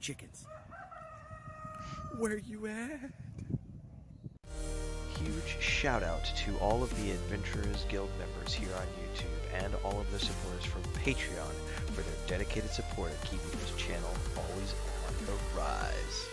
Chickens. Where you at? Huge shout out to all of the Adventurers Guild members here on YouTube and all of the supporters from Patreon for their dedicated support of keeping this channel always on the rise.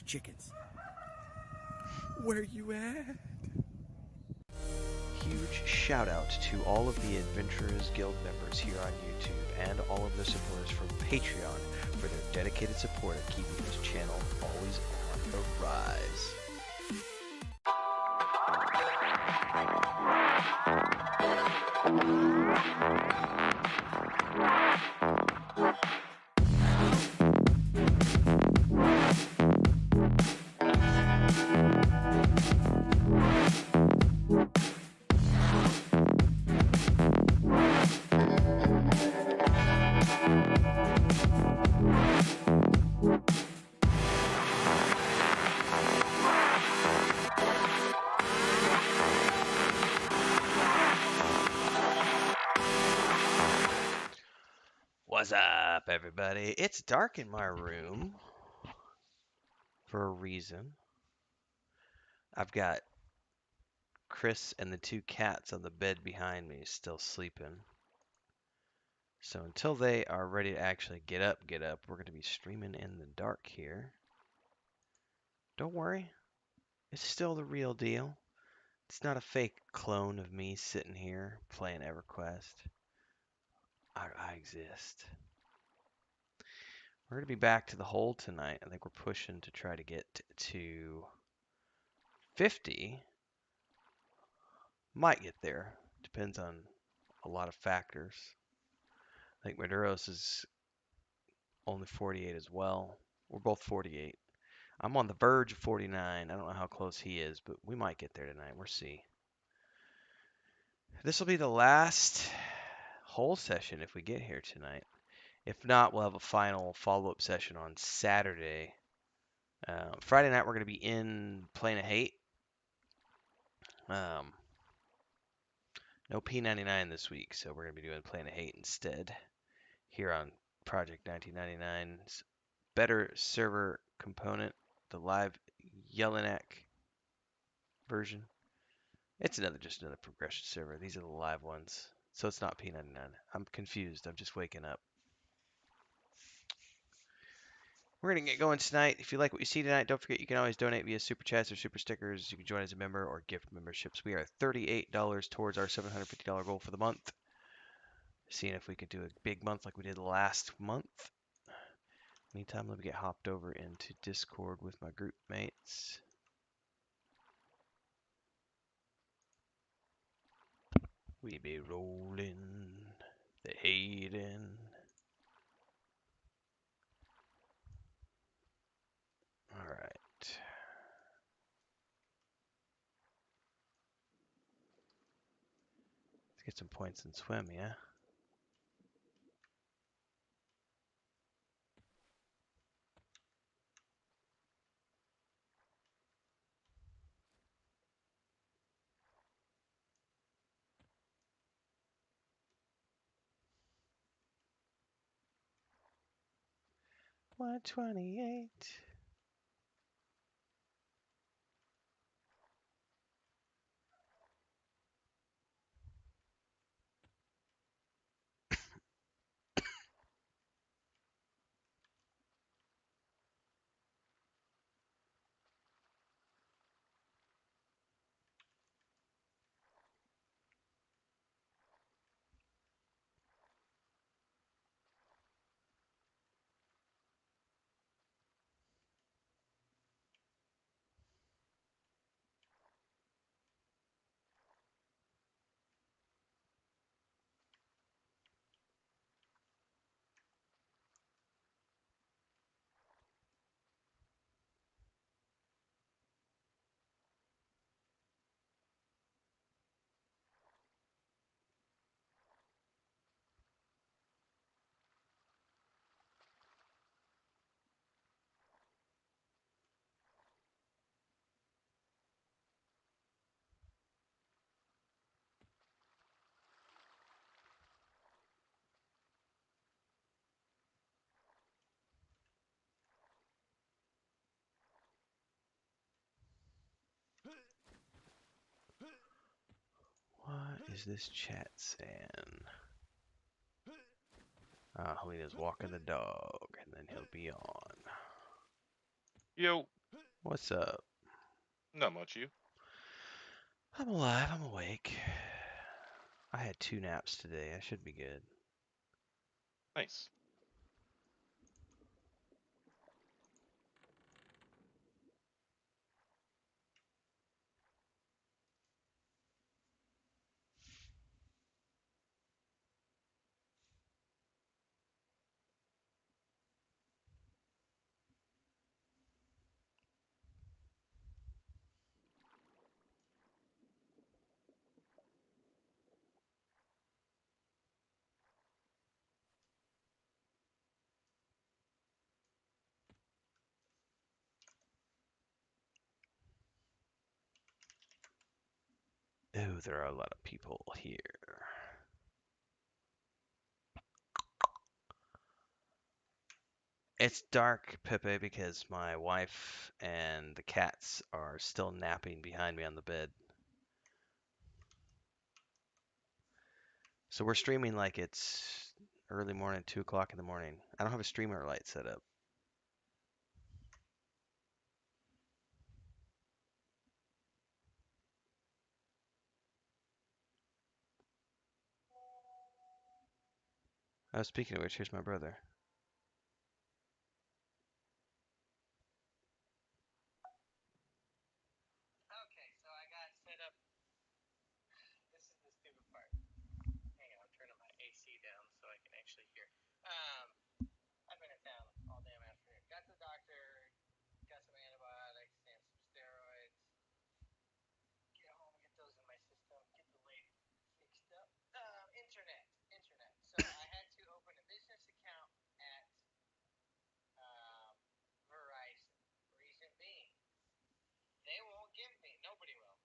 Chickens. Where you at? Huge shout out to all of the Adventurers Guild members here on YouTube and all of the supporters from Patreon for their dedicated support of keeping this channel always on the rise. What's up, everybody? It's dark in my room for a reason. I've got Chris and the two cats on the bed behind me still sleeping. So until they are ready to actually get up, we're going to be streaming in the dark here. Don't worry, it's still the real deal. It's not a fake clone of me sitting here playing EverQuest. I exist. We're going to be back to the hole tonight. I think we're pushing to try to get to 50. Might get there. Depends on a lot of factors. I think Maduros is only 48 as well. We're both 48. I'm on the verge of 49. I don't know how close he is, but we might get there tonight. We'll see. This will be the last hole session if we get here tonight. If not, we'll have a final follow-up session on Saturday. Friday night, we're going to be in Plane of Hate. No P99 this week, so we're going to be doing Plane of Hate instead here on Project 1999's better server component, the live Yelinak version. It's just another progression server. These are the live ones, so it's not P99. I'm confused. I'm just waking up. We're going to get going tonight. If you like what you see tonight, don't forget you can always donate via Super Chats or Super Stickers. You can join as a member or gift memberships. We are $38 towards our $750 goal for the month. Seeing if we could do a big month like we did last month. Meantime, let me get hopped over into Discord with my group mates. We be rolling the Hayden. All right. Let's get some points in swim, yeah? $128. What is this chat saying? Helena's walking the dog, and then he'll be on. Yo, What's up? not much, you. I'm alive. I'm awake. I had 2 naps today. I should be good. Nice. Oh, there are a lot of people here. It's dark, Pepe, because my wife and the cats are still napping behind me on the bed. So we're streaming like it's early morning, 2 o'clock in the morning. I don't have a streamer light set up. Speaking of which, here's my brother. Okay, so I got set up. This is the stupid part. Hang on, I'm turning my AC down so I can actually hear. I've been in town all damn afternoon. Got to the doctor, got some antibiotics and some steroids. Get home, get those in my system, get the lady fixed up. Internet. So I had to open a business account at Verizon. Reason being, they won't give me. Nobody will.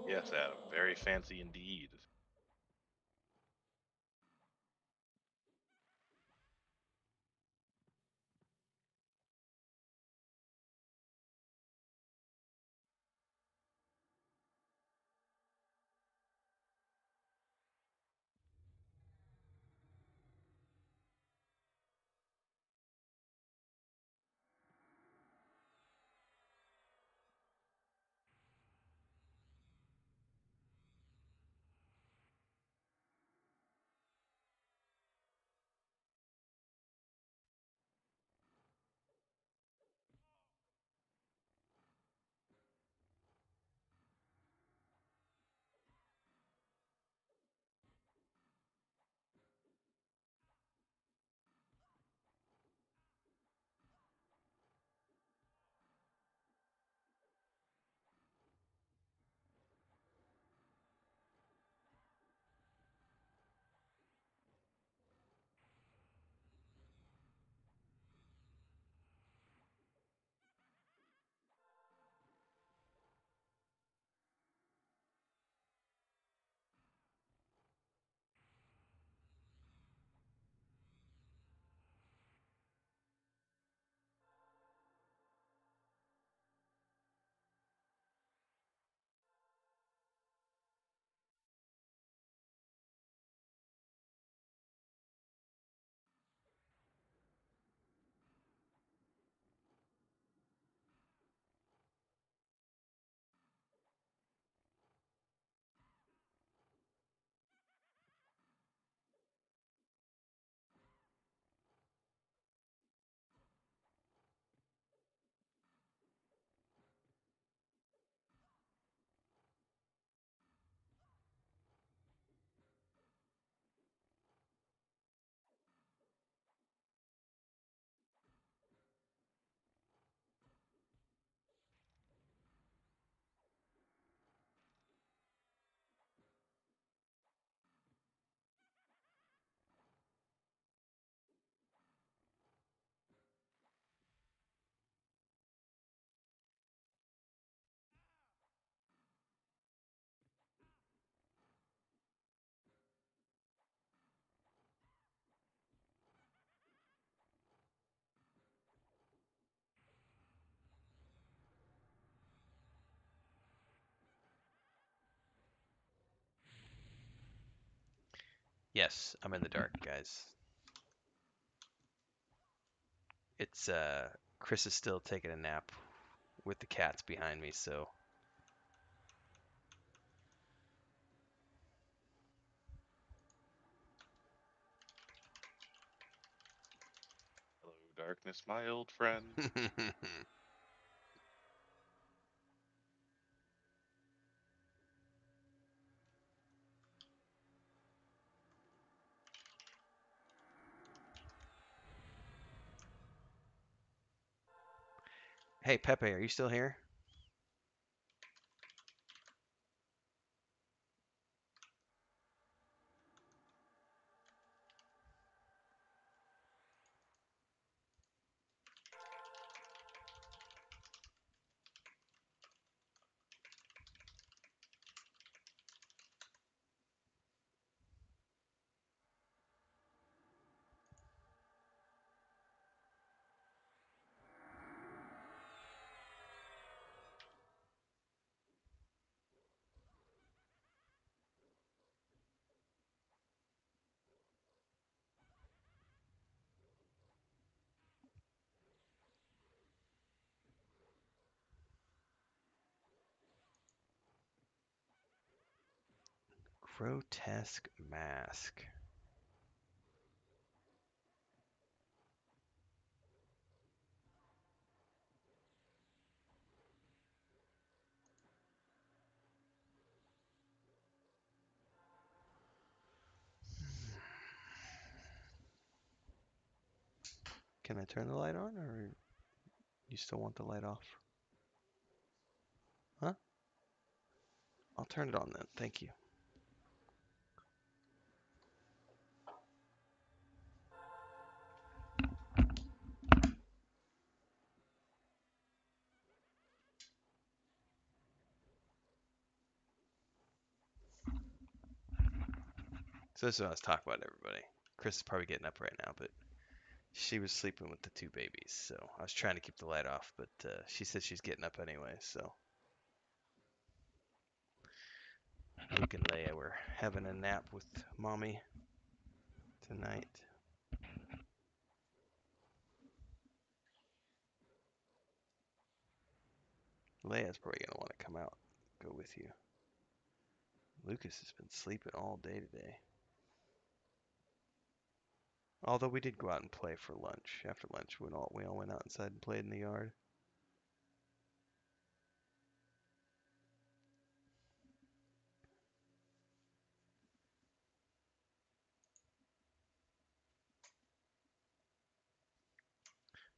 Yes, Adam. Very fancy indeed. Yes, I'm in the dark, guys. It's Chris is still taking a nap with the cats behind me, so Hello, darkness, my old friend. Hey Pepe, are you still here? Grotesque mask. Can I turn the light on, or you still want the light off? Huh? I'll turn it on then. Thank you. So this is what I was talking about, everybody. Chris is probably getting up right now, but she was sleeping with the two babies, so I was trying to keep the light off, but she said she's getting up anyway, so Luke and Leia were having a nap with mommy tonight. Leia's probably gonna want to come out, go with you. Lucas has been sleeping all day today. Although we did go out and play for lunch. After lunch, we all went outside and played in the yard.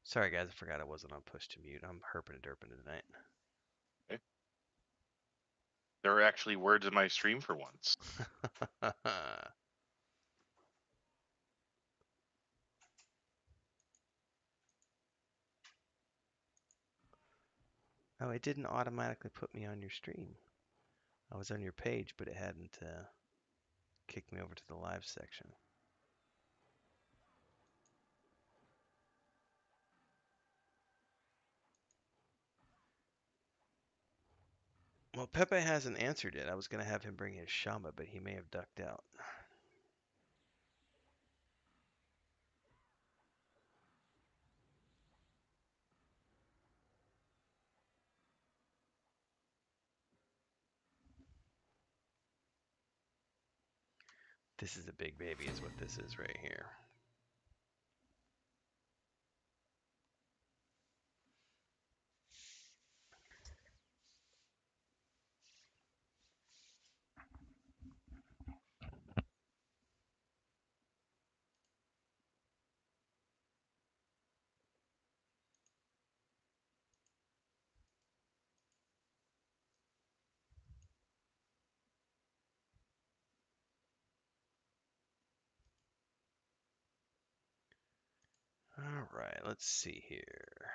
Sorry guys, I forgot I wasn't on push to mute. I'm herping and derping tonight. Okay. There are actually words in my stream for once. Oh, it didn't automatically put me on your stream. I was on your page, but it hadn't kicked me over to the live section. Well, Pepe hasn't answered it. I was going to have him bring his Shama, but he may have ducked out. This is a big baby is what this is right here. All right, let's see here.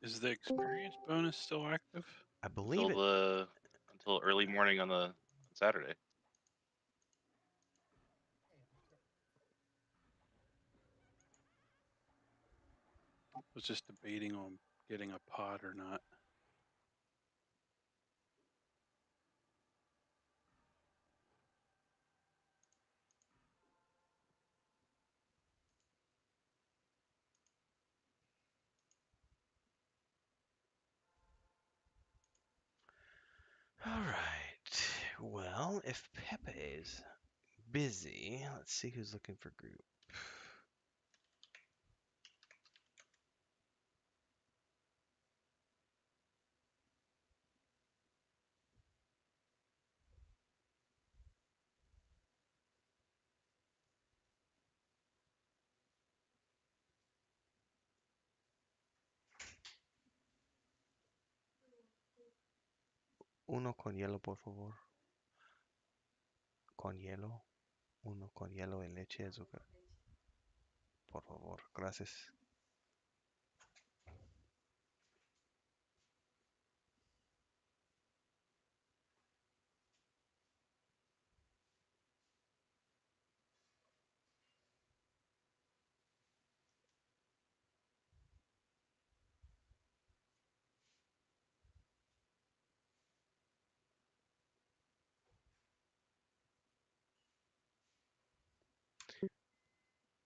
Is the experience bonus still active? I believe it. Until early morning on Saturday. I was just debating on getting a pod or not. All right. Well, if Pepe's busy, let's see who's looking for group. Uno con hielo, por favor. Con hielo. Uno con hielo y leche y azúcar. Por favor. Gracias.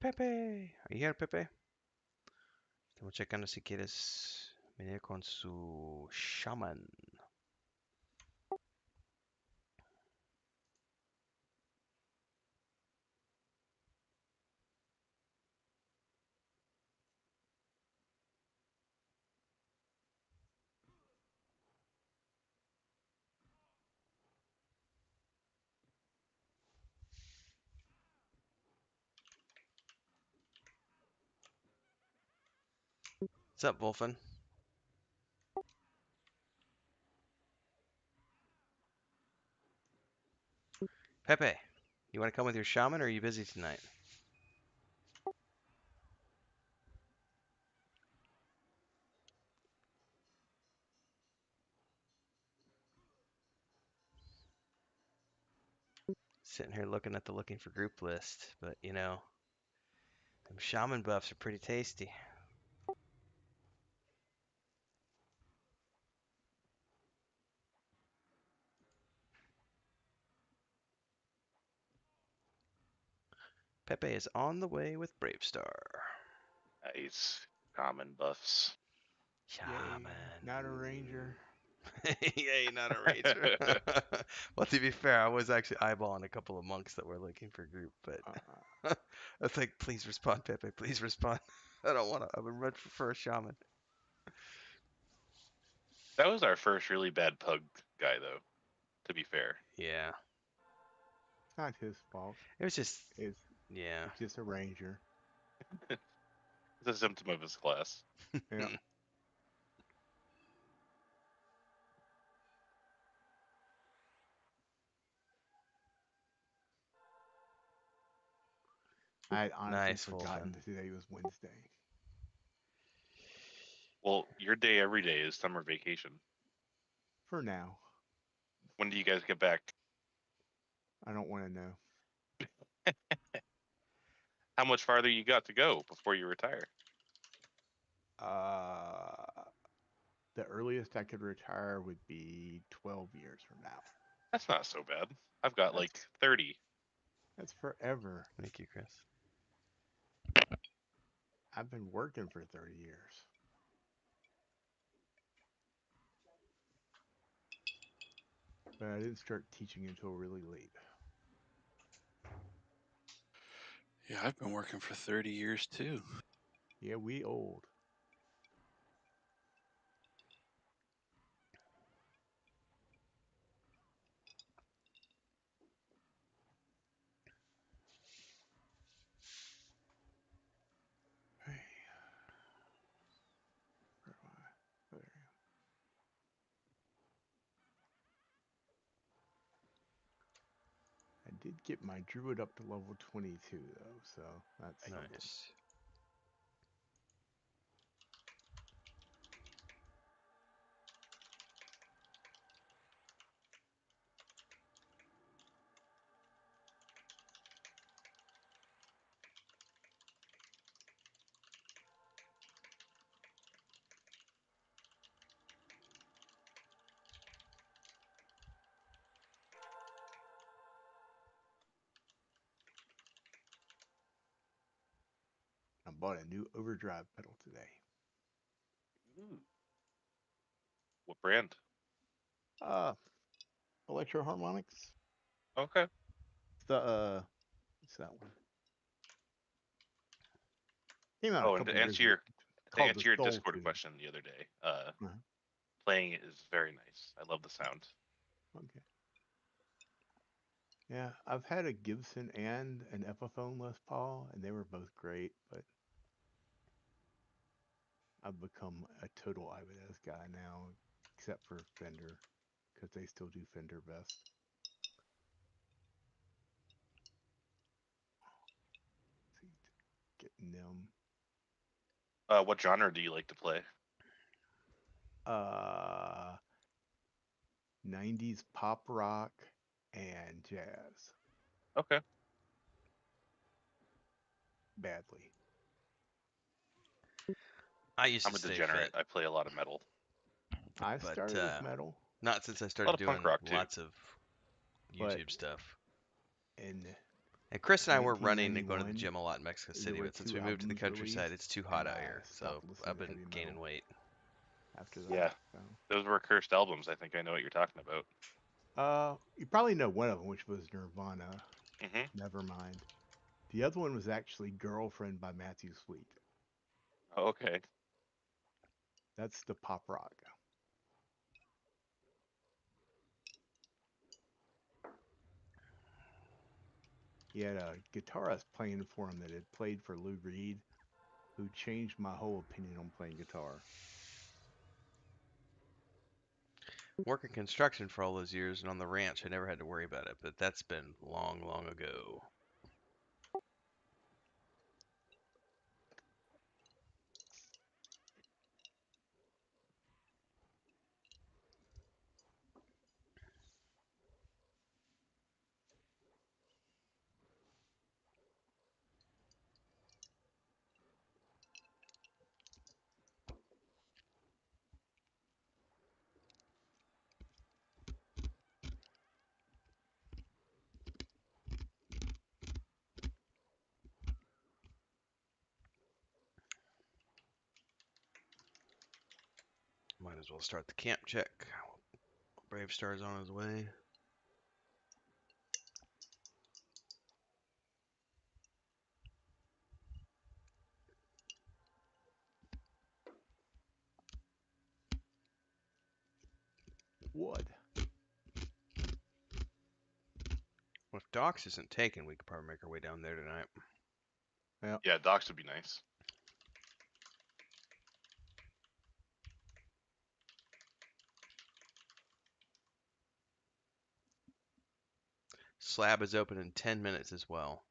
Pepe. Are you here, Pepe? Estamos checando si quieres venir con su shaman. What's up, Wolfen? Pepe, you want to come with your shaman or are you busy tonight? Sitting here looking at the looking for group list, but you know, them shaman buffs are pretty tasty. Pepe is on the way with Bravestar. Nice. Common buffs. Shaman. Yay, not a ranger. Yay, not a ranger. Well, to be fair, I was actually eyeballing a couple of monks that were looking for group, but I was like, please respond, Pepe. Please respond. I don't want to. I would much prefer a shaman. That was our first really bad pug guy, though, to be fair. Yeah. It's not his fault. It was just, It's yeah. just a ranger. It's a symptom of his class. Yeah. I had honestly Nice, forgotten Wolfen. that today was Wednesday. Well, your day every day is summer vacation. For now. When do you guys get back? I don't want to know. How much farther you got to go before you retire? The earliest I could retire would be 12 years from now. That's not so bad. I've got like 30. That's forever. Thank you, Chris. I've been working for 30 years. But I didn't start teaching until really late. Yeah, I've been working for 30 years too. Yeah, we old. Hey. Where am I? There I am. I did get my druid up to level 22 though, so that's something. Nice. bought a new overdrive pedal today. Ooh. What brand? Electro Harmonics. Okay. The what's that one? Came out a Oh, and couple to years answer ago. your to Called answer the your Soul Discord 2. question the other day, Uh-huh. playing it is very nice. I love the sound. Okay. Yeah, I've had a Gibson and an Epiphone Les Paul, and they were both great, but I've become a total Ibanez guy now, except for Fender, because they still do Fender best. See, getting them. What genre do you like to play? 90s pop rock and jazz. Okay. Badly. I used I'm to a stay degenerate. fit, I play a lot of metal. I but started with metal, not since I A started lot of punk doing rock too. lots of but YouTube stuff. in And Chris and I were running and going to the 1991, gym a lot in Mexico there City, were but since two we moved to the albums countryside, released, it's too hot and out I here. So stopped listening I've to been heavy gaining metal weight. after that. Yeah. So. Those were cursed albums. I think I know what you're talking about. You probably know one of them, which was Nirvana. Mm-hmm. Nevermind. The other one was actually Girlfriend by Matthew Sweet. Oh, okay. That's the pop rock. He had a guitarist playing for him that had played for Lou Reed, who changed my whole opinion on playing guitar. Working construction for all those years and on the ranch, I never had to worry about it, but that's been long, long ago. Might as well start the camp check. Brave Star's on his way. Wood. Well, if Doc's isn't taken, we could probably make our way down there tonight. Yeah, Docs would be nice. Slab is open in 10 minutes as well.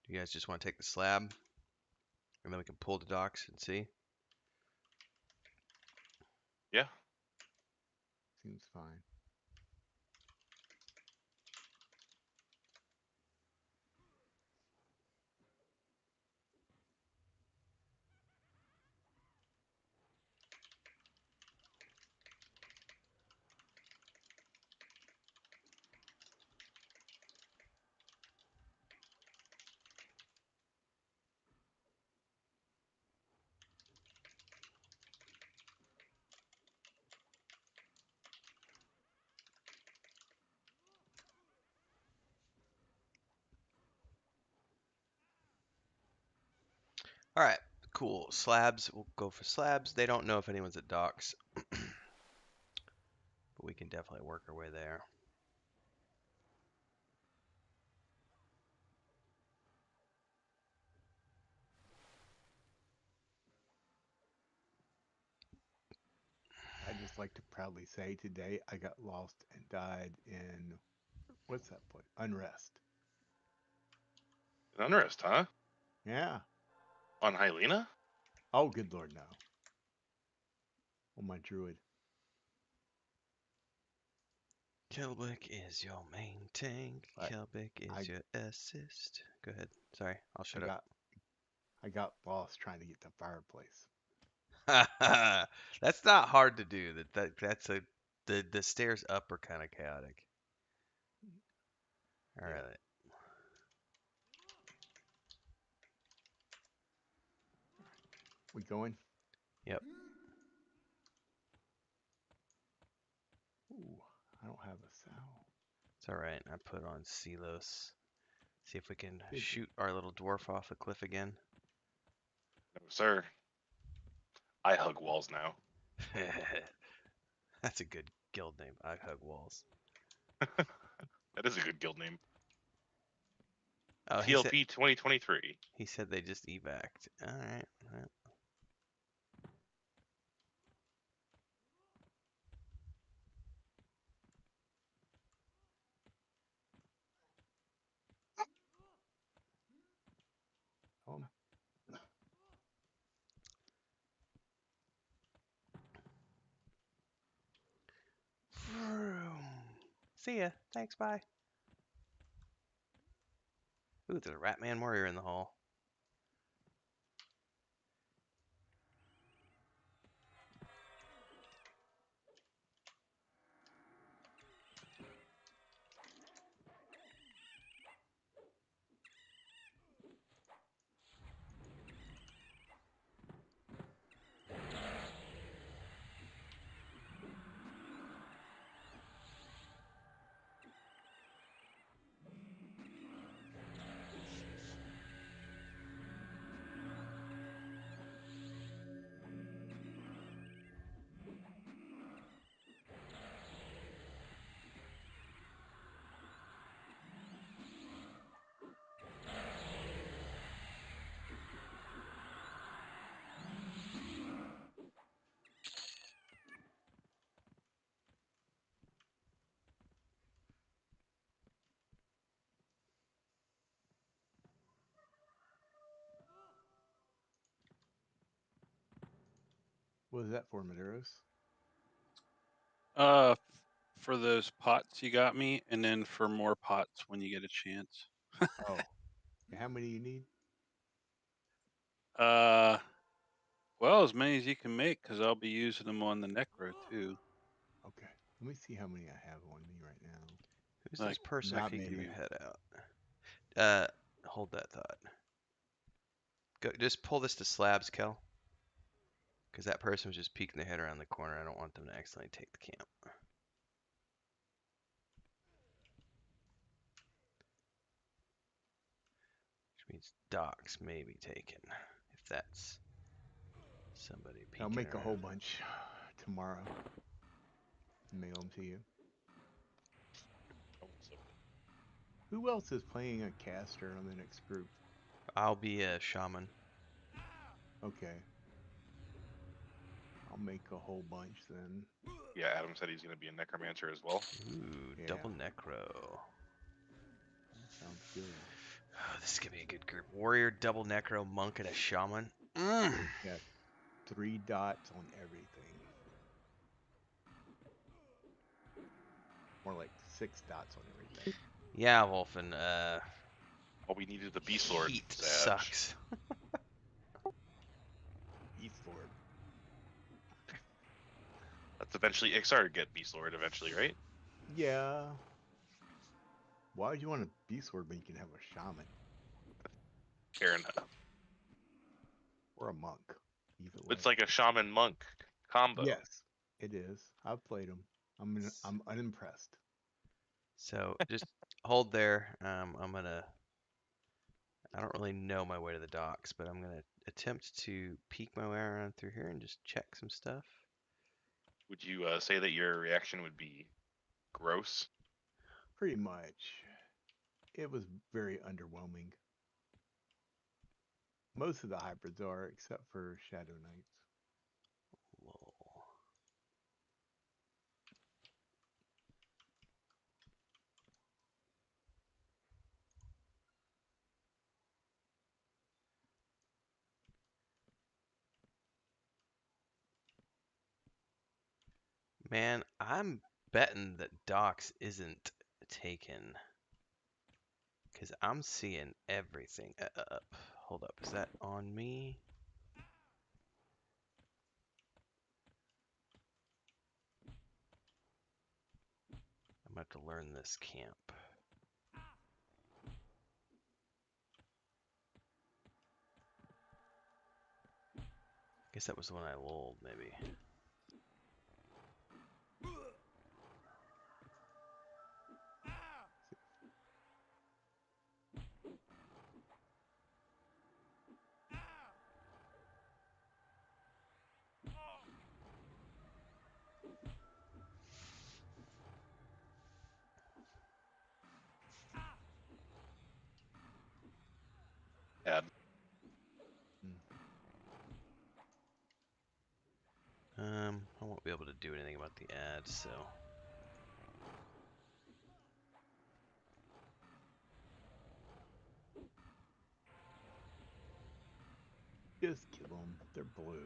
Do you guys just want to take the slab? And then we can pull the docks and see? Yeah. Seems fine. All right, cool. Slabs, we'll go for slabs. They don't know if anyone's at docks, but we can definitely work our way there. I'd just like to proudly say today I got lost and died in, what's that place? Unrest. Unrest, huh? Yeah. On Hyena? Oh, good Lord, no. Oh, my druid. Kelbick is your main tank. Kelbick is your assist. Go ahead. Sorry, I'll shut up. I got lost trying to get the fireplace. That's not hard to do. That's the stairs up are kind of chaotic. All right. We going? Yep. Ooh, I don't have a sow. It's all right. I put on Silos. See if we can Did you? shoot our little dwarf off the cliff again. No, sir. I hug walls now. That's a good guild name. I hug walls. That is a good guild name. Oh, TLP 2023. he said they just evac'd. All right. Well, Um, vroom. See ya. Thanks. Bye. Ooh, there's a Ratman warrior in the hall. what was that for, Maderos? For those pots you got me, and then for more pots when you get a chance. Oh, and how many you need? Well, as many as you can make, because I'll be using them on the necro too. Okay, let me see how many I have on me right now. Who's Like, this person not peeking many. their head out? Hold that thought. Go. Just pull this to slabs, Kel. Because that person was just peeking their head around the corner. I don't want them to accidentally take the camp. Which means docks may be taken. If that's somebody peeking I'll make a around. whole bunch tomorrow. Mail them to you. Who else is playing a caster on the next group? I'll be a shaman. Okay. I'll make a whole bunch then. Yeah, Adam said he's going to be a necromancer as well. Ooh, Yeah. double necro. Sounds good. Oh, this is gonna be a good group. Warrior, double necro, monk, and a shaman. Mm. Yeah, 3 dots on everything. More like 6 dots on everything. Yeah, Wolfen. All we needed the Beast Lord. Heat Savage. sucks. East Lord. That's eventually Ixar to get Beast Lord eventually, right? Yeah. Why would you want a Beast Lord when you can have a shaman? Fair enough. Or a monk? Either way. It's like a shaman monk combo. Yes, it is. I've played them. I'm unimpressed. So just hold there. I don't really know my way to the docks, but I'm gonna attempt to peek my way around through here and just check some stuff. Would you say that your reaction would be gross? Pretty much. It was very underwhelming. Most of the hybrids are, except for Shadow Knights. Lol. Man, I'm betting that docks isn't taken. Because I'm seeing everything. Hold up. Is that on me? I'm going to have to learn this camp. Guess that was the one I lulled, maybe. Ad. I won't be able to do anything about the ad, so. Just kill them. They're blue.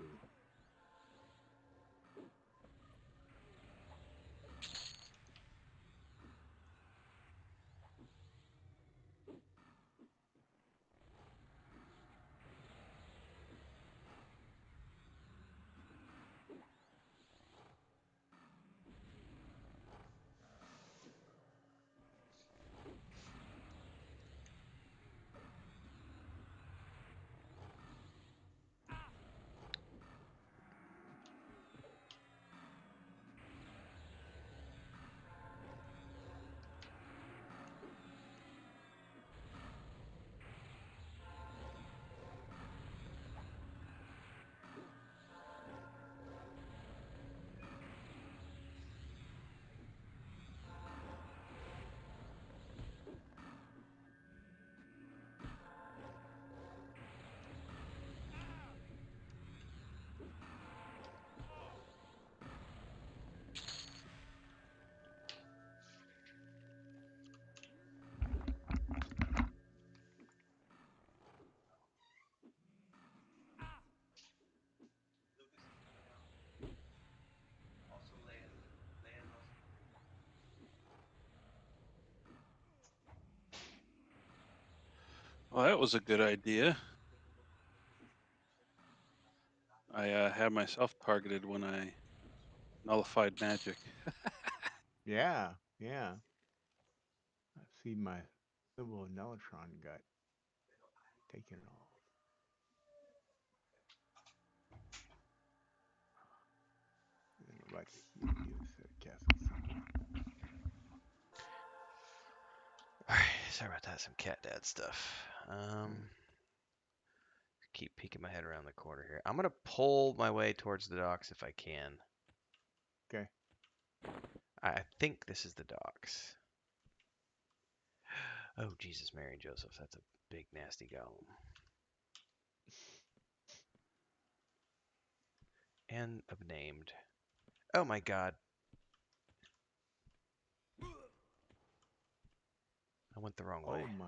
Well, that was a good idea. I had myself targeted when I nullified magic. Yeah, yeah. I see my little Nelitron got taken off. And I'm about to heal you instead of casting something. Alright, sorry about that. Some cat dad stuff. Keep peeking my head around the corner here. I'm gonna pull my way towards the docks if I can. Okay. I think this is the docks. Oh, Jesus, Mary and Joseph. That's a big, nasty golem. And named. Oh my god. I went the wrong way. Oh my.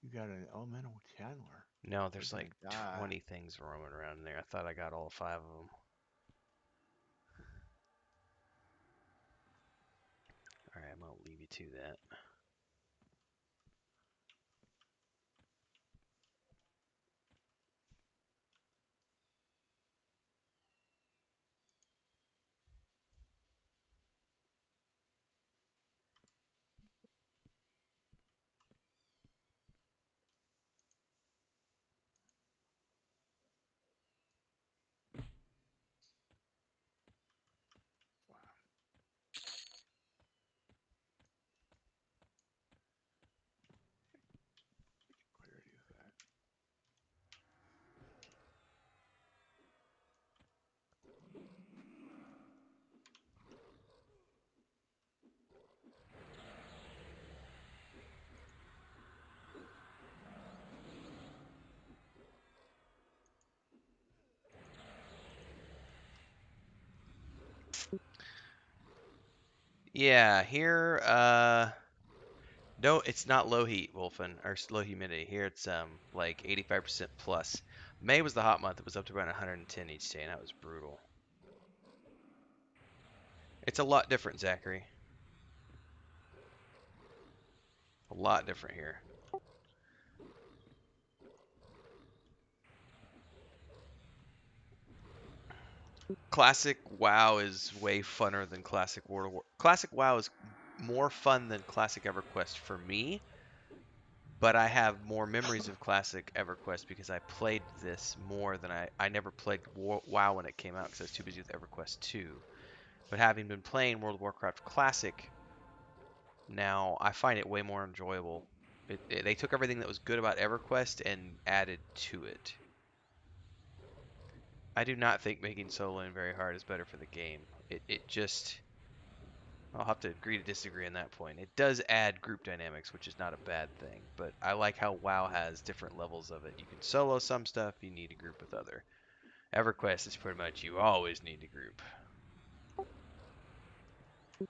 You got an elemental channeler. No, there's We're like gonna die. 20 things roaming around in there. I thought I got all 5 of them. Alright, I'm gonna leave you to that. Clarity is that. Yeah, here, no, it's not low heat, Wolfen, or low humidity. Here it's like 85% plus. May was the hot month. It was up to around 110 each day, and that was brutal. It's a lot different, Zachary. A lot different here. Classic WoW is way funner than Classic World of War. Classic WoW is more fun than Classic EverQuest for me, but I have more memories of classic EverQuest because I played this more than I never played WoW when it came out because I was too busy with EverQuest 2. But having been playing World of Warcraft Classic, now I find it way more enjoyable. They took everything that was good about EverQuest and added to it. I do not think making soloing very hard is better for the game. It just... I'll have to agree to disagree on that point. It does add group dynamics, which is not a bad thing, but I like how WoW has different levels of it. You can solo some stuff, you need a group with other. EverQuest is pretty much you always need a group,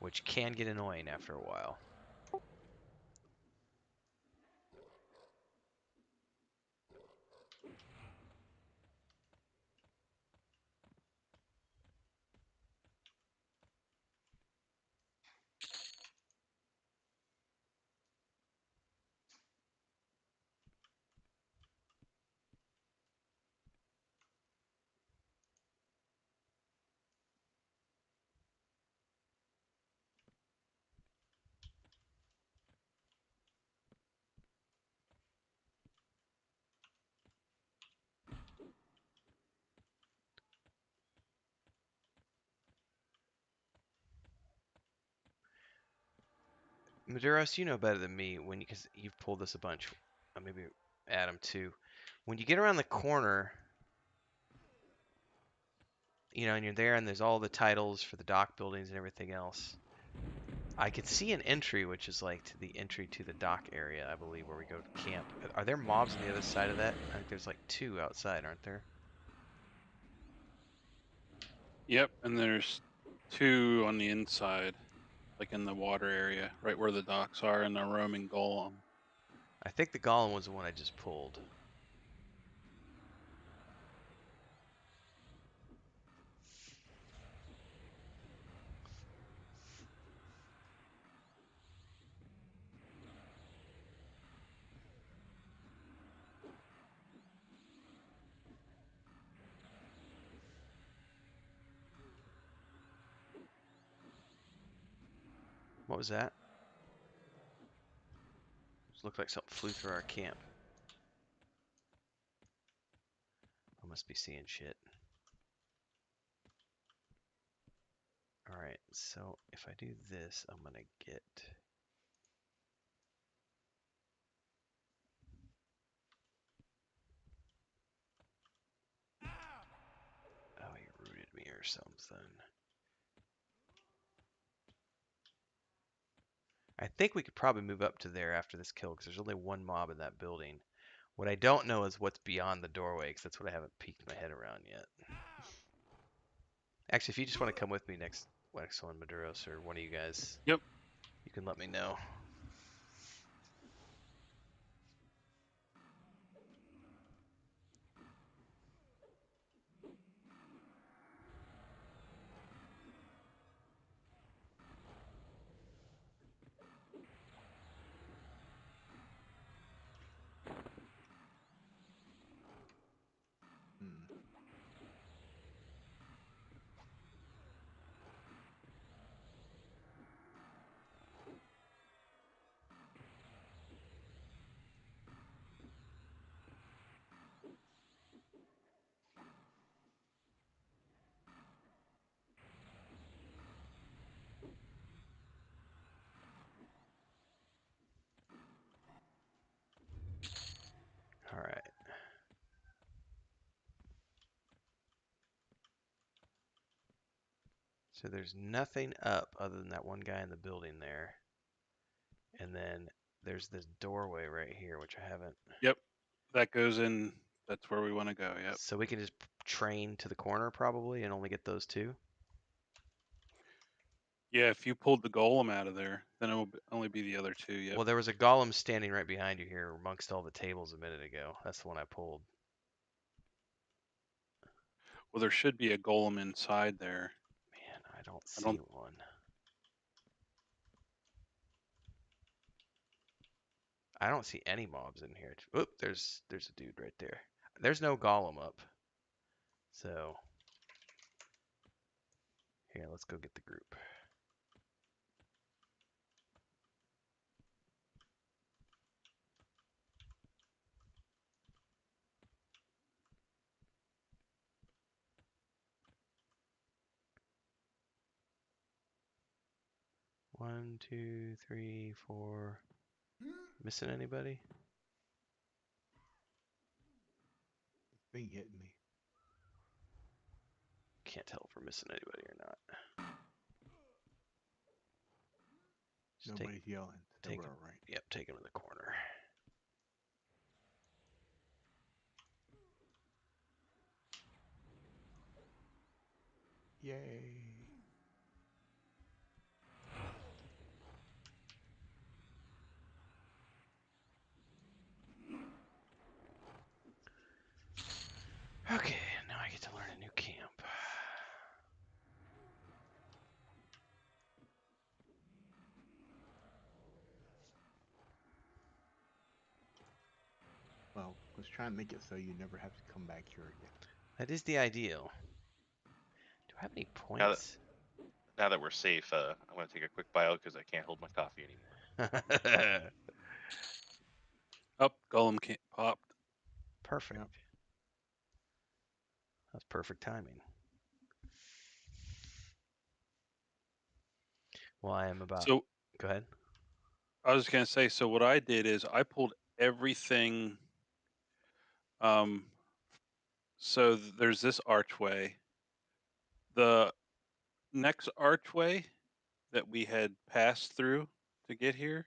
which can get annoying after a while. Maduros, you know better than me because you've pulled this a bunch. Maybe Adam too. When you get around the corner, and you're there, and there's all the titles for the dock buildings and everything else. I could see an entry, which is like to the entry to the dock area, I believe, where we go to camp. Are there mobs on the other side of that? I think there's like 2 outside, aren't there? Yep, and there's 2 on the inside, like in the water area, right where the docks are, and a roaming golem. I think the golem was the one I just pulled. What was that? It looked like something flew through our camp. I must be seeing shit. Alright, so if I do this, I'm gonna get... Oh, he rooted me or something. I think we could probably move up to there after this kill because there's only 1 mob in that building. What I don't know is what's beyond the doorway because that's what I haven't peeked my head around yet. Actually, if you just want to come with me next one, Maduros, or one of you guys, Yep. you can let me know. Hmm. Alright. So there's nothing up other than that one guy in the building there. And then there's this doorway right here, which I haven't... Yep, that goes in. That's where we want to go. Yep. So we can just train to the corner probably and only get those 2? Yeah, if you pulled the golem out of there, then it will only be the other 2. Yep. Well, there was a golem standing right behind you here amongst all the tables a minute ago. That's the one I pulled. Well, there should be a golem inside there. Man, I don't I see don't. one. I don't see any mobs in here. Oop, there's a dude right there. There's no golem up. So here, let's go get the group. 1, 2, 3, 4. Missing anybody? Thing hitting me. Can't tell if we're missing anybody or not. Just Nobody's yelling. So take we're him. all right. Yep, take him to the corner. Yay. Okay, now I get to learn a new camp. Well, let's try and make it so you never have to come back here again. That is the ideal. Do I have any Now that, points? now that we're safe, I'm going to take a quick bio because I can't hold my coffee anymore. Up, Golem popped. Perfect. Yep. That's perfect timing. Well, I am about. So Go ahead. I was gonna say, so what I did is I pulled everything. Um, so there's this archway. The next archway that we had passed through to get here,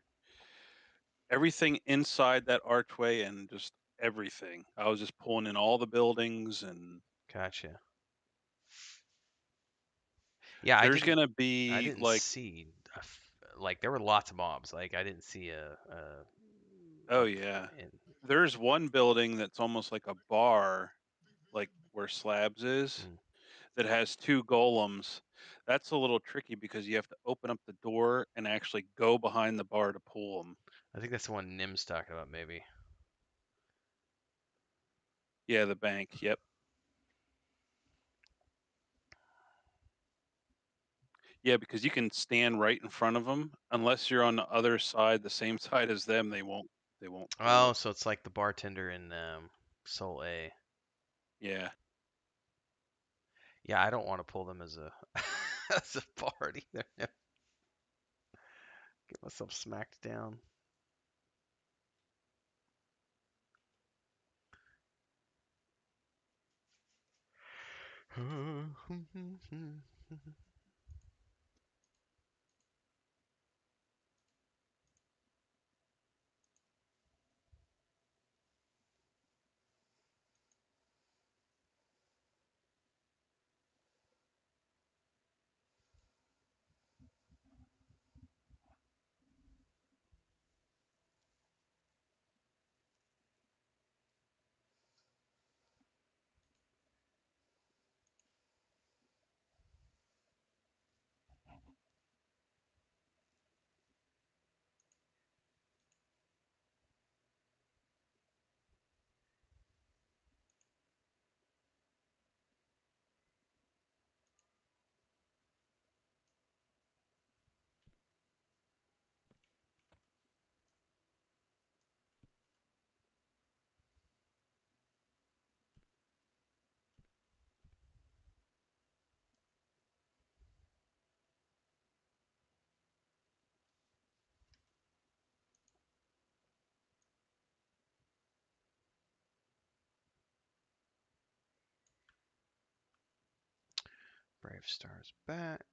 everything inside that archway and just everything. I was just pulling in all the buildings, and Gotcha. Yeah, there's gonna I be didn't like, see like there were lots of mobs. Like I didn't see a oh up yeah, in. there's one building that's almost like a bar, like where Slabs is, Mm. that has two golems. That's a little tricky because you have to open up the door and actually go behind the bar to pull them. I think that's the one Nim's talking about, maybe. Yeah, the bank. Yep. Yeah, because you can stand right in front of them. Unless you're on the other side, the same side as them, they won't. They won't Oh, pull. so it's like the bartender in Soul A. Yeah. Yeah, I don't want to pull them as a as a party. Get myself smacked down. Brave Star's back.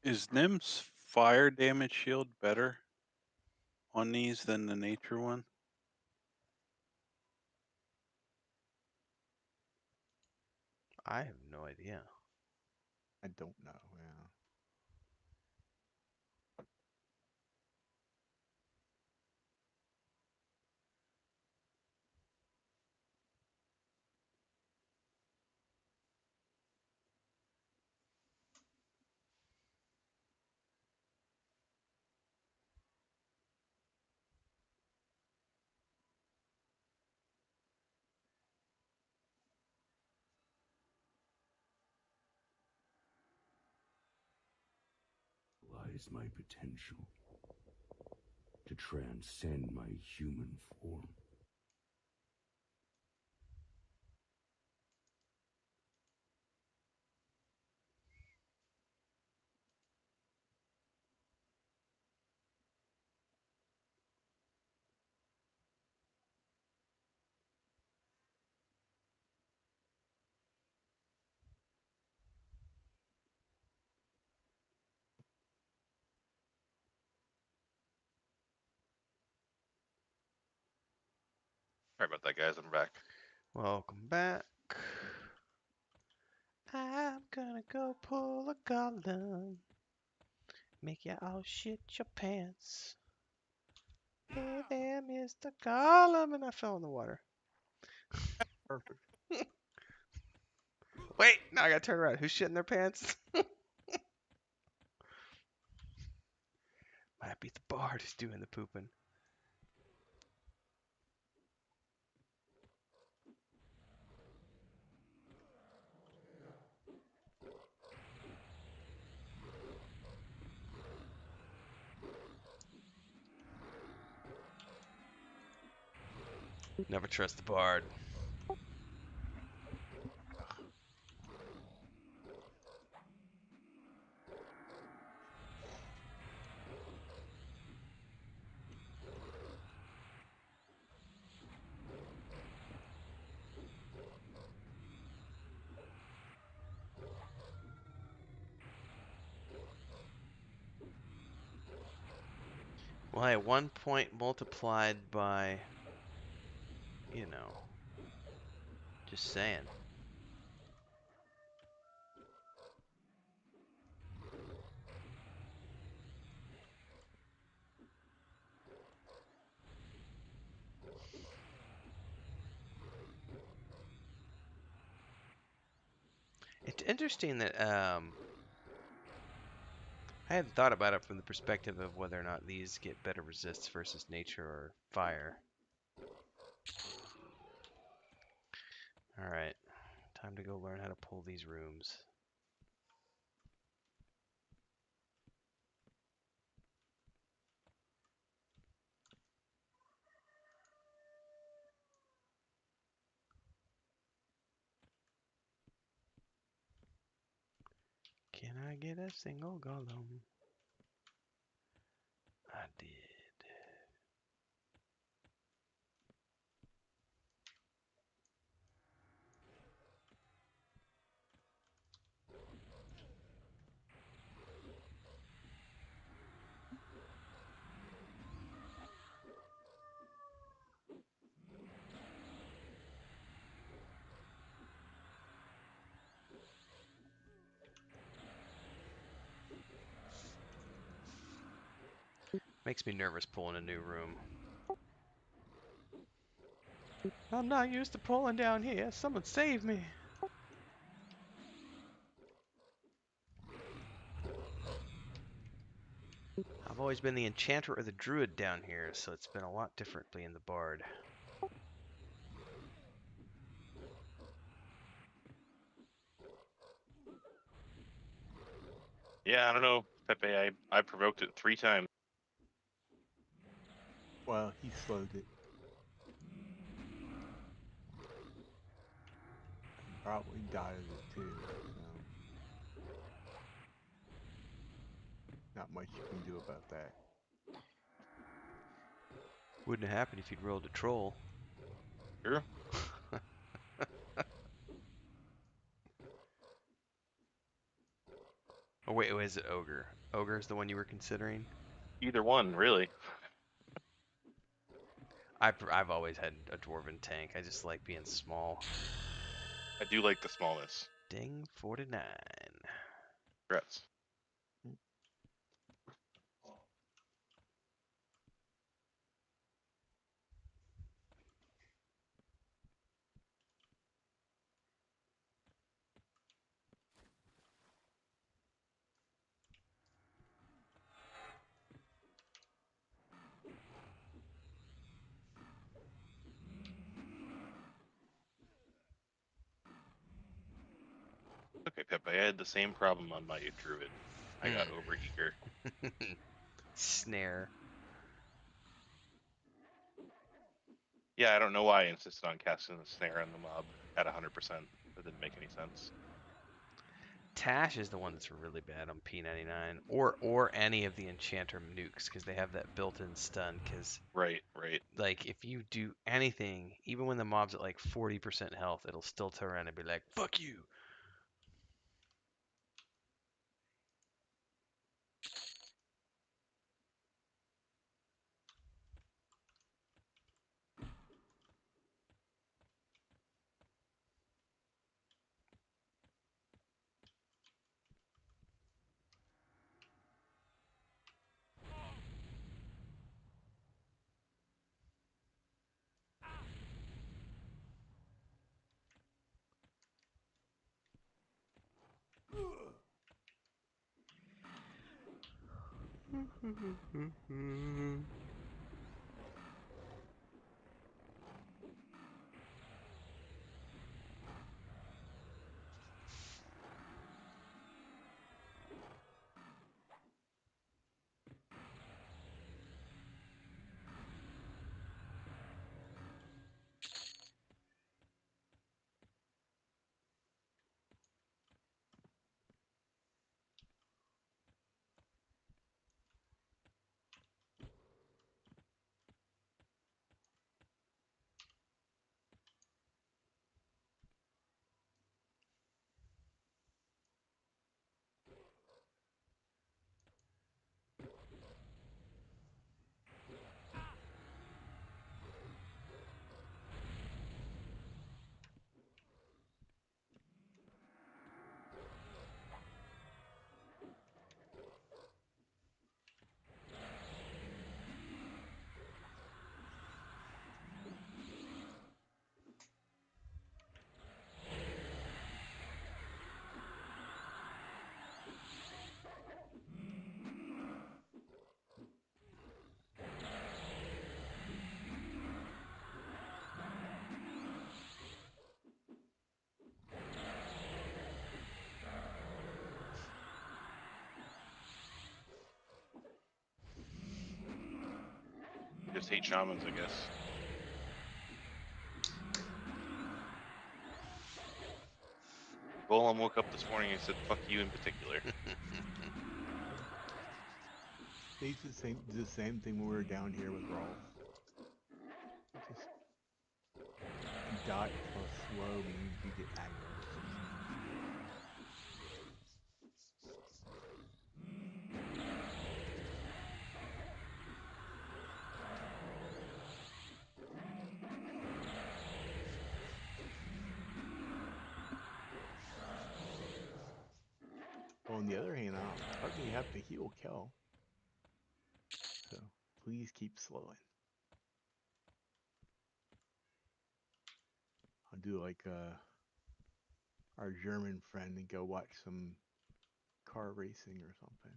Is Nim's fire damage shield better on these than the nature one? I have no idea. I don't know. Yeah. Lies my potential to transcend my human form. Sorry about that, guys. I'm back. Welcome back. I'm gonna go pull a golem. Make you all shit your pants. Hey there, Mr. Golem, and I fell in the water. Perfect. Wait, now I gotta turn around. Who's shitting their pants? Might be the bard who's doing the pooping. Never trust the bard. Well, hey, 1 point multiplied by, you know, just saying. It's interesting that I hadn't thought about it from the perspective of whether or not these get better resists versus nature or fire. Alright, time to go learn how to pull these rooms. Can I get a single golem? I did. Makes me nervous pulling a new room. I'm not used to pulling down here. Someone save me. I've always been the enchanter or the druid down here, so it's been a lot different being the bard. Yeah, I don't know, Pepe. I provoked it 3 times. Well, he slowed it. Probably dotted it too. So not much you can do about that. Wouldn't have happened if you'd rolled a troll. Sure. Oh wait, is it ogre? Ogre is the one you were considering. Either one, really. I've always had a dwarven tank. I just like being small. I do like the smallness. Ding 49. Congrats. Okay, Pip, I had the same problem on my druid. I got overeager. Snare. Yeah, I don't know why I insisted on casting the snare on the mob at 100%. That didn't make any sense. Tash is the one that's really bad on P99 or any of the enchanter nukes because they have that built-in stun. Because Right. like if you do anything, even when the mob's at like 40% health, it'll still turn around and be like, "Fuck you." Just hate shamans, I guess. Golem woke up this morning and said, "Fuck you" in particular. They used the same thing when we were down here with Rolf. Just dot plus slow means you get aggro. Well, on the other hand, I hardly have to heal Kel. So please keep slowing. I'll do like our German friend and go watch some car racing or something.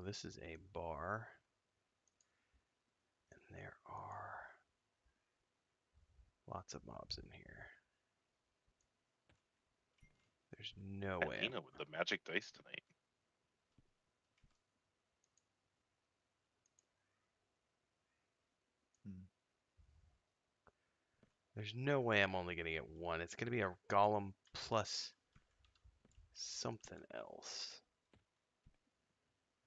this is a bar. And there are lots of mobs in here. There's no way. Nina with the magic dice tonight. There's no way I'm only going to get one. It's going to be a golem plus something else.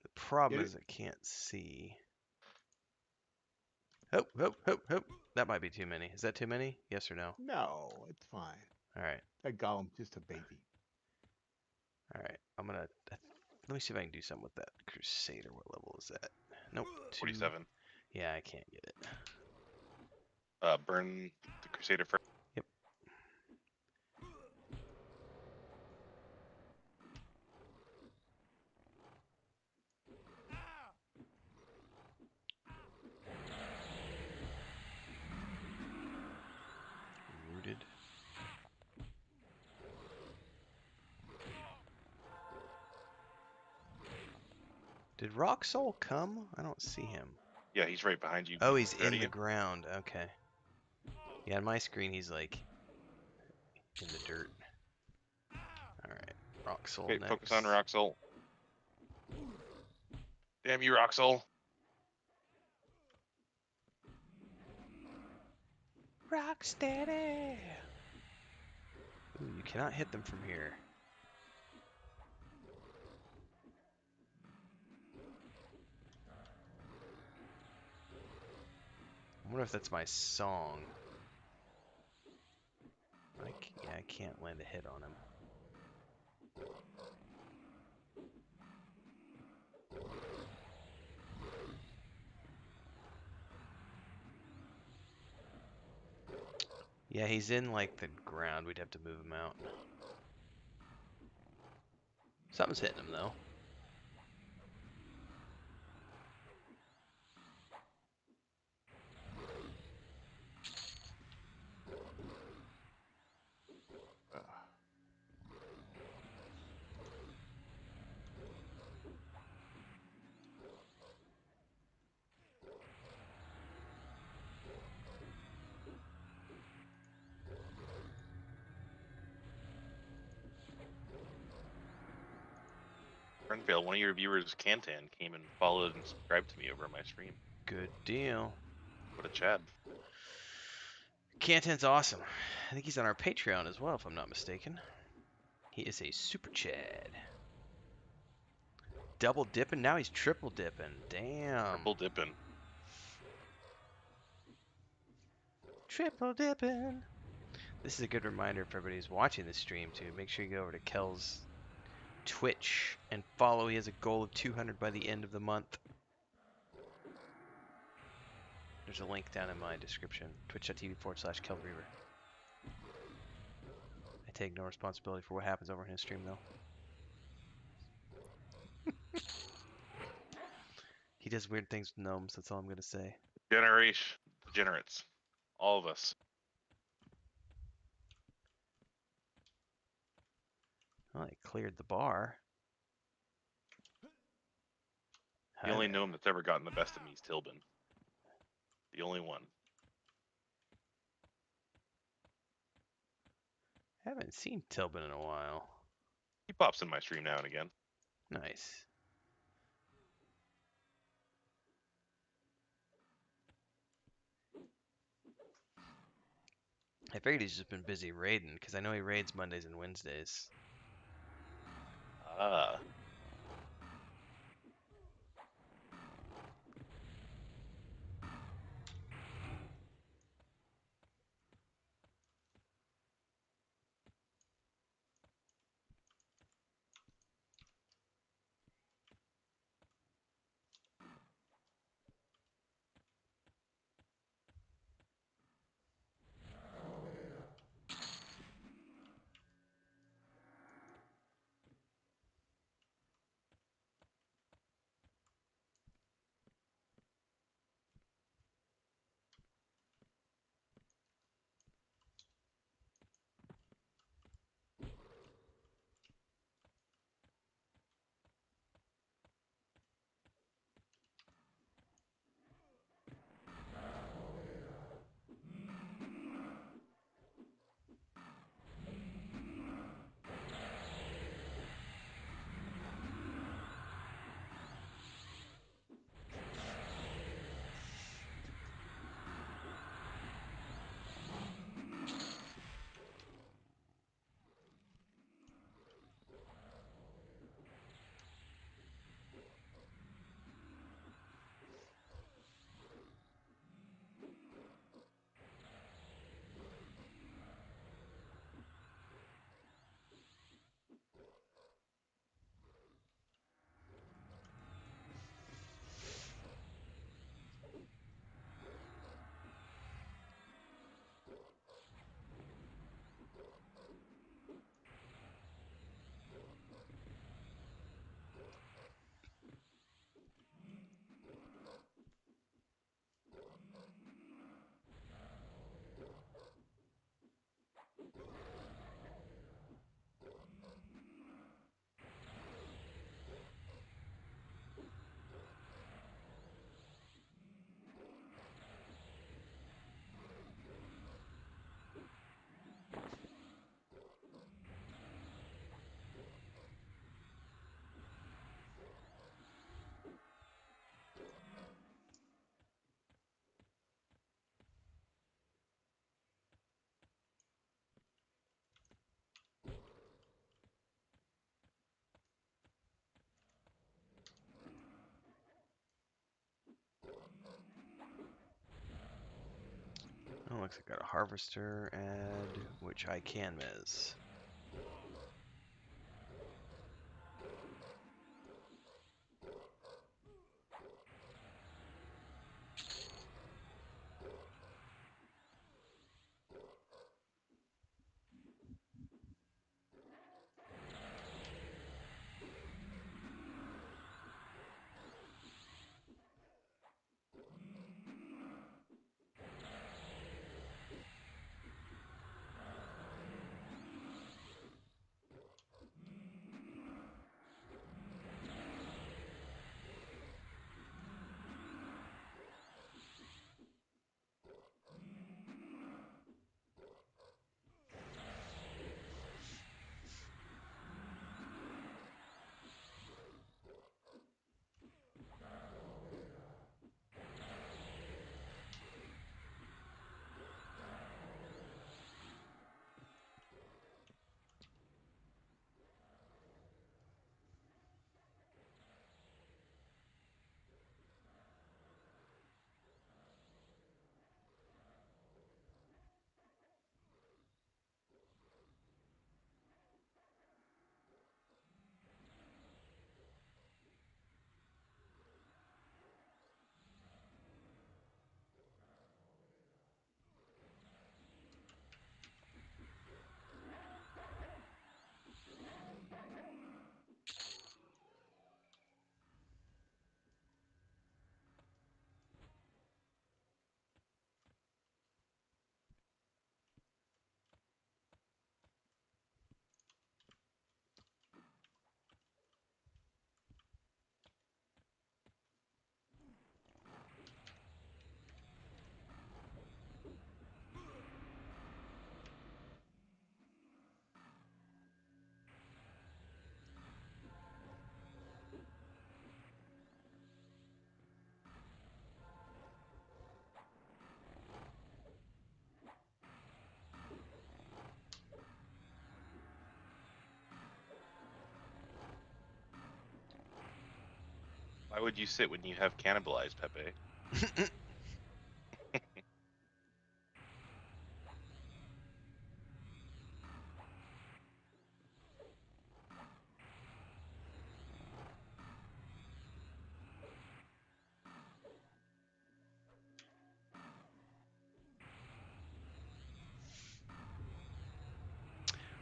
The problem is I can't see. Hope. That might be too many. Is that too many? Yes or no? No, it's fine. All right. That golem's just a baby. All right. I'm going to... Let me see if I can do something with that Crusader. What level is that? Nope. 47. Yeah, I can't get it. Burn the Crusader first. Yep. Rooted. Did Rock Soul come? I don't see him. Yeah, he's right behind you. Oh, he's Ready in the again? ground. Okay. Yeah, on my screen, he's like in the dirt. All right, Rock Soul Okay, next. focus on Rock Soul. Damn you, Rock Soul. Rock steady. Ooh, you cannot hit them from here. I wonder if that's my song. Yeah, I can't land a hit on him. Yeah, he's in like the ground. We'd have to move him out. Something's hitting him though. Burnvale, one of your viewers, Kantan, came and followed and subscribed to me over my stream. Good deal. What a Chad. Canton's awesome. I think he's on our Patreon as well, if I'm not mistaken. He is a super Chad. Double dipping, now he's triple dipping. Damn. Triple dipping. Triple dipping. This is a good reminder for everybody who's watching this stream to make sure you go over to Kel's Twitch and follow. He has a goal of 200 by the end of the month. There's a link down in my description. Twitch.tv/KelReaver. I take no responsibility for what happens over in his stream, though. He does weird things with gnomes, that's all I'm going to say. Degenerates. All of us. Well, I cleared the bar. The only gnome that's ever gotten the best of me is Tilbin. The only one. I haven't seen Tilbin in a while. He pops in my stream now and again. Nice. I figured he's just been busy raiding, because I know he raids Mondays and Wednesdays. Ah. looks like I got a harvester and which I can miss. Why would you sit when you have cannibalized, Pepe?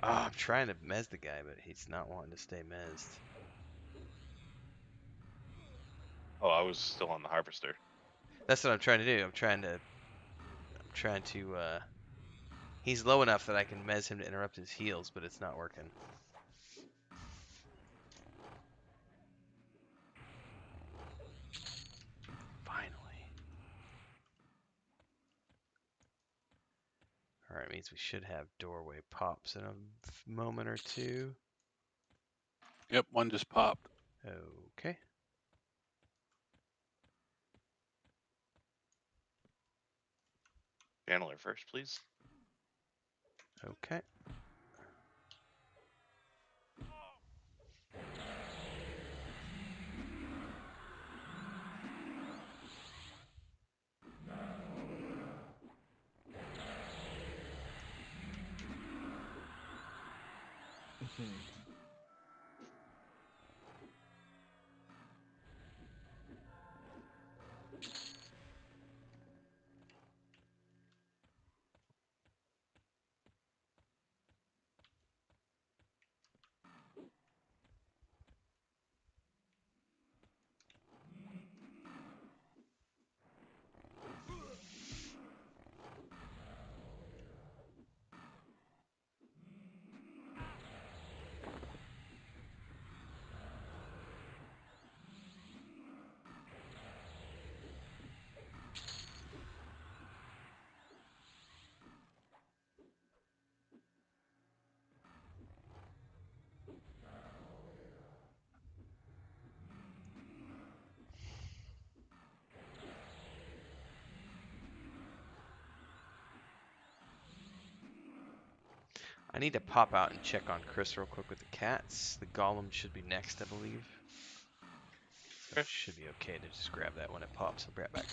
Oh, I'm trying to mez the guy, but he's not wanting to stay mezzed. Oh, I was still on the harvester. That's what I'm trying to do. I'm trying to he's low enough that I can mez him to interrupt his heals, but it's not working. Finally. Alright, means we should have doorway pops in a moment or two. Yep, one just popped. Okay. Channeler first, please. Okay. I need to pop out and check on Chris real quick with the cats. The golem should be next, I believe. So it Okay. should be okay to just grab that when it pops. I'll be right back.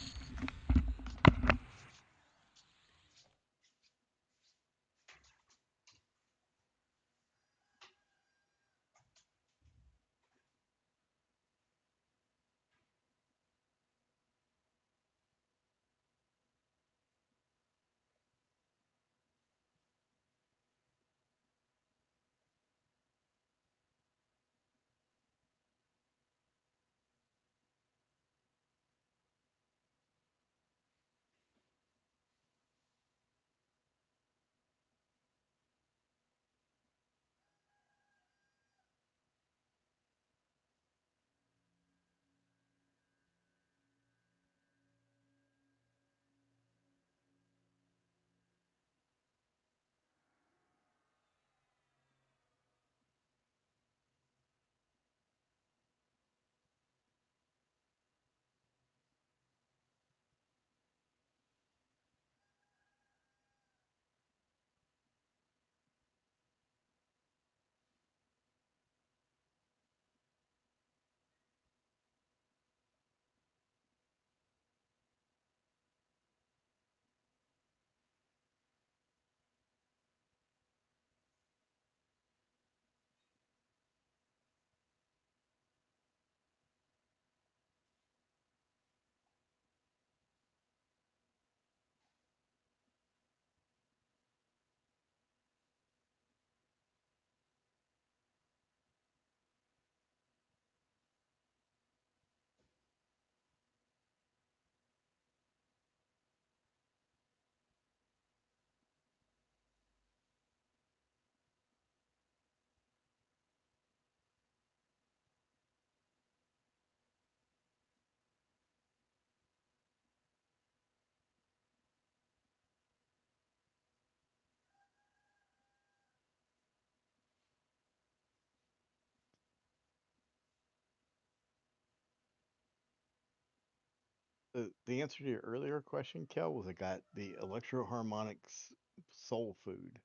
The answer to your earlier question, Kel, was I got the Electro-Harmonics Soul Food.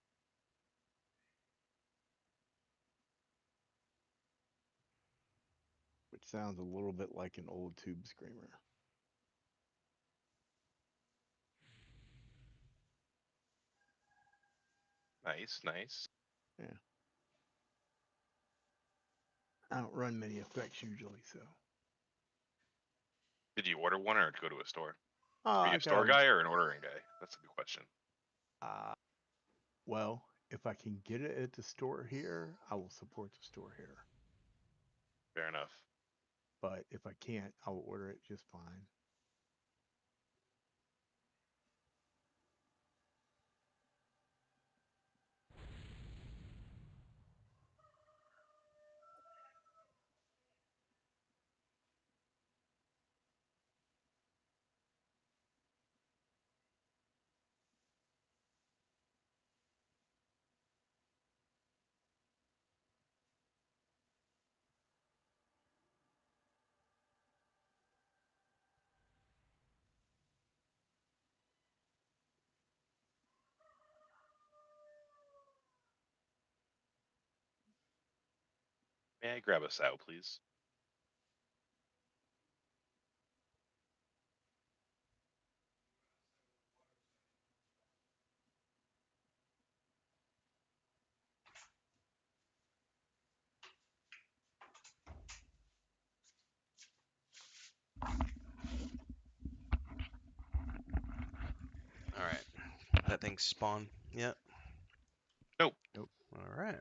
Which sounds a little bit like an old tube screamer. Nice, nice. Yeah. I don't run many effects usually, so. Did you order one or go to a store? Oh, Are you I a store got guy or an ordering guy? That's a good question. well, if I can get it at the store here, I will support the store here. Fair enough. But if I can't, I will order it just fine. May I grab a sow, please? All right. That thing spawn yet? Nope. Nope. All right.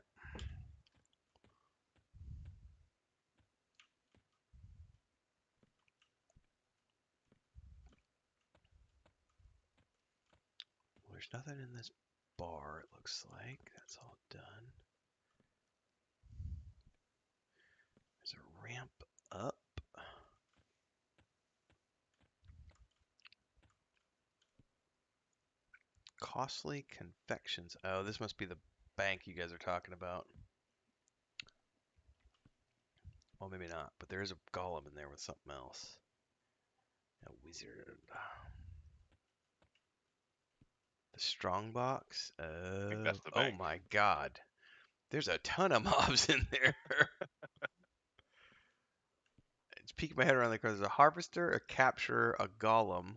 Well, there's nothing in this bar, it looks like. That's all done. There's a ramp up. Costly confections. Oh, this must be the bank you guys are talking about. Well, maybe not, but there is a golem in there with something else. A wizard. The strong box. I think that's the Oh bank. my god. There's a ton of mobs in there. It's peeking my head around the corner. There's a harvester, a capturer, a golem.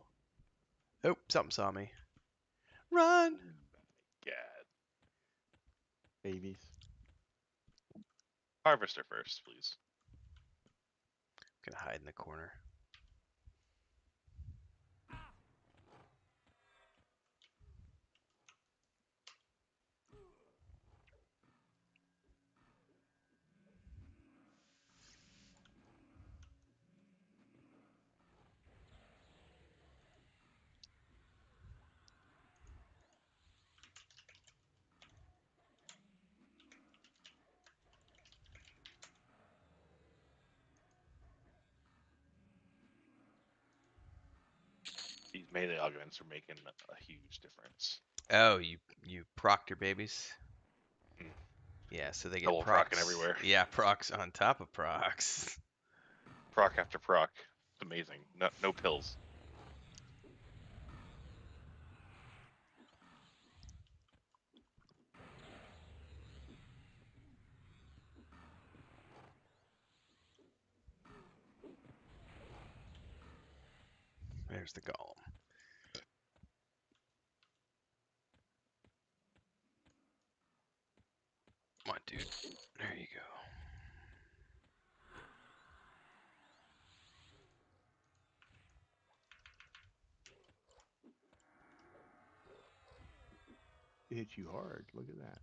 Oh, something saw me. Run! God. Babies. Harvester first, please. Gonna hide in the corner. These melee augments are making a huge difference. Oh, you procced your babies? Hmm. Yeah, so they get Double procs. procking everywhere. Yeah, procs on top of procs. Proc after proc. It's amazing. No pills. There's the golem. Come on, dude. There you go. It hit you hard. Look at that.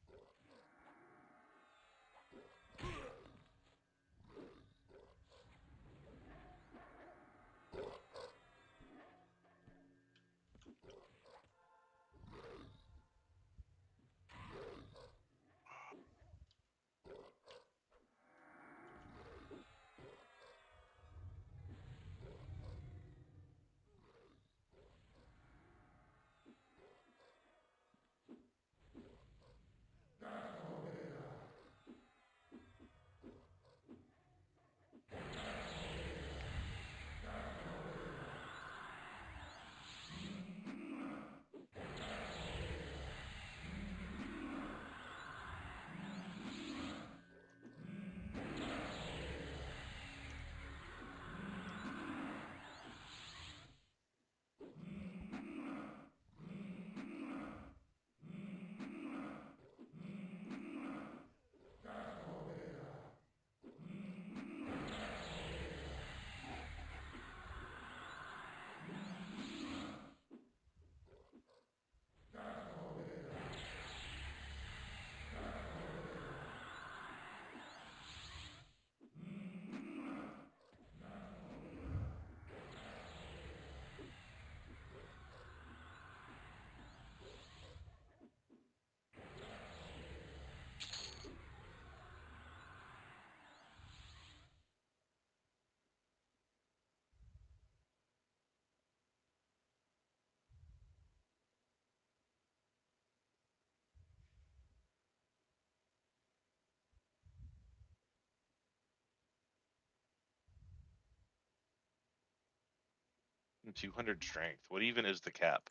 200 strength. What even is the cap?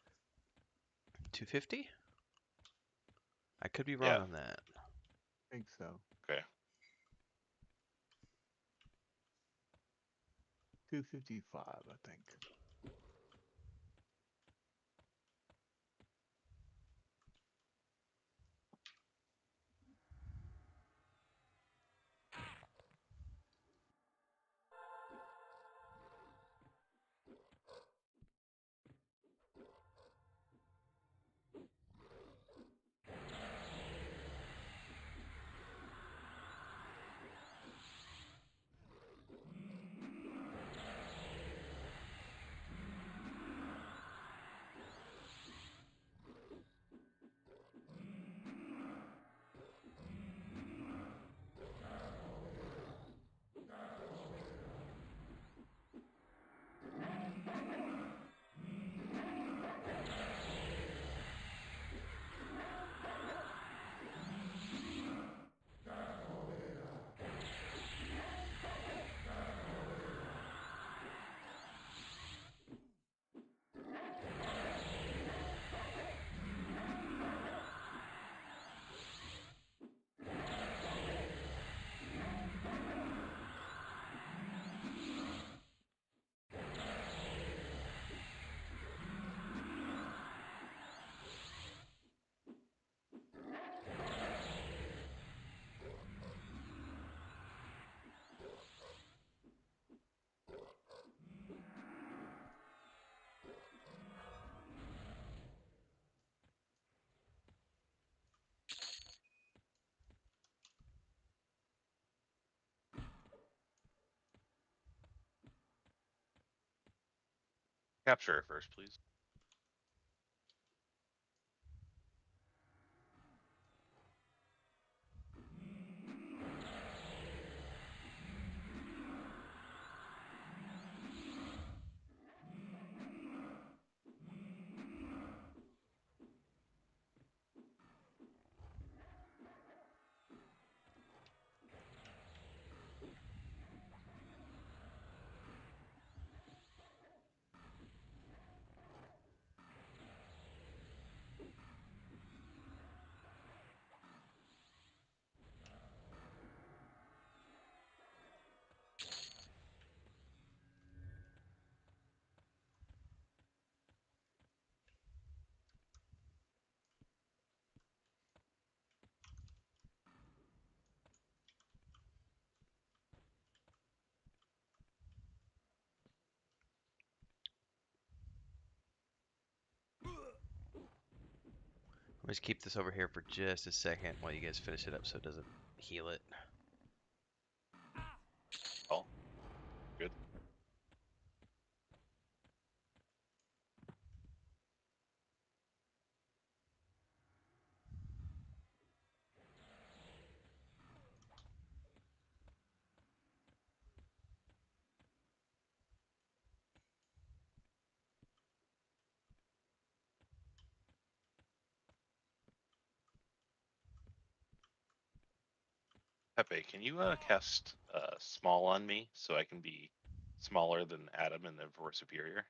250? I could be Yeah. wrong on that. I think so. Okay. 255, I think. Capture her first, please. Let me just keep this over here for just a second while you guys finish it up so it doesn't heal it. Oh, good. Pepe, can you cast small on me so I can be smaller than Adam and therefore superior?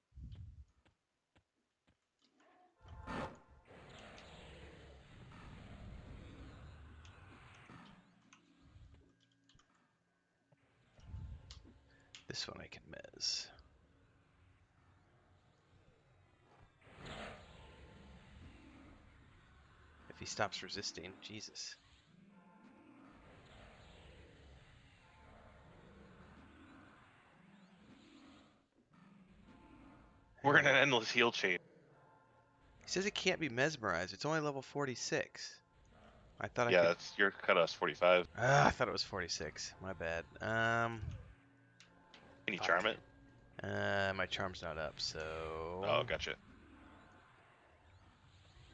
This one I can mez. If he stops resisting, Jesus. We're in an endless heal chain. He says it can't be mesmerized. It's only level 46. I thought Yeah, I could. that's your cutoff's 45. I thought it was 46. My bad. Can you Fuck. charm it? My charm's not up, so. Oh, gotcha.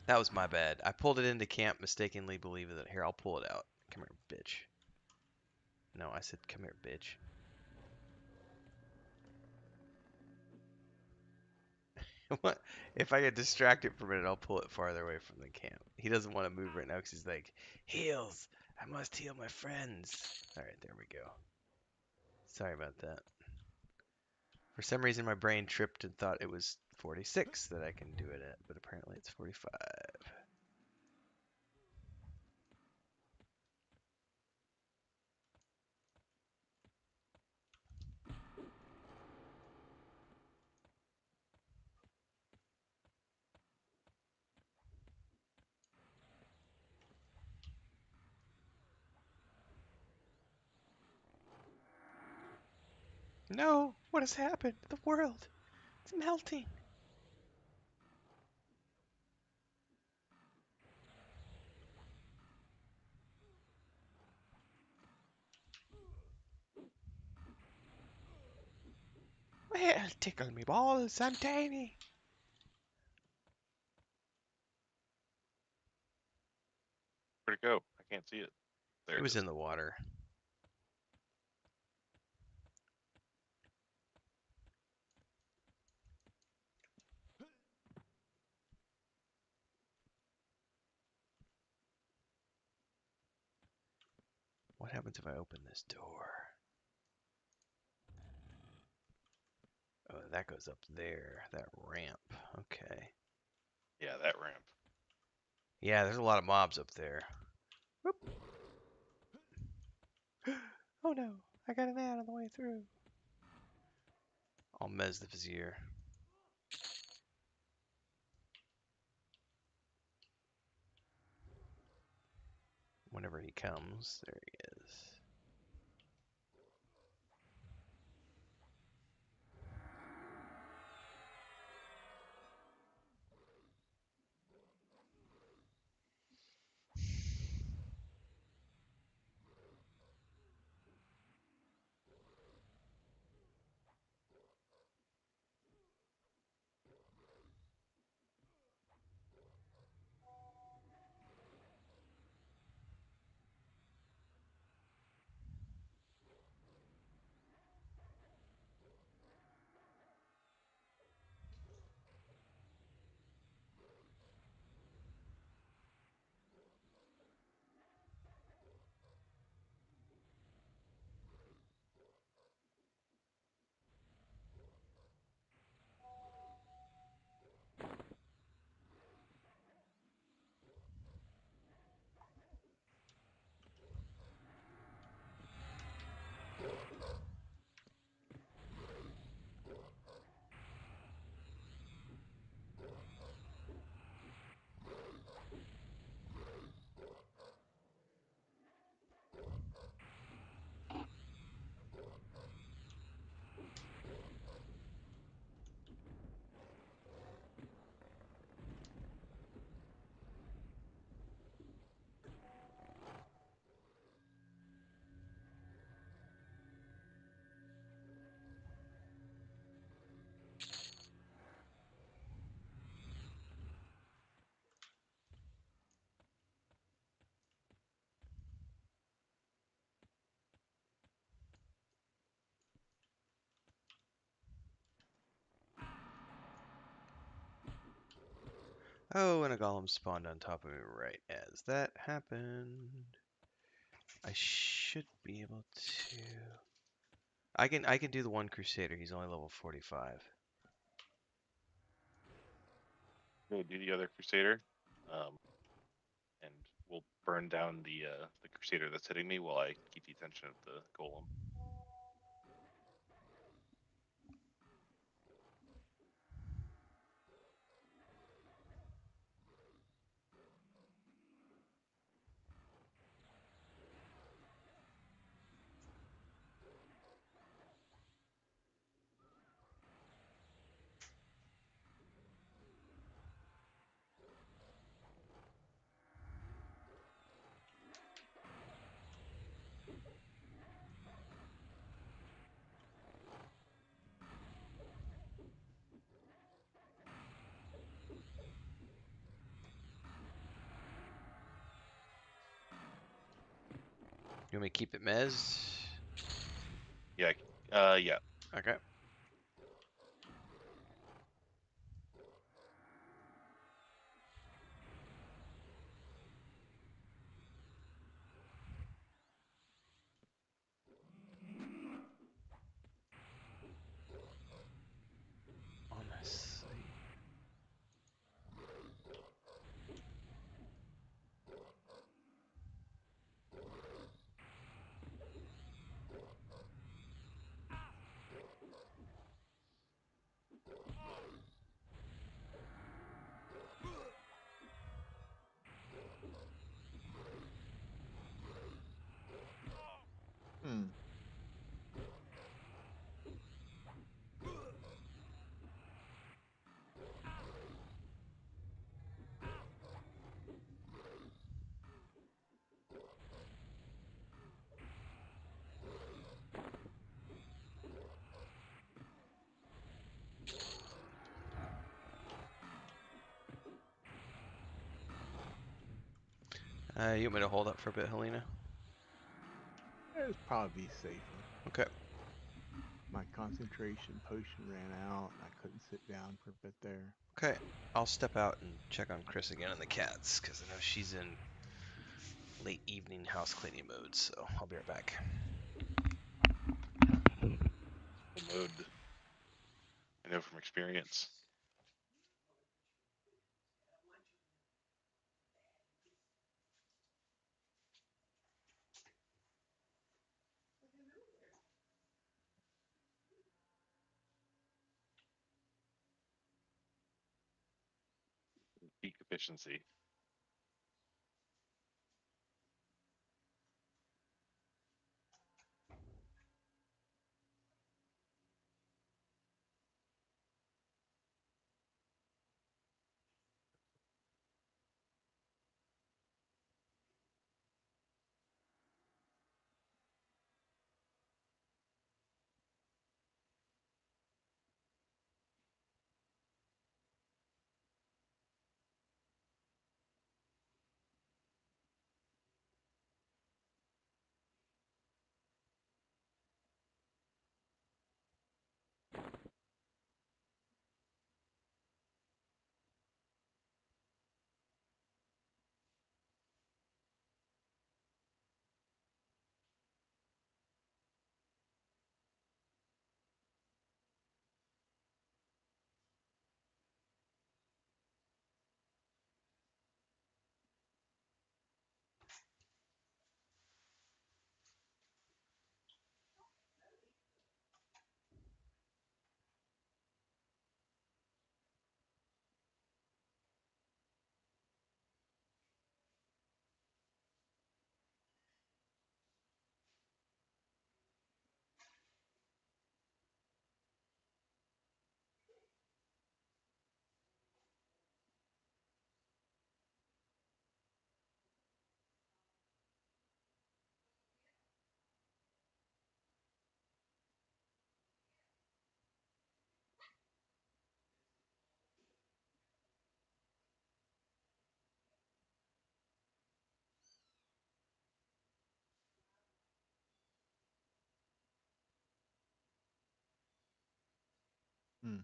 That was my bad. I pulled it into camp mistakenly, believing that. Here, I'll pull it out. Come here, bitch. No, I said come here, bitch. What? If I get distracted for a minute, I'll pull it farther away from the camp. He doesn't want to move right now because he's like, heals. I must heal my friends. All right, there we go. Sorry about that. For some reason, my brain tripped and thought it was 46 that I can do it at, but apparently it's 45. No! What has happened? The world! It's melting! Well, tickle me balls, I'm tiny! Where'd it go? I can't see it. There It it was is. in the water. What happens if I open this door? Oh, that goes up there. That ramp. Okay. Yeah, that ramp. Yeah, there's a lot of mobs up there. Whoop. Oh no, I got an ad on the way through. I'll mez the vizier. Whenever he comes, there he is. Oh, and a golem spawned on top of me right as that happened. I should be able to. I can do the one crusader. He's only level 45. Go do the other Crusader. And we'll burn down the Crusader that's hitting me while I keep the attention of the Golem. You want me to keep it mez? Yeah, yeah. Okay. You want me to hold up for a bit, Helena? It'd probably be safer. Okay. My concentration potion ran out, and I couldn't sit down for a bit there. Okay. I'll step out and check on Chris again and the cats, because I know she's in late evening house cleaning mode, so I'll be right back. Mode. I know from experience. Peak efficiency. Hmm.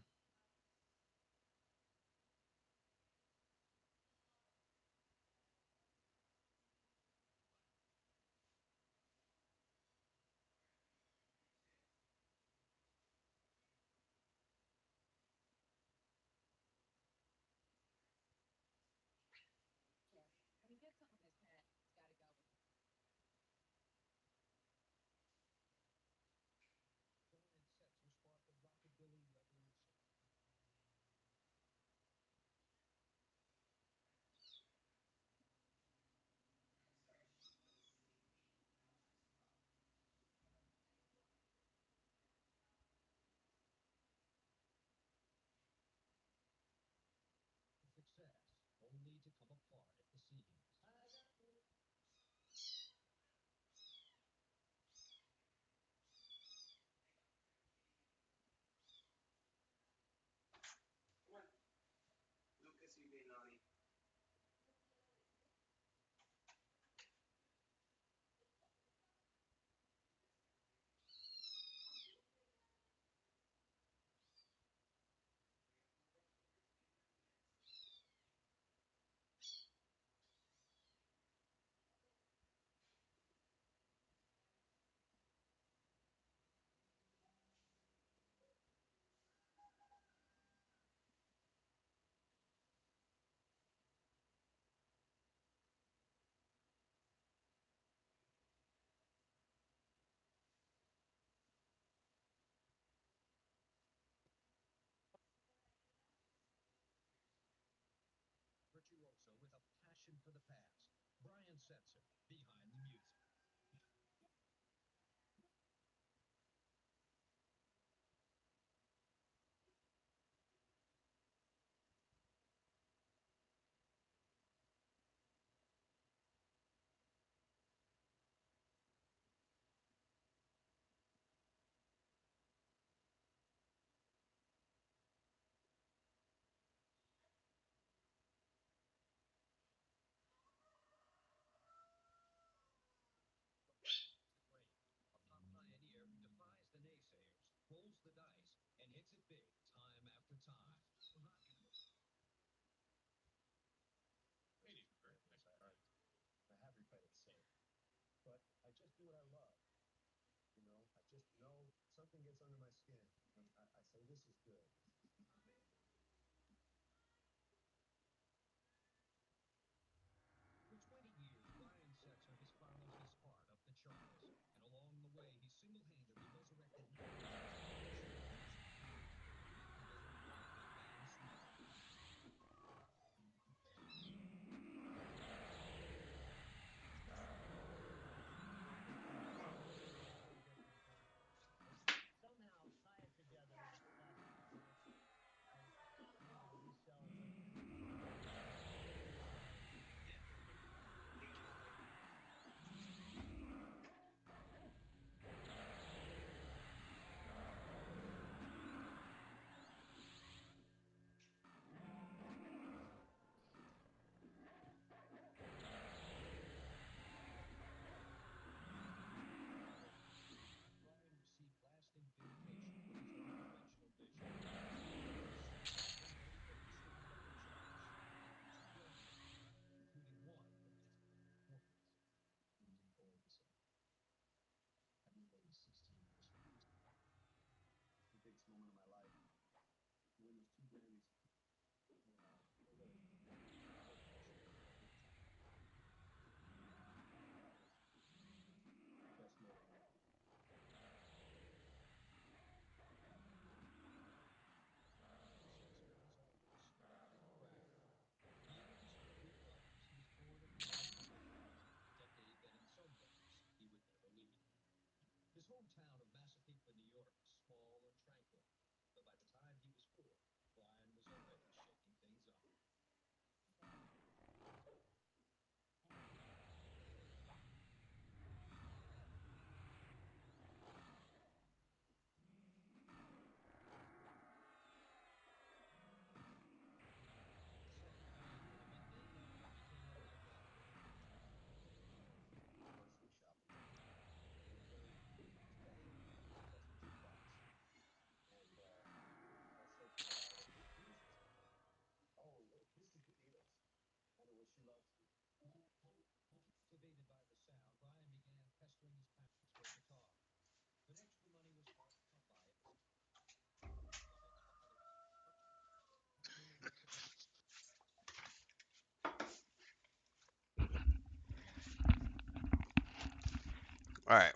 All right.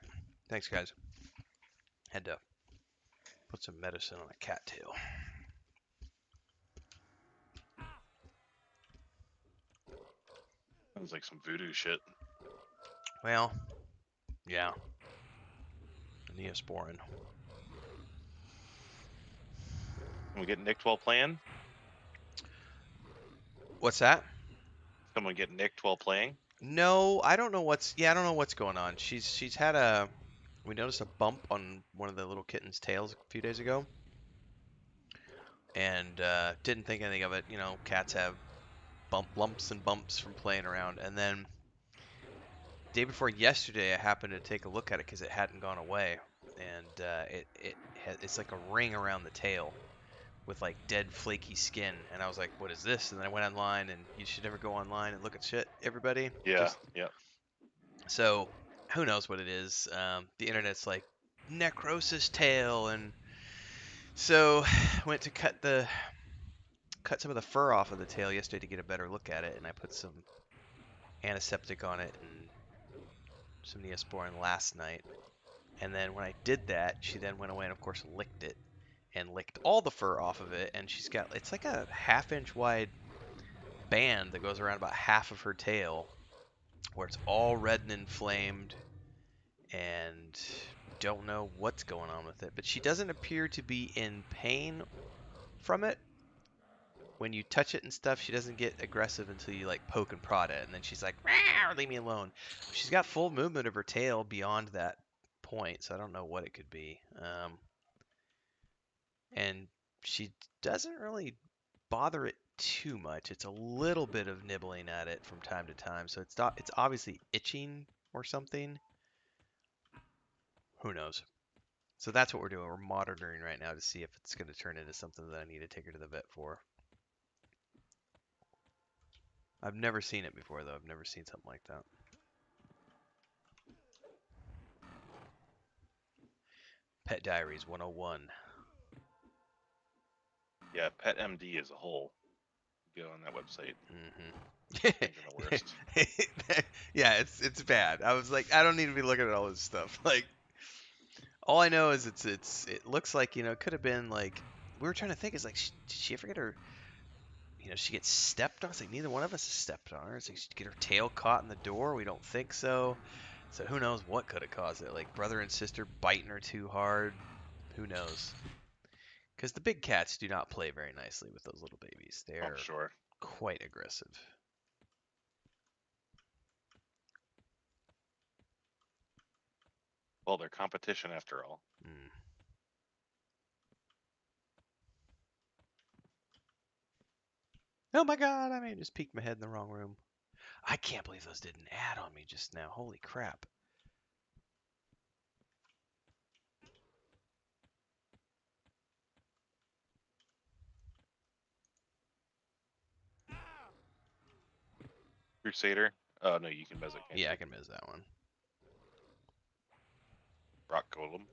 Thanks, guys. Had to put some medicine on a cattail. Sounds like some voodoo shit. Well, yeah. Neosporin. Can we get nicked while playing? What's that? Someone get nicked while playing? No, I don't know what's. Yeah, I don't know what's going on. She's had a. We noticed a bump on one of the little kitten's tails a few days ago, and didn't think anything of it. You know, cats have lumps and bumps from playing around, and then day before yesterday, I happened to take a look at it because it hadn't gone away, and it's like a ring around the tail with like dead flaky skin, and I was like, what is this? And then I went online, and you should never go online and look at shit, everybody. Yeah, yeah. So who knows what it is? The internet's like necrosis tail, and so went to cut some of the fur off of the tail yesterday to get a better look at it, and I put some antiseptic on it and some Neosporin last night. And then when I did that, she then went away and of course licked it and licked all the fur off of it, and she's got, it's like a half-inch wide band that goes around about half of her tail where it's all red and inflamed, and don't know what's going on with it, but she doesn't appear to be in pain from it. When you touch it and stuff, she doesn't get aggressive until you like poke and prod it, and then she's like, leave me alone. She's got full movement of her tail beyond that point, so I don't know what it could be. And she doesn't really bother it too much. It's a little bit of nibbling at it from time to time, so it's obviously itching or something. Who knows? So that's what we're doing. We're monitoring right now to see if it's going to turn into something that I need to take her to the vet for. I've never seen it before, though. I've never seen something like that. Pet Diaries 101. Yeah, Pet MD as a whole. Go on that website. Mm-hmm. Things are the worst. Yeah, it's bad. I was like, I don't need to be looking at all this stuff. Like, all I know is it looks like, it could have been like, we were trying to think, is like, did she ever get her, she gets stepped on? It's like neither one of us has stepped on her. It's like, she get her tail caught in the door. We don't think so. So who knows what could have caused it? Like brother and sister biting her too hard. Who knows? Because the big cats do not play very nicely with those little babies. I'm They're sure. quite aggressive. Well, they're competition after all. Mm. Oh my god, I may have just peeked my head in the wrong room. I can't believe those didn't add on me just now. Holy crap. Crusader. Oh no, you can mez it, can't Yeah, you? I can miss that one. Rock Golem.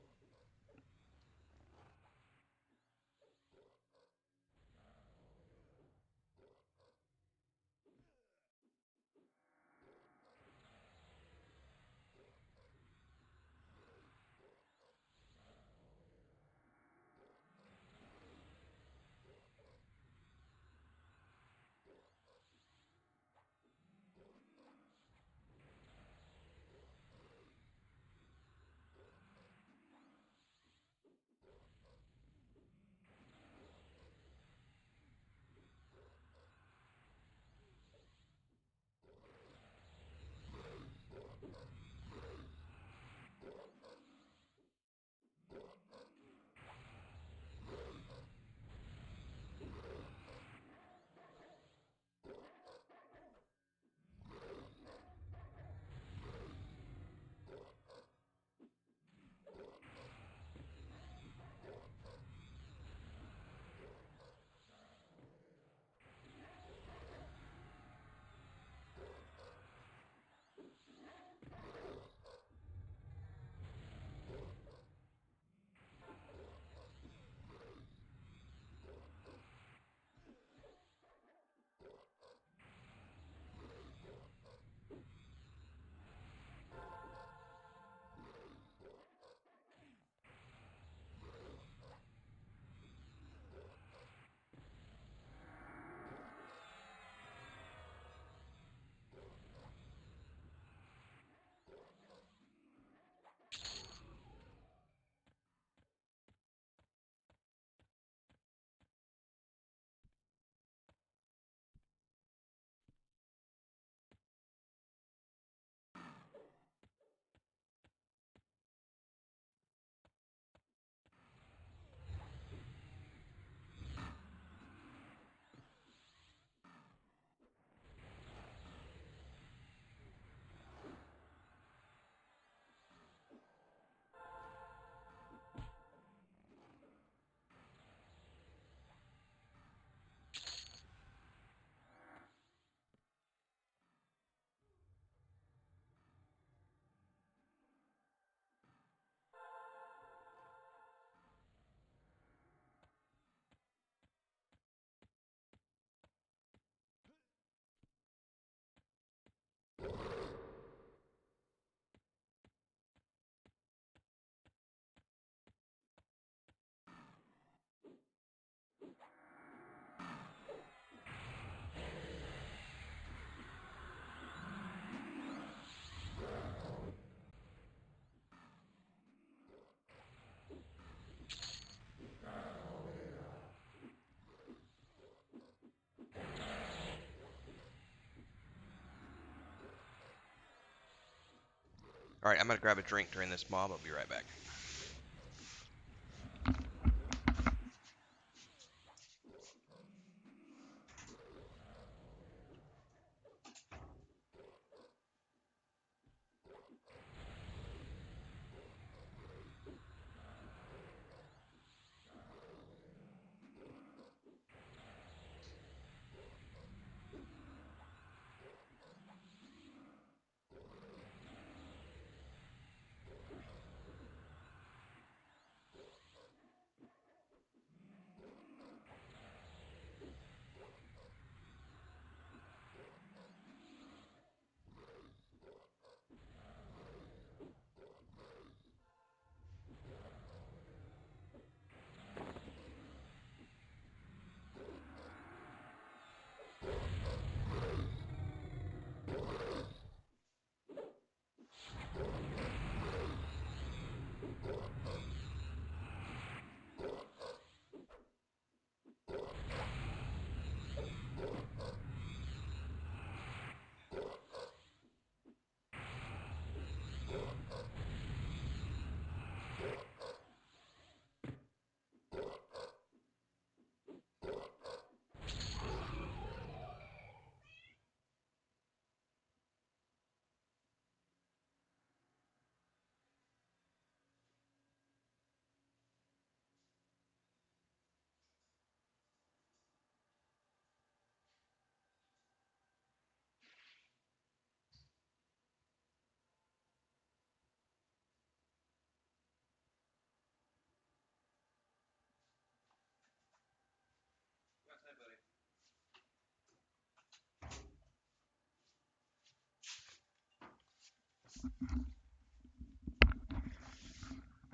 Alright, I'm gonna grab a drink during this mob. I'll be right back.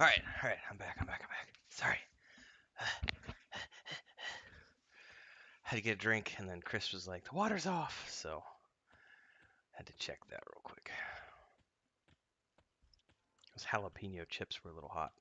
All right, I'm back. Sorry. Had to get a drink, and then Chris was like, "The water's off," so had to check that real quick. Those jalapeno chips were a little hot.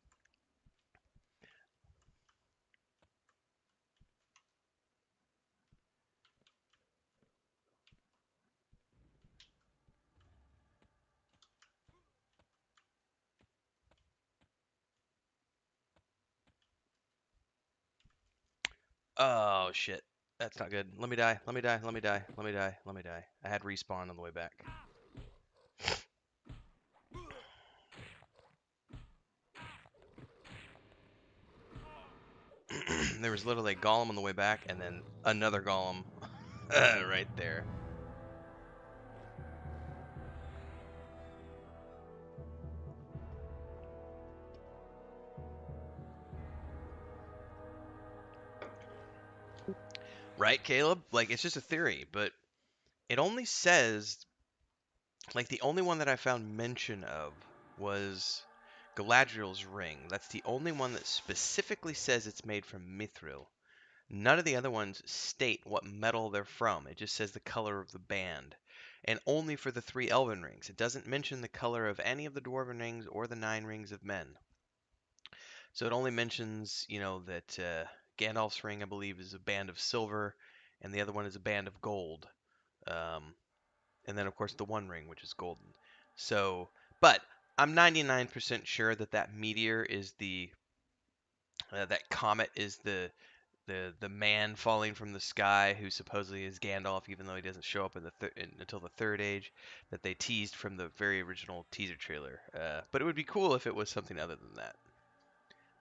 Oh shit. That's not good. Let me die. Let me die. Let me die. Let me die. Let me die. I had respawn on the way back. There was literally a golem on the way back and then another golem right there. Right, Caleb? Like, it's just a theory, but it only says, like, the only one that I found mention of was Galadriel's ring. That's the only one that specifically says it's made from mithril. None of the other ones state what metal they're from. It just says the color of the band. And only for the 3 elven rings. It doesn't mention the color of any of the dwarven rings or the 9 rings of men. So it only mentions, that Gandalf's ring, I believe, is a band of silver, and the other one is a band of gold. And then, of course, the One Ring, which is golden. So, but I'm 99% sure that that meteor is that comet is the man falling from the sky who supposedly is Gandalf, even though he doesn't show up until the Third Age, that they teased from the very original teaser trailer. But it would be cool if it was something other than that.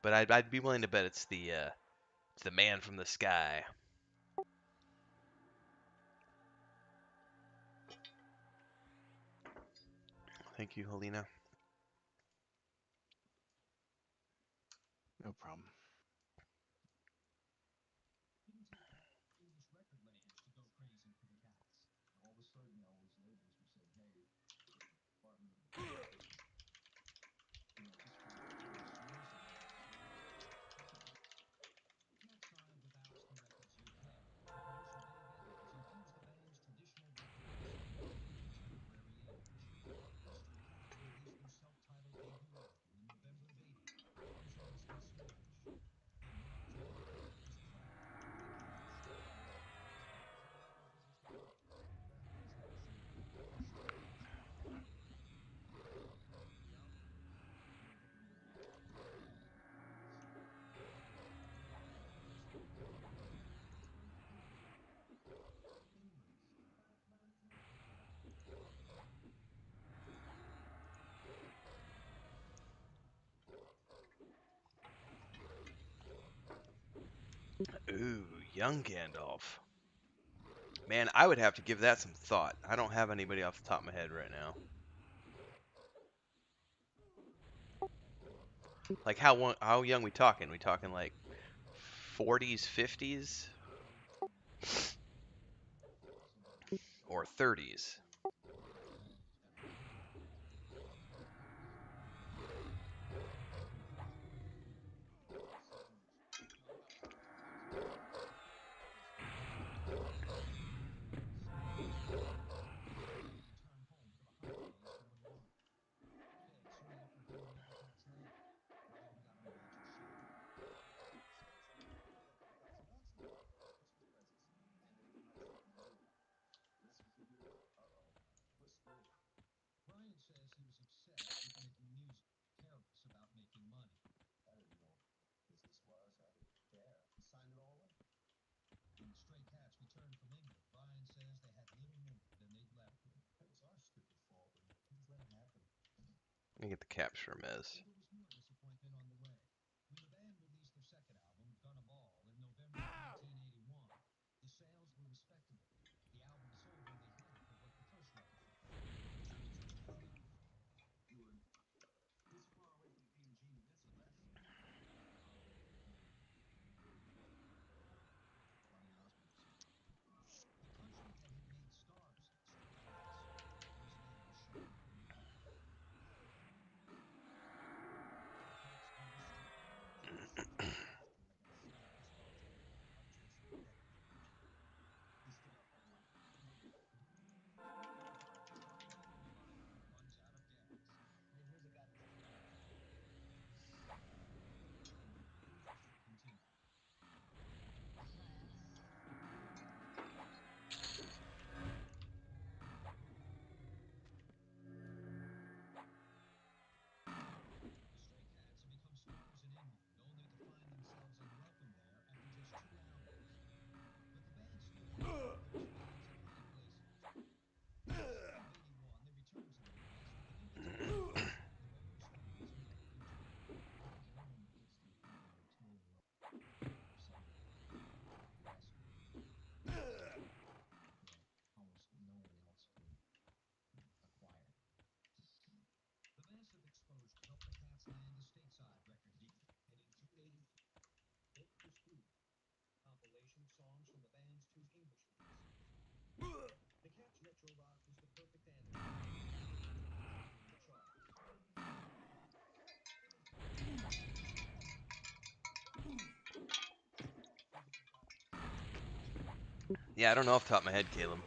But I'd be willing to bet it's the man from the sky. Thank you, Helena. No problem. Ooh, young Gandalf. Man, I would have to give that some thought. I don't have anybody off the top of my head right now. Like how young we talking? We talking like 40s, 50s, or 30s? Let me get the capture Mez. Yeah, I don't know off the top of my head, Caleb.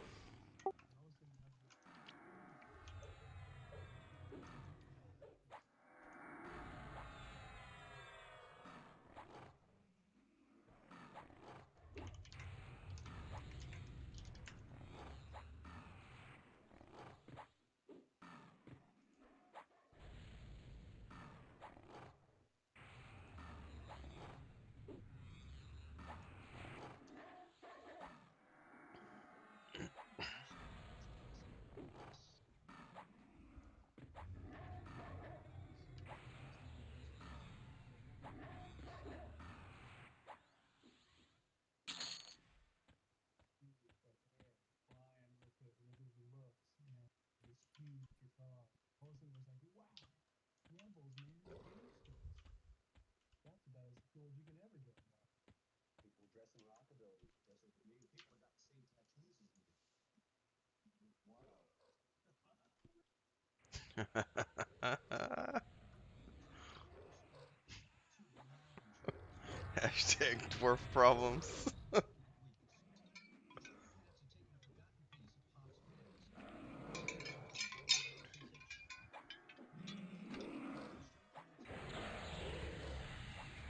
Hashtag dwarf problems.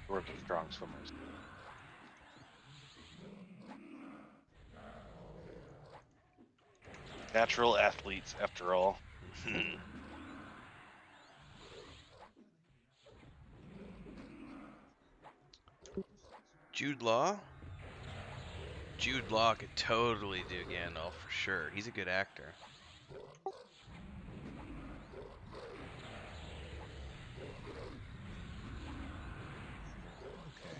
Dwarves are strong swimmers. Natural athletes, after all. Jude Law? Jude Law could totally do Gandalf for sure. He's a good actor. Okay.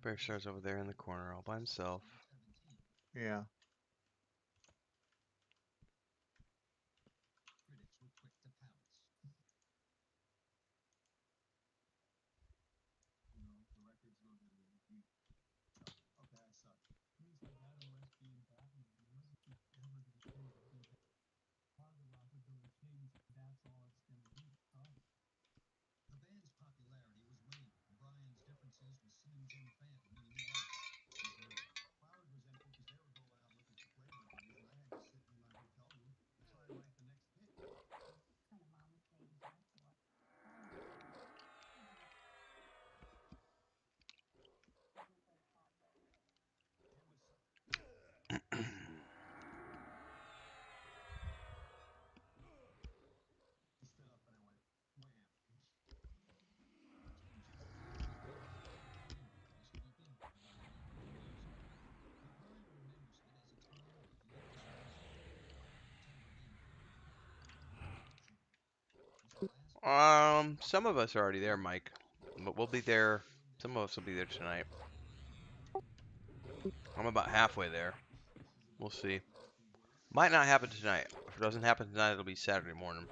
Bear Star's over there in the corner all by himself. Yeah. Some of us are already there, Mike. But we'll be there. Some of us will be there tonight. I'm about halfway there. We'll see. Might not happen tonight. If it doesn't happen tonight, it'll be Saturday morning.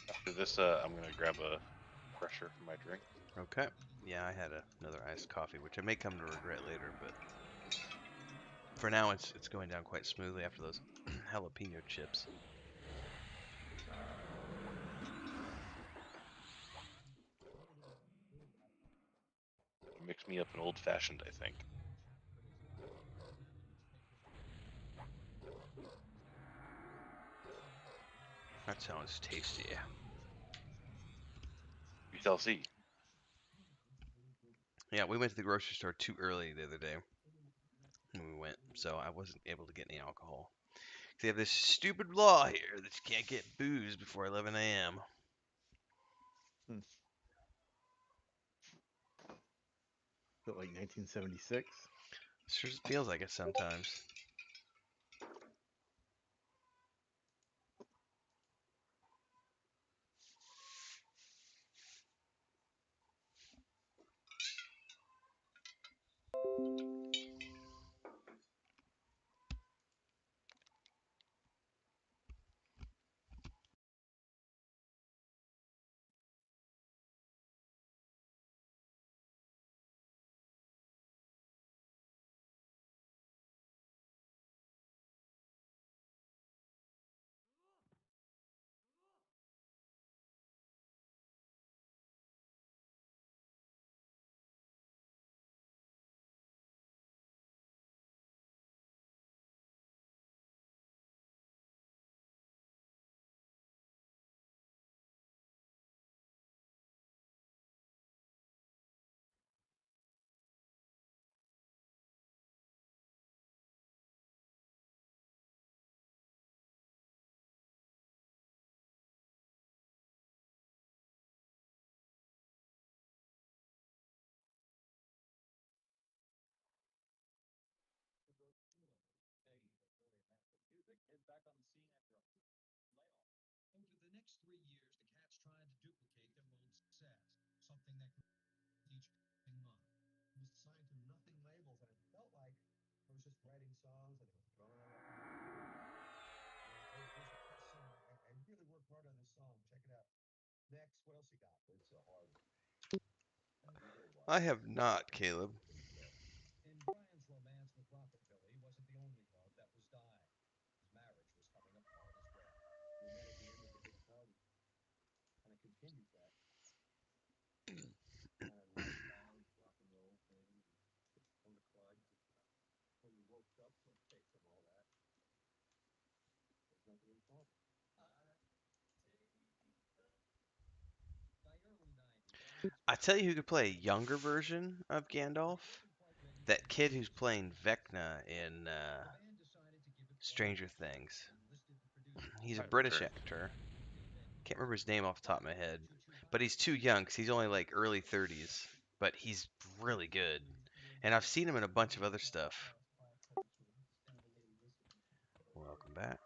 After this, I'm gonna grab a refresher for my drink. Okay. Yeah, I had another iced coffee, which I may come to regret later, but for now it's going down quite smoothly after those jalapeno chips. Mix me up an old fashioned, I think. That sounds tasty. We shall see. Yeah, we went to the grocery store too early the other day when we went, so I wasn't able to get any alcohol. They have this stupid law here that you can't get booze before 11 a.m. Is it like 1976? Sure feels like it sometimes. Over the next 3 years, the Cats tried to duplicate their old success, something that could each passing month. It was assigned to nothing labels, and it felt like I was just writing songs and it was throwing them up on the hey, here's a test song. I really worked hard on this song. Check it out. Next, what else you got? It's a hard one. I have not, Caleb. And Brian's romance with Rockabilly wasn't the only love that was dying. His marriage was coming apart as well. We met at the end of the big party, and I continued that kind of lifestyle, rock and roll thing, on the club. When we woke up, let's take from all that. There's nothing in common. By early 90s, I tell you who could play a younger version of Gandalf? That kid who's playing Vecna in Stranger Things. He's a British actor. Can't remember his name off the top of my head. But he's too young because he's only like early 30s. But he's really good. And I've seen him in a bunch of other stuff. Welcome back.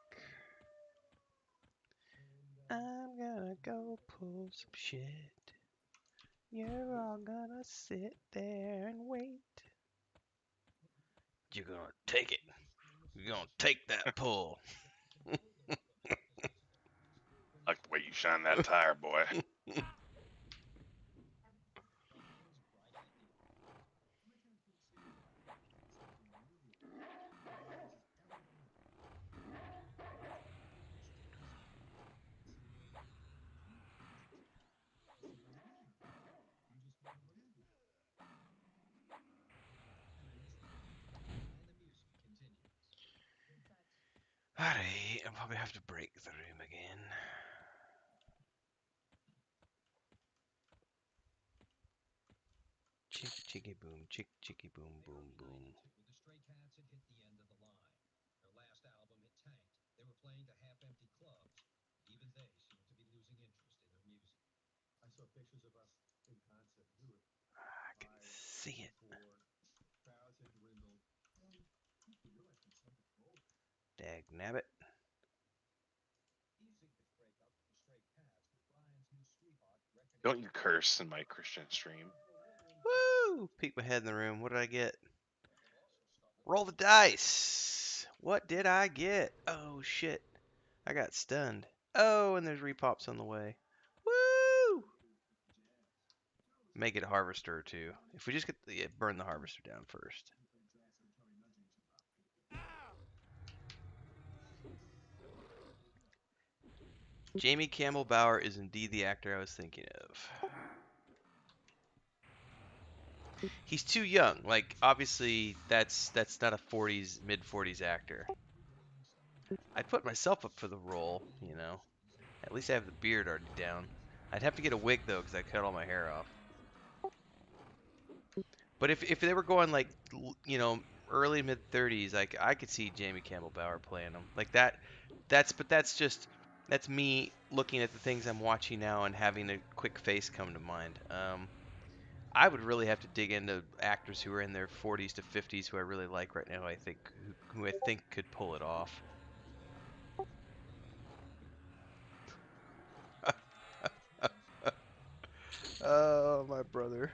I'm gonna go pull some shit. You're all gonna sit there and wait. You're gonna take it. You're gonna take that pull. Like the way you shine that tire, boy. Alright, I'll probably have to break the room again. Chick chicky boom, chick chicky boom, boom boom. The Stray Cats had hit the end of the line. Their last album had tanked. They were playing to half-empty clubs. Even they seemed to be losing interest in their music. I saw pictures of us in concert. We were I can see it. crowds had dwindled. You realize when something broke, Dag nabbit. easy to break up the Stray Cats with Brian's new sweetheart. Don't you curse in my Christian stream. Woo! Peek my head in the room. What did I get? Roll the dice. What did I get? Oh shit. I got stunned. Oh, and there's repops on the way. Woo! Make it a harvester or two. If we just get burn the harvester down first. Jamie Campbell Bower is indeed the actor I was thinking of. He's too young. Like obviously that's not a 40s mid 40s actor. I'd put myself up for the role, you know. At least I have the beard already down. I'd have to get a wig though because I cut all my hair off. But if they were going like you know early mid 30s, I could see Jamie Campbell Bower playing him like that. That's me looking at the things I'm watching now and having a quick face come to mind. I would really have to dig into actors who are in their 40s to 50s who I really like right now. Who I think could pull it off. Oh, my brother.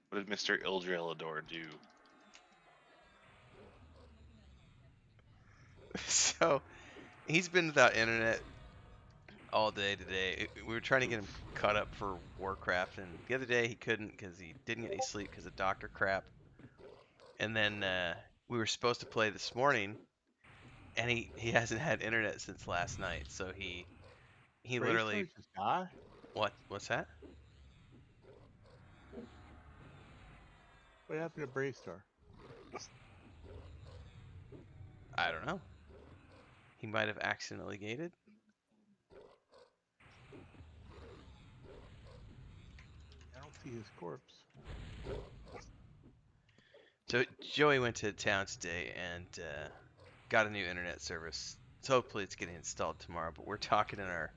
What did Mr. Ildrilador do? So he's been without internet all day today. We were trying to get him caught up for Warcraft, and the other day he couldn't because he didn't get any sleep because of doctor crap. And then we were supposed to play this morning, and he hasn't had internet since last night. So he literally Braystar just die? what's that? What happened to Braystar? I don't know. He might have accidentally gated. I don't see his corpse. So Joey went to town today and got a new internet service. So hopefully it's getting installed tomorrow. But we're talking in our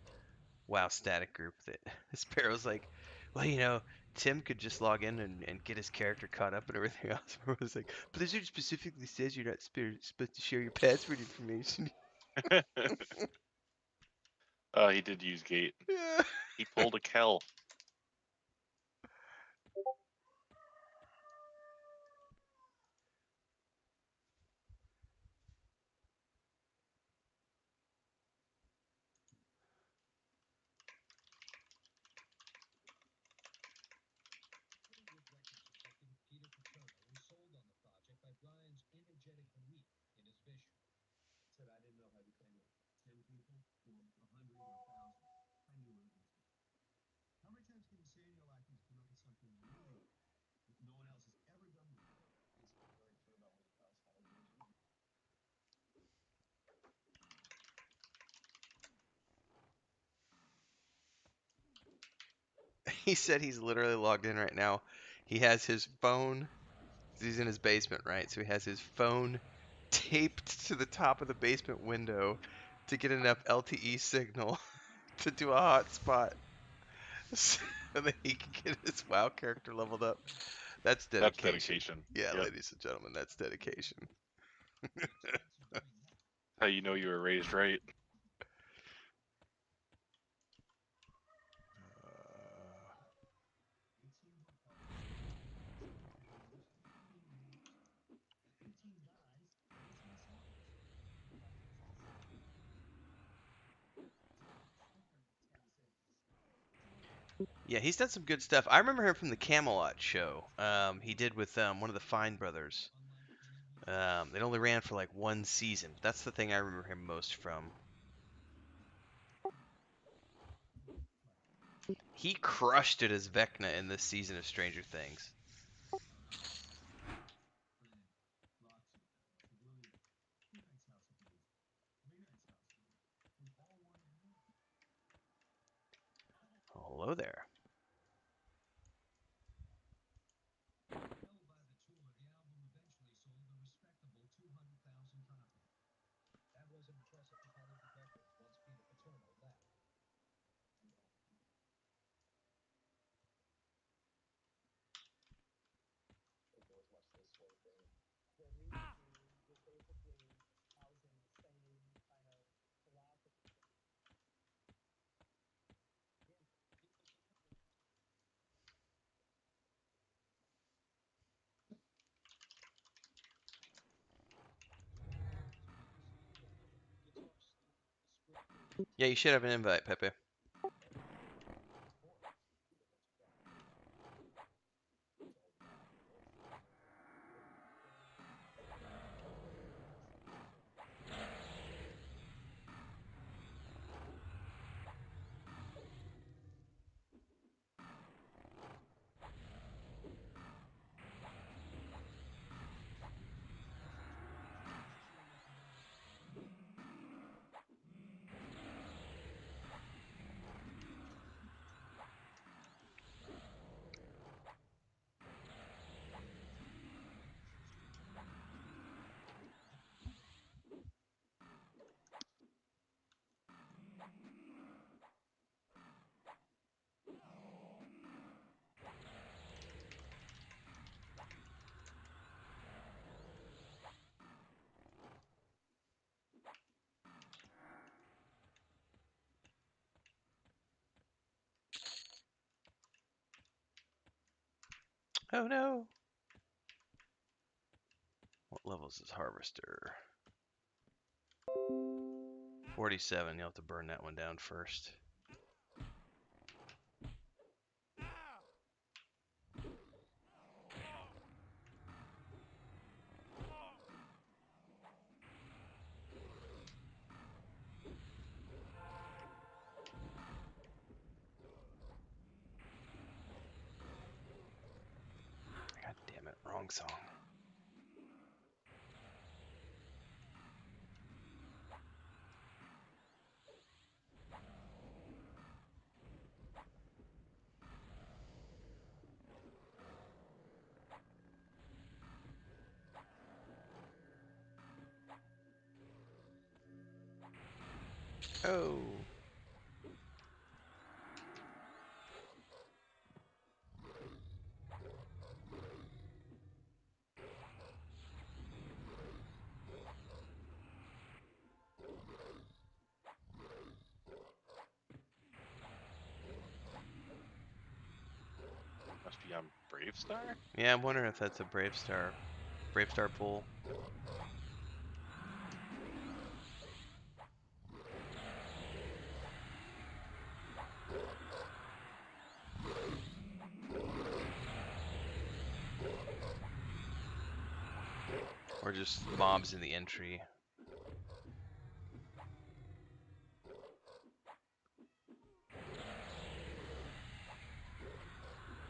WoW static group that Sparrow's like, well, Tim could just log in and get his character caught up and everything else. I was like, Blizzard specifically says you're not supposed to share your password information. He did use gate. Yeah. He pulled a Kel. Said I didn't know how you claim it. 10 people or 100 or 1,000. I knew it was. How many times can you say in your life you come up with something really that no one else has ever done before? He's very clear about what he does, how he lives in it. He said he's literally logged in right now. He has his phone. He's in his basement, right? So he has his phone taped to the top of the basement window to get enough LTE signal to do a hotspot so that he can get his WoW character leveled up. That's That's dedication. dedication. Yeah, Yep. ladies and gentlemen, that's dedication. How you know you were raised right. Yeah, he's done some good stuff. I remember him from the Camelot show. He did with one of the Fine brothers. It only ran for like one season. That's the thing I remember him most from. He crushed it as Vecna in this season of Stranger Things. Oh, hello there. Yeah, you should have an invite, Pepe. Oh no! What level is this harvester? 47. You'll have to burn that one down first. God damn it, wrong song. Oh. Must be on Brave Star? Yeah, I'm wondering if that's a Brave Star pull. Or just mobs in the entry.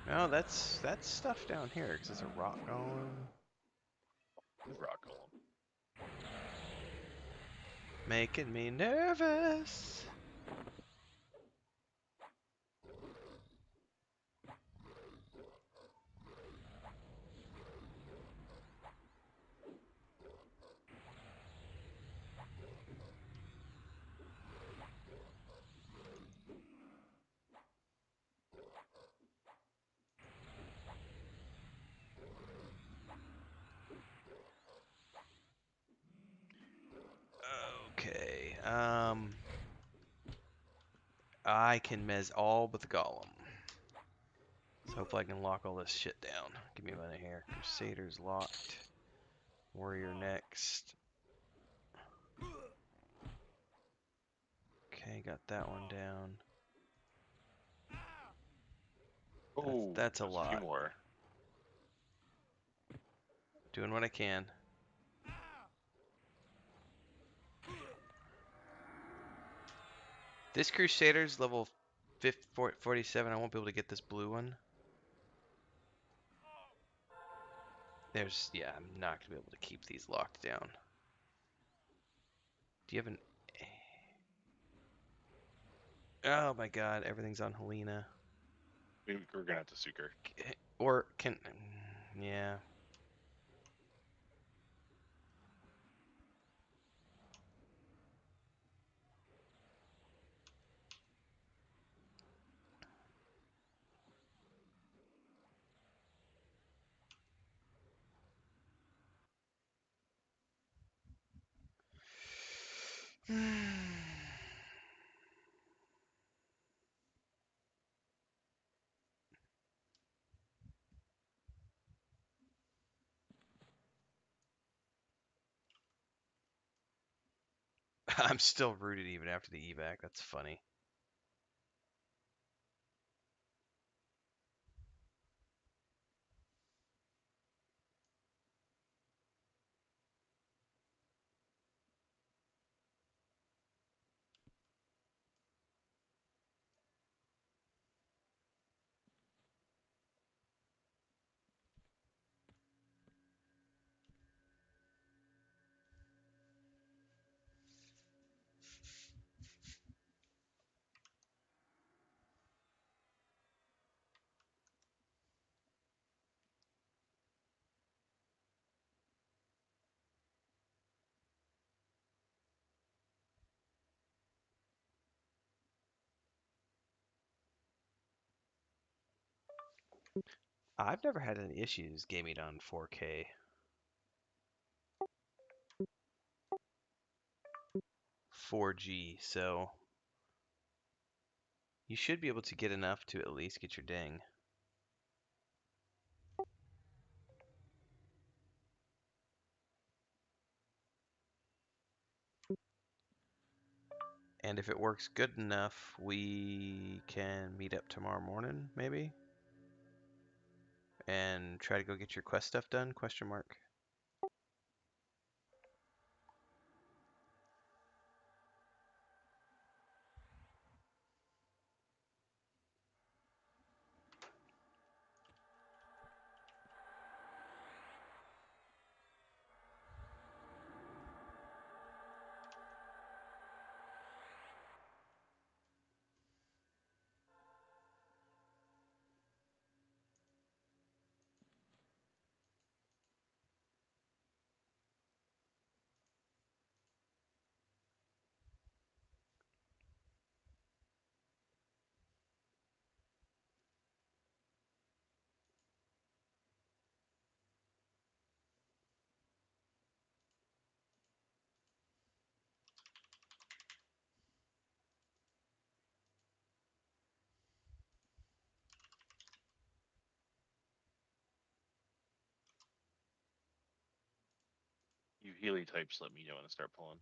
No, that's stuff down here, because it's a rock golem. Rock Golem. Making me nervous. Okay, I can mez all but the golem. So hopefully I can lock all this shit down. Give me a minute here. Crusader's locked. Warrior next. Okay, got that one down. Oh, That's a there's a few lot. more. Doing what I can. This Crusader's level 47. I won't be able to get this blue one. Yeah, I'm not going to be able to keep these locked down. Do you have an... Oh my god, everything's on Helena. We're gonna have to Suker. Or can... Yeah. I'm still rooted even after the evac. That's funny. I've never had any issues gaming on 4K. 4G, so you should be able to get enough to at least get your ding. And if it works good enough, we can meet up tomorrow morning, maybe, and try to go get your quest stuff done? Question mark. You Healy types let me know when to start pulling.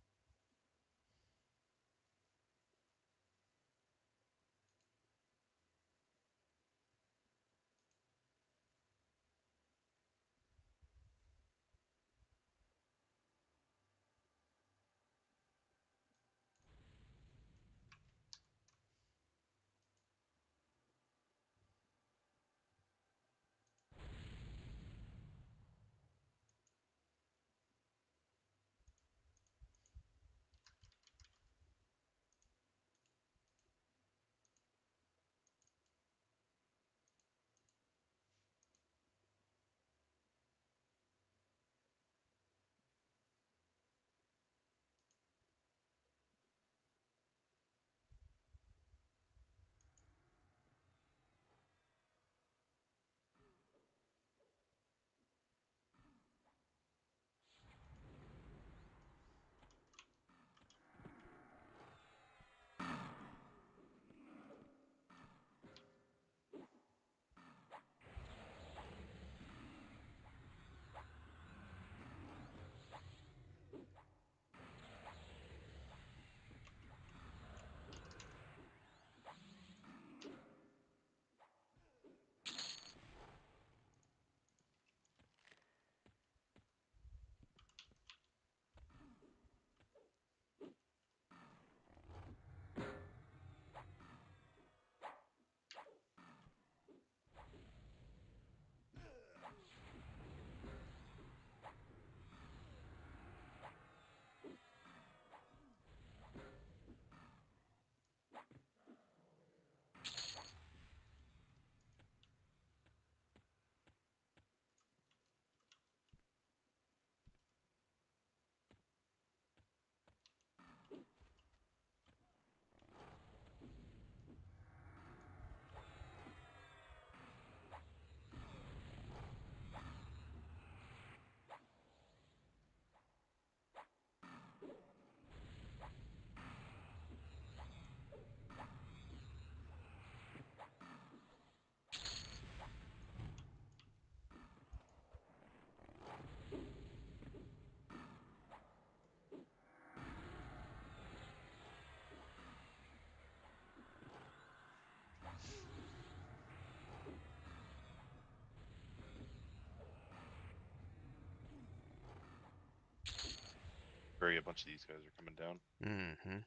A bunch of these guys are coming down. Mm-hmm.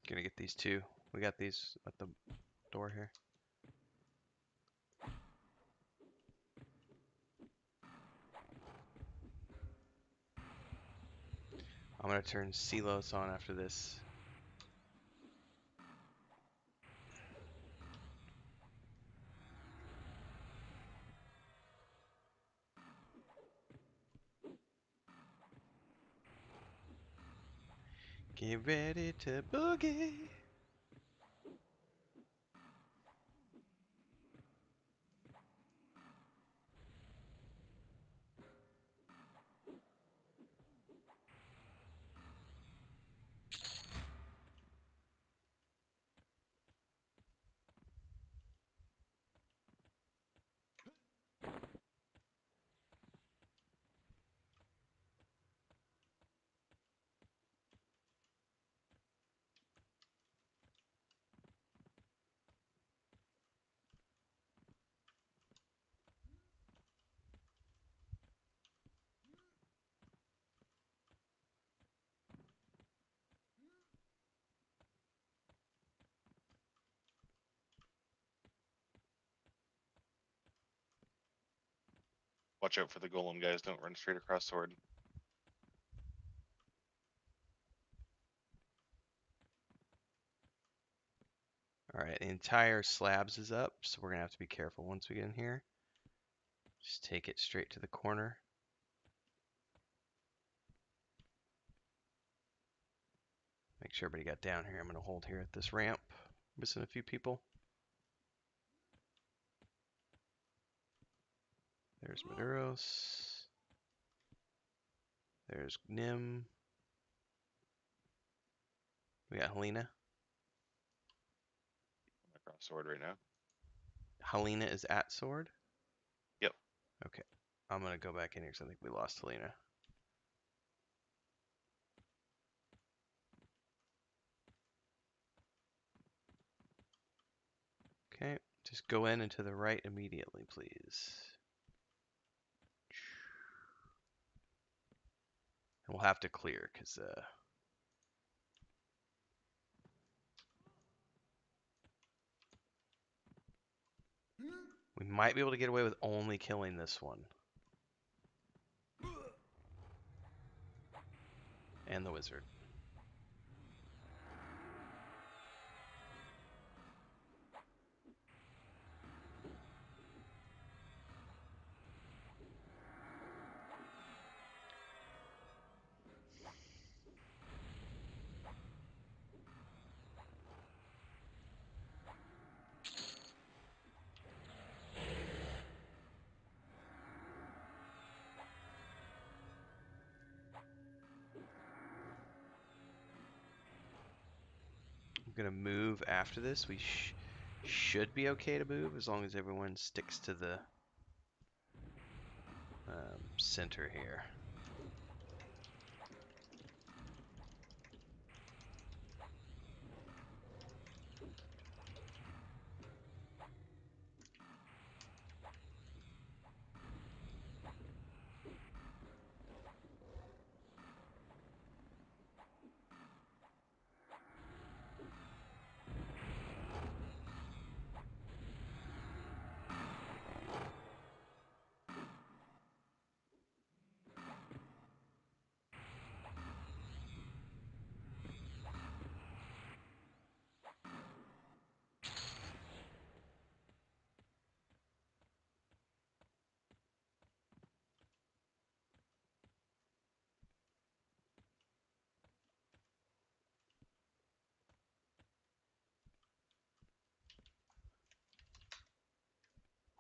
Gonna get these two. We got these at the door here. I'm gonna turn Silos on after this. Get ready to boogie. Watch out for the golem, guys. Don't run straight across sword. All right, the entire slabs is up, so we're gonna have to be careful once we get in here. Just take it straight to the corner. Make sure everybody got down here. I'm gonna hold here at this ramp. Missing a few people. There's Maduros. There's Nim. We got Helena. I'm across sword right now. Helena is at sword? Yep. Okay. I'm going to go back in here because I think we lost Helena. Okay. Just go in and to the right immediately, please. And we'll have to clear because we might be able to get away with only killing this one. And the wizard. I'm going to move after this. We should be okay to move as long as everyone sticks to the center here.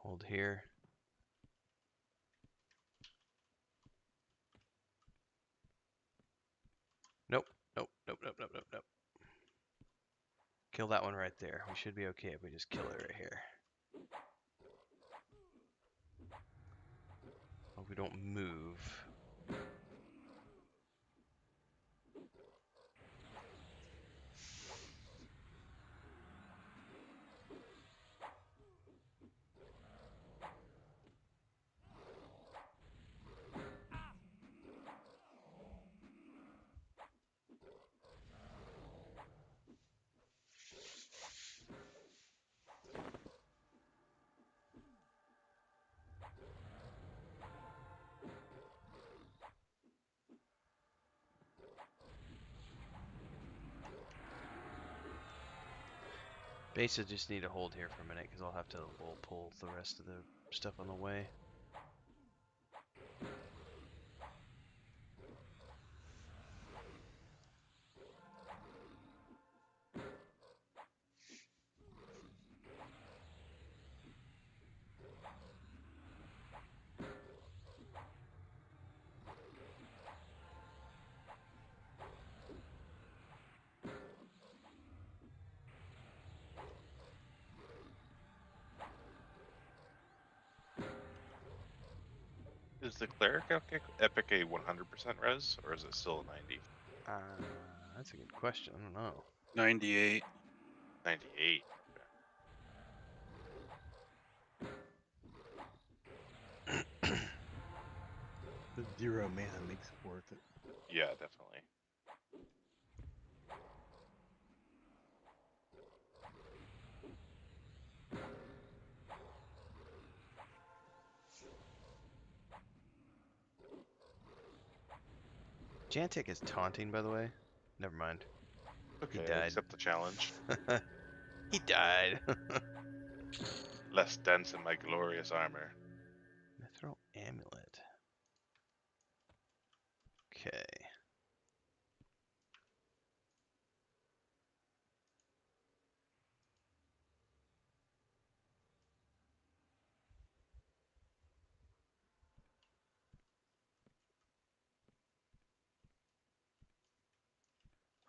Hold here. Nope. Nope. Nope. Nope. Nope. Nope. Nope. Kill that one right there. We should be okay if we just kill it right here. Hope we don't move. Basically just need to hold here for a minute because I'll have to pull the rest of the stuff on the way. Is the cleric epic a 100% res, or is it still a 90? That's a good question. I don't know. 98. 98. The 0 mana makes it worth it. Yeah, definitely. Jantic is taunting, by the way. Never mind. Okay, I died. accept the challenge. He died. Less dense in my glorious armor. Mithril amulet. Okay.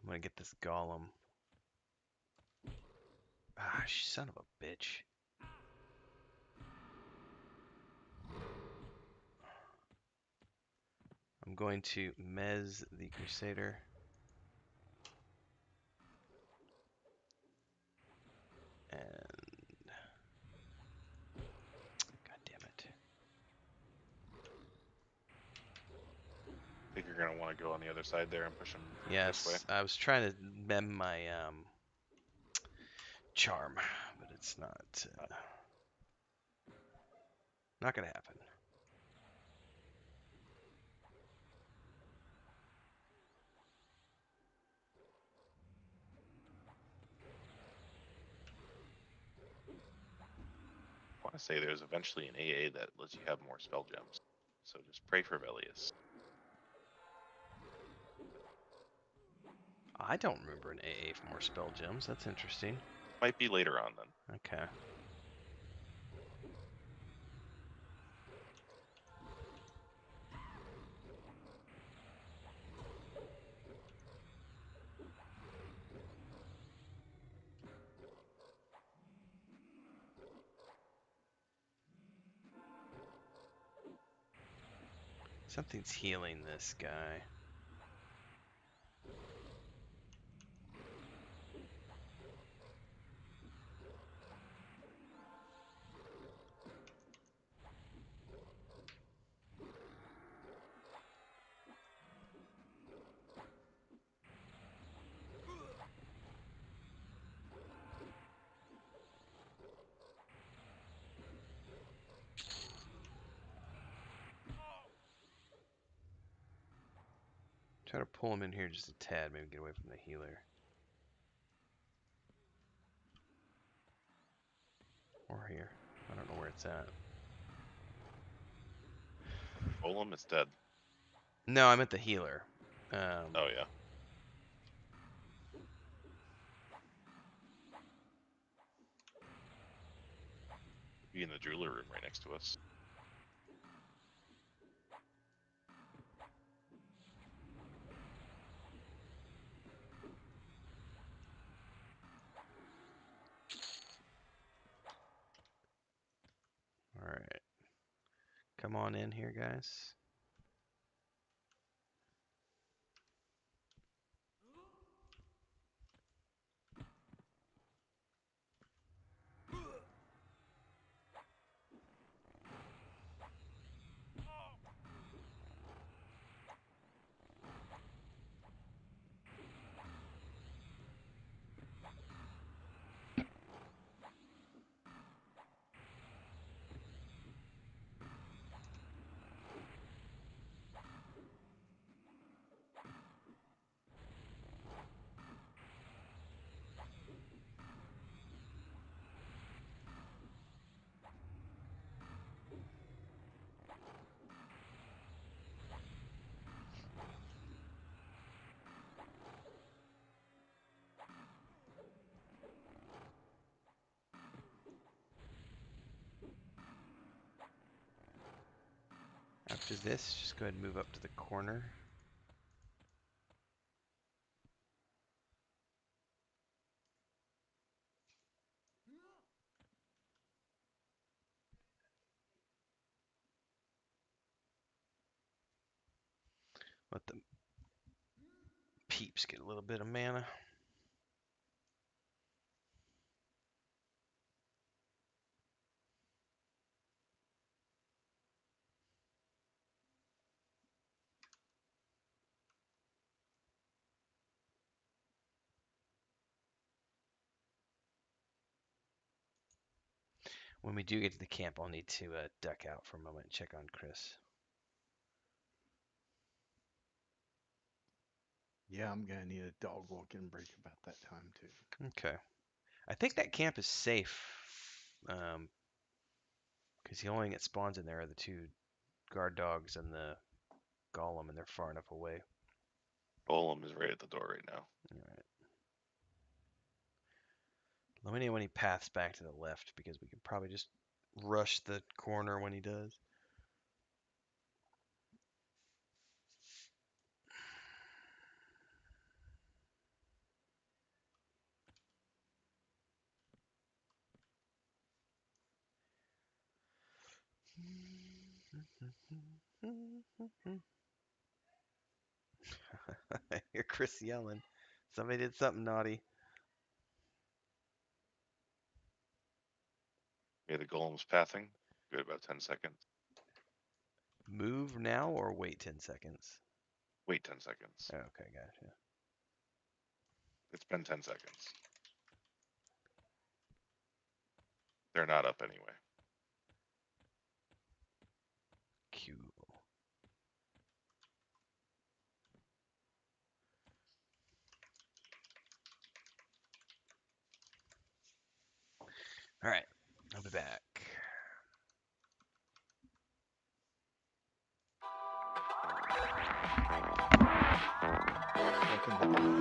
I'm gonna get this golem. Ah, son of a bitch. I'm going to mez the Crusader. And God damn it. I think you're gonna want to go on the other side there and push him this way. Yes, I was trying to mem my charm, but it's not gonna happen. I want to say there's eventually an AA that lets you have more spell gems. So just pray for Velius. I don't remember an AA for more spell gems. That's interesting. Might be later on then. Okay. Something's healing this guy. Try to pull him in here just a tad, maybe get away from the healer. Or here. I don't know where it's at. Golem is dead. No, I meant the healer. Oh yeah. Be in the jeweler room right next to us. Alright. Come on in here, guys. After this, just go ahead and move up to the corner. Let the peeps get a little bit of mana. When we do get to the camp, I'll need to duck out for a moment and check on Chris. Yeah, I'm gonna need a dog walking break about that time too. Okay. I think that camp is safe. Because the only thing that spawns in there are the 2 guard dogs and the golem, and they're far enough away. Golem is right at the door right now. All right. Let me know when he paths back to the left, because we can probably just rush the corner when he does. I hear Chris yelling. Somebody did something naughty. Okay, the golem's pathing. Good, about 10 seconds. Move now or wait 10 seconds? Wait 10 seconds. Okay, gotcha. It's been 10 seconds. They're not up anyway. Cool. All right, I'll be back. Welcome to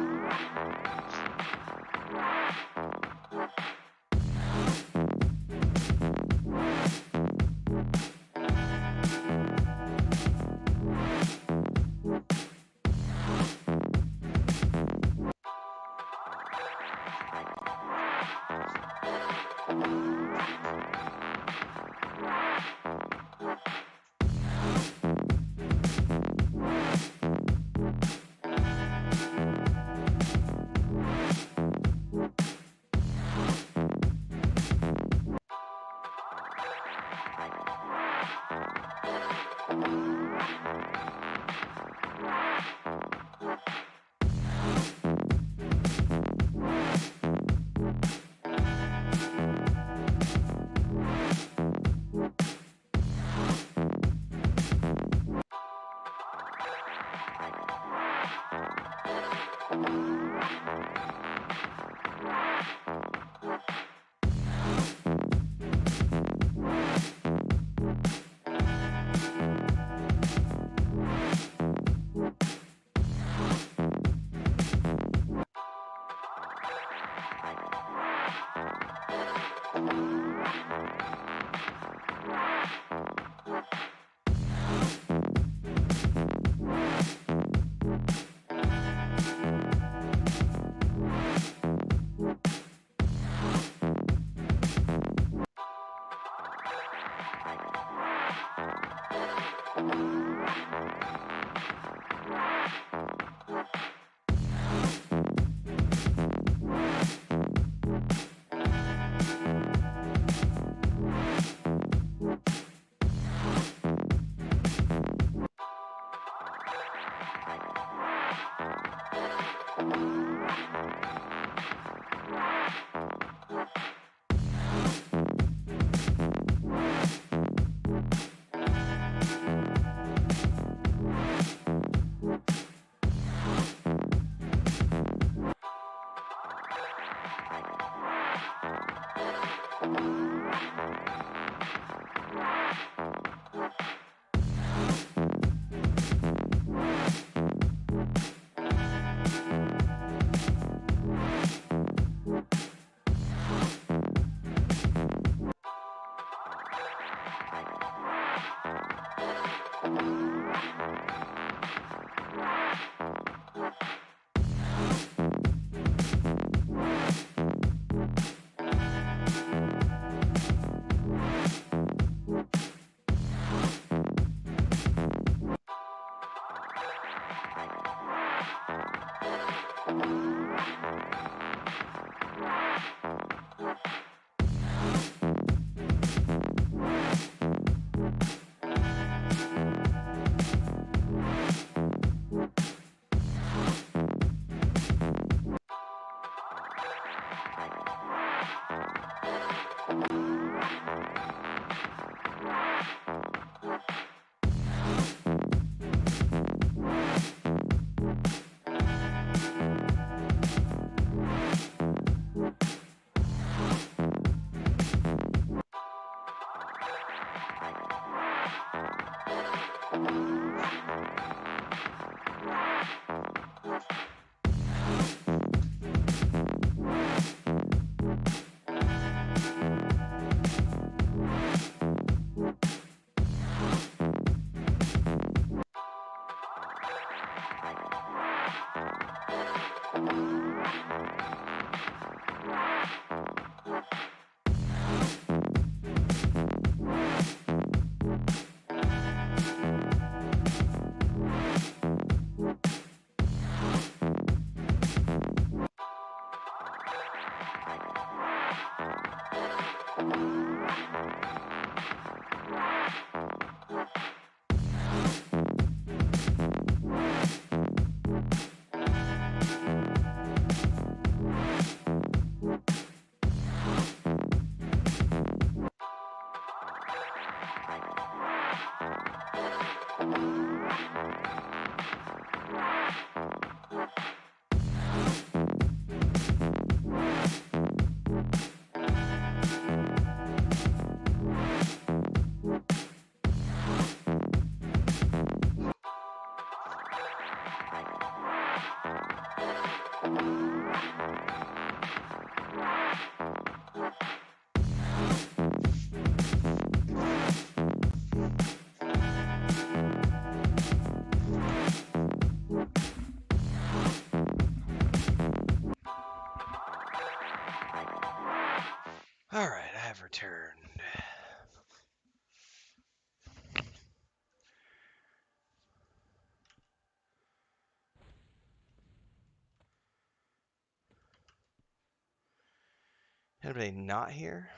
Anybody not here?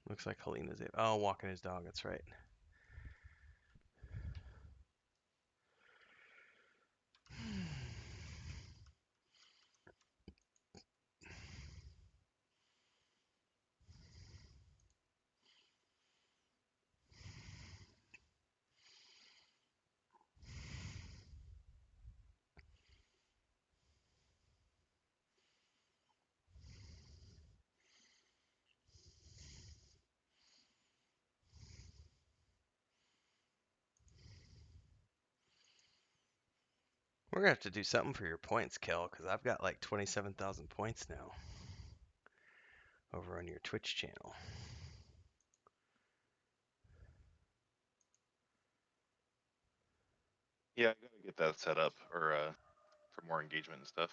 Looks like Helena's it. Oh, walking his dog. That's right. We're gonna have to do something for your points, Kel, because I've got like 27,000 points now over on your Twitch channel. Yeah, I gotta get that set up, or for more engagement and stuff.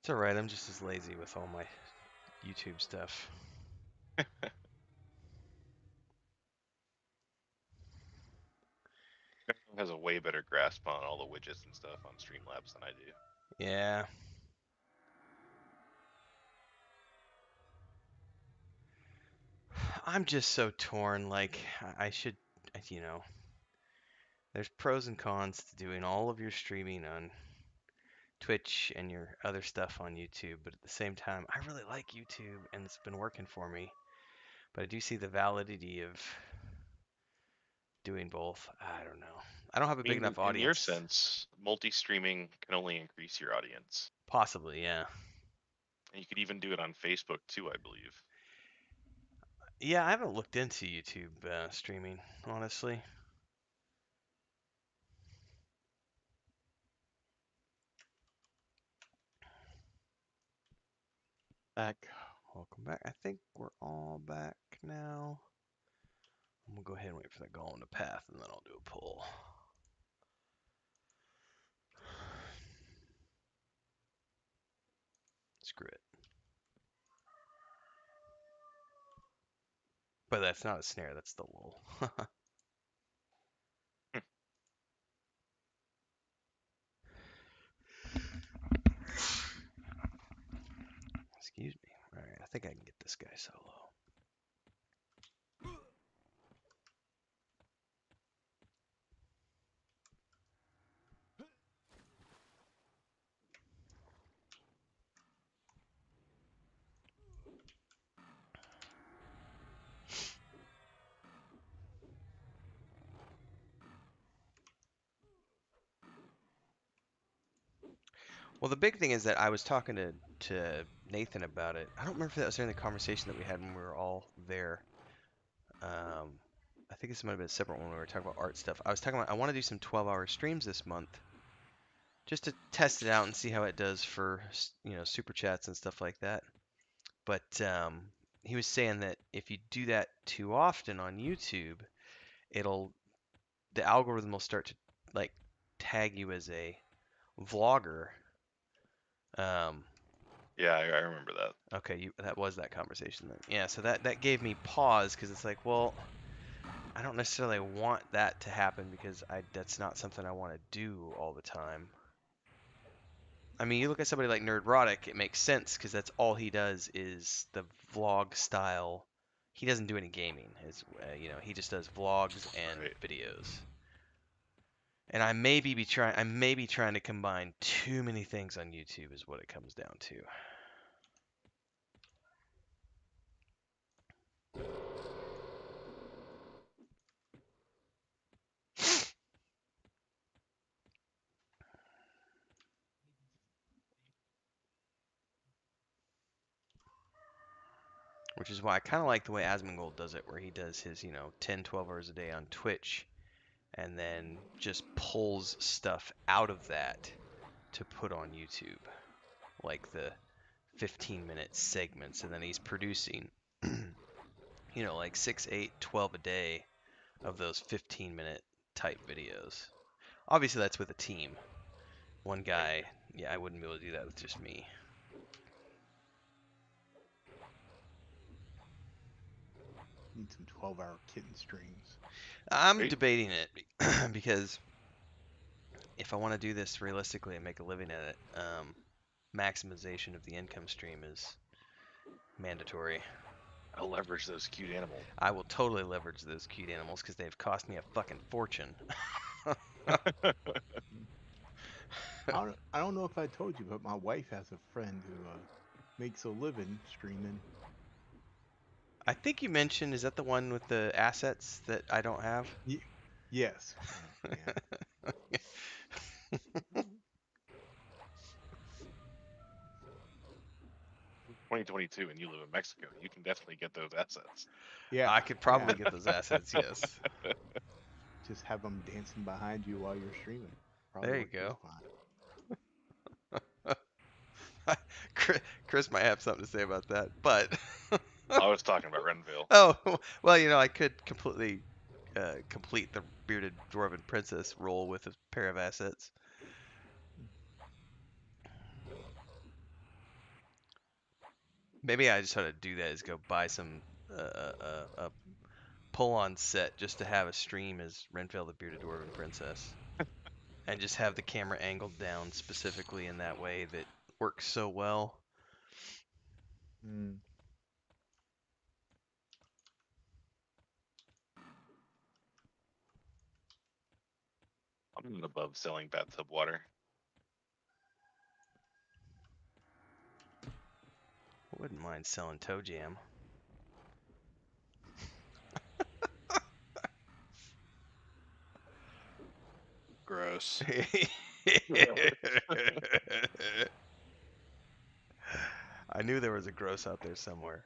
It's alright, I'm just as lazy with all my YouTube stuff. Everyone has a way better grasp on all the widgets and stuff on Streamlabs than I do. Yeah. I'm just so torn. Like, I should, you know, there's pros and cons to doing all of your streaming on Twitch and your other stuff on YouTube, but at the same time, I really like YouTube and it's been working for me. But I do see the validity of doing both. I don't know. I don't have a big enough audience. In your sense, multi-streaming can only increase your audience. Possibly, yeah. And you could even do it on Facebook too, I believe. Yeah, I haven't looked into YouTube streaming, honestly. Back. Welcome back. I think we're all back now. I'm gonna go ahead and wait for that golem to path, and then I'll do a pull. Screw it. But that's not a snare, that's the lull. Excuse me. Alright, I think I can get this guy solo. Well, the big thing is that I was talking to Nathan about it. I don't remember if that was during the conversation that we had when we were all there. I think this might have been a separate one when we were talking about art stuff. I was talking about I want to do some 12-hour streams this month, just to test it out and see how it does for super chats and stuff like that. But he was saying that if you do that too often on YouTube, the algorithm will start to like tag you as a vlogger. Yeah, I remember that. Okay, that was that conversation then. Yeah, so that gave me pause because it's like, well, I don't necessarily want that to happen because that's not something I want to do all the time. I mean, you look at somebody like Nerdrotic, it makes sense because that's all he does is the vlog style. He doesn't do any gaming. He just does vlogs and videos. And I may be trying to combine too many things on YouTube is what it comes down to. Which is why I kind of like the way Asmongold does it, where he does his, 10, 12 hours a day on Twitch, and then just pulls stuff out of that to put on YouTube, like the 15-minute segments, and then he's producing, like 6, 8, 12 a day of those 15-minute type videos. Obviously, that's with a team. One guy, yeah, I wouldn't be able to do that with just me. Need some 12-hour kitten streams. I'm Great. debating it because if I want to do this realistically and make a living at it, maximization of the income stream is mandatory. I'll leverage those cute animals. I will totally leverage those cute animals because they've cost me a fucking fortune. I don't know if I told you, but my wife has a friend who makes a living streaming. I think you mentioned, is that the one with the assets that I don't have? Yes. Yeah. 2022, and you live in Mexico. You can definitely get those assets. Yeah. I could probably get those assets, yes. Just have them dancing behind you while you're streaming. Probably There you work just go. fine. Chris might have something to say about that, but I was talking about Renville. oh, well, I could completely complete the bearded dwarven princess role with a pair of assets. Maybe I just ought to do that is go buy some a pull-on set just to have a stream as Renfell the bearded dwarven princess, and just have the camera angled down specifically in that way that works so well. Mm. I'm not above selling bathtub water. I wouldn't mind selling toe jam. Gross. I knew there was a gross out there somewhere.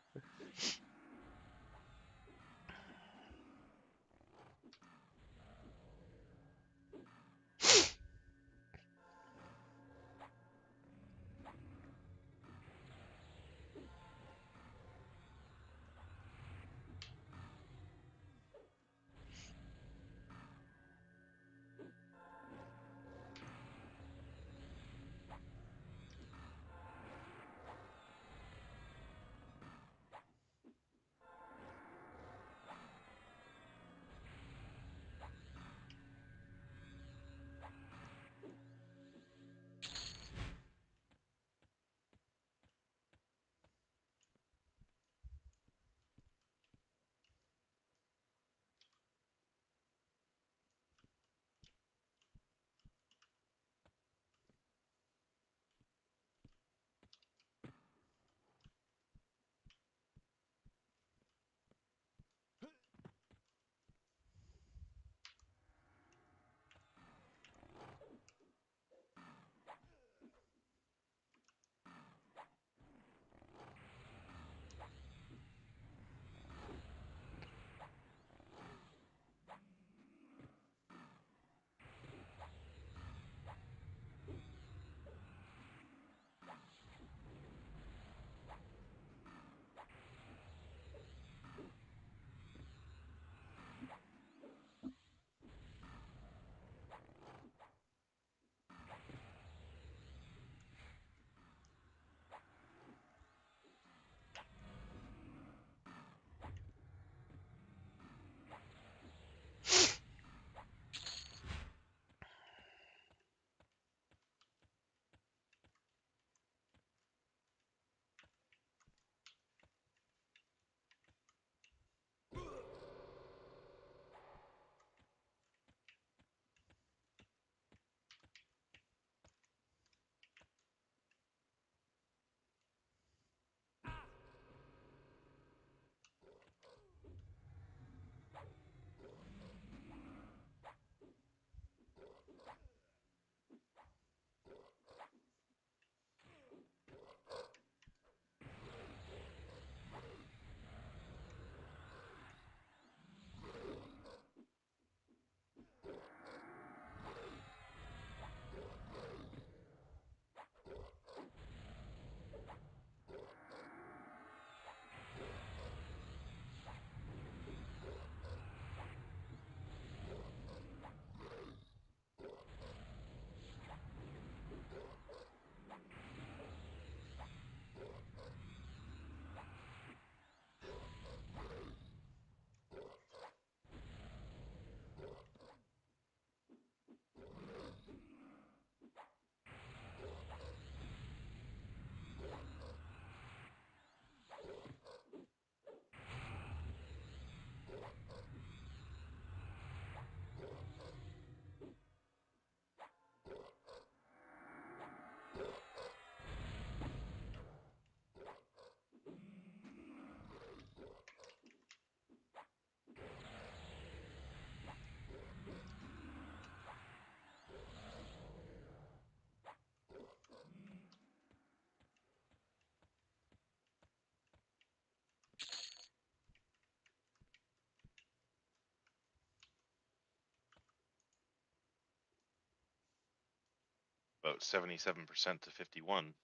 about 77% to 51.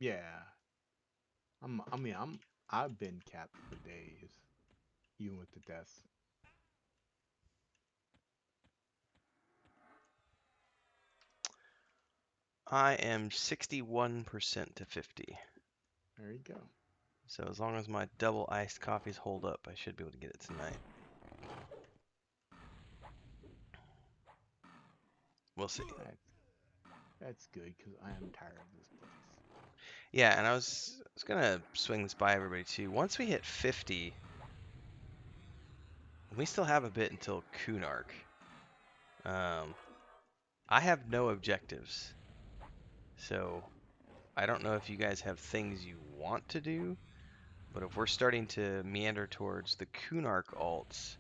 Yeah. I've been capped for days, even with the deaths. I am 61% to 50. There you go. So as long as my double iced coffees hold up, I should be able to get it tonight. We'll see. That's good, because I am tired of this place. Yeah, and I was gonna swing this by everybody too. Once we hit 50, we still have a bit until Kunark. I have no objectives, so I don't know if you guys have things you want to do, but if we're starting to meander towards the Kunark alts,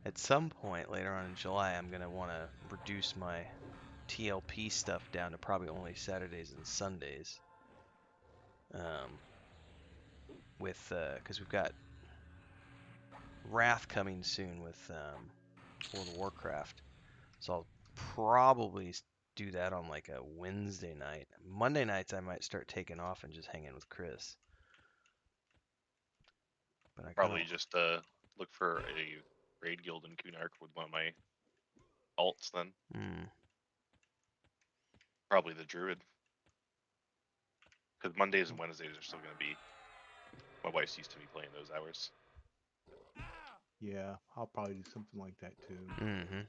at some point later on in July, I'm gonna want to reduce my TLP stuff down to probably only Saturdays and Sundays. Because we've got Wrath coming soon with World of Warcraft, so I'll probably do that on like a Wednesday night. Monday nights I might start taking off and just hanging with Chris. But I Probably just look for a raid guild in Kunark with one of my alts then. Probably the druid. Because Mondays and Wednesdays are still going to be... My wife's used to me playing those hours. Yeah, I'll probably do something like that too. Mm-hmm.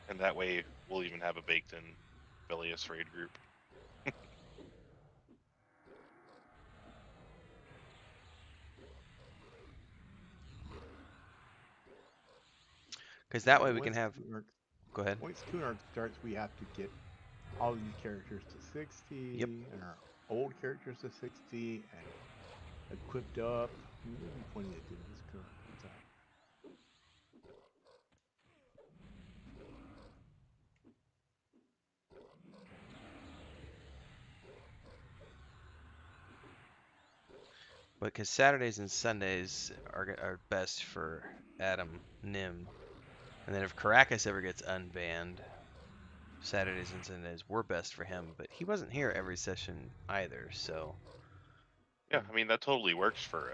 And that way, we'll even have a baked-in Velius raid group. Because that way we can have... Go ahead. Once Kunark starts, we have to get all these characters to 60, Yep. and our old characters to 60, and equipped up. It would be funny to do this Kunark comes out. Because Saturdays and Sundays are best for Adam Nim. And then if Caracas ever gets unbanned, Saturdays and Sundays were best for him. But he wasn't here every session either, so... Yeah, I mean, that totally works for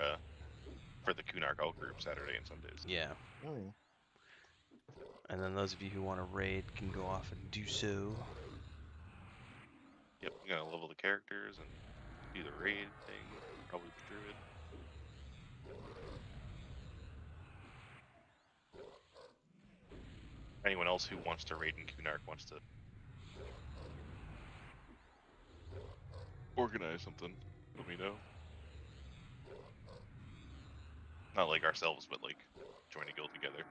the Kunark alt group Saturday and Sundays. Yeah. Oh, yeah. And then those of you who want to raid can go off and do so. Yep, you gotta level the characters and do the raid thing. Probably the druid. Anyone else who wants to raid in Kunark wants to organize something, let me know. Not like ourselves, but like join a guild together.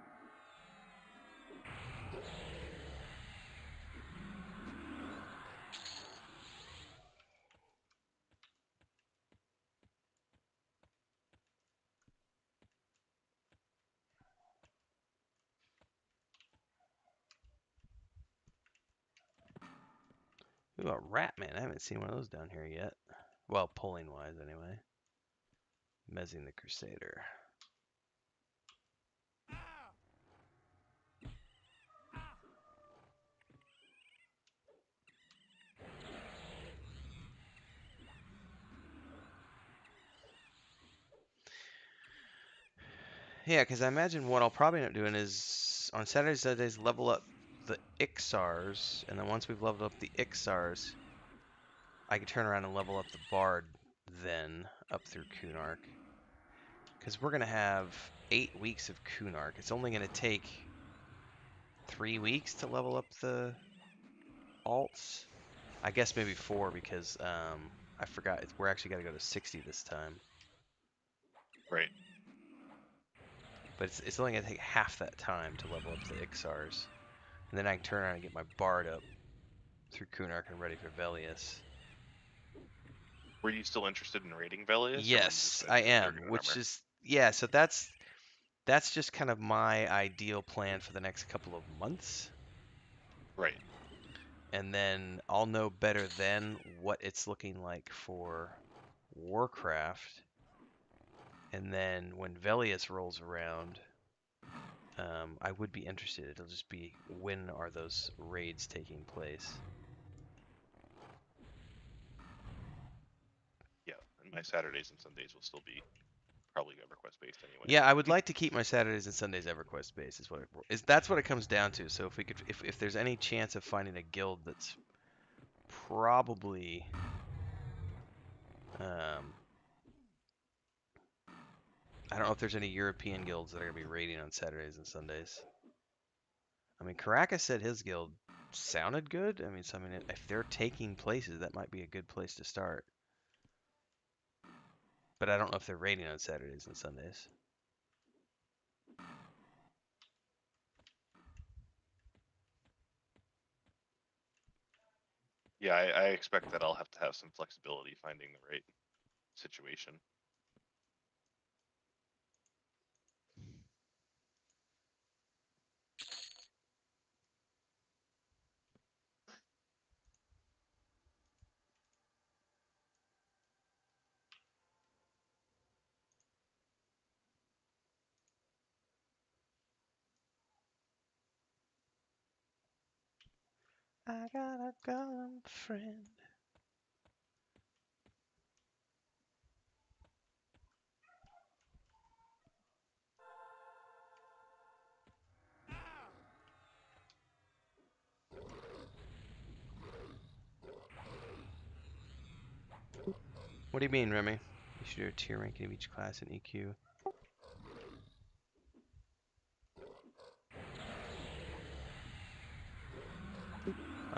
Ooh, a rat man. I haven't seen one of those down here yet. Well, polling wise, anyway. Mezzing the Crusader. Yeah, because I imagine what I'll probably end up doing is on Saturdays, Sundays, level up the Ixars, and then once we've leveled up the Ixars, I can turn around and level up the Bard then up through Kunark. Because we're going to have 8 weeks of Kunark. It's only going to take 3 weeks to level up the alts. I guess maybe 4 because I forgot. We're actually got to go to 60 this time. Right. But it's only going to take half that time to level up the Ixars. And then I can turn around and get my Bard up through Kunark and ready for Velius. Were you still interested in raiding Velius? Yes, I am. Which is, yeah, so that's just kind of my ideal plan for the next couple of months. Right. And then I'll know better then what it's looking like for Warcraft. And then when Velius rolls around, I would be interested. It'll just be, when are those raids taking place? Yeah, and my Saturdays and Sundays will still be probably EverQuest based anyway. Yeah, I would like to keep my Saturdays and Sundays EverQuest based. That's what it comes down to. So if there's any chance of finding a guild that's probably I don't know if there's any European guilds that are gonna be raiding on Saturdays and Sundays. I mean, Caracas said his guild sounded good. I mean, if they're taking places, that might be a good place to start. But I don't know if they're raiding on Saturdays and Sundays. Yeah, I expect that I'll have to have some flexibility finding the right situation. I got a girlfriend. What do you mean, Remy? You should do a tier ranking of each class in EQ.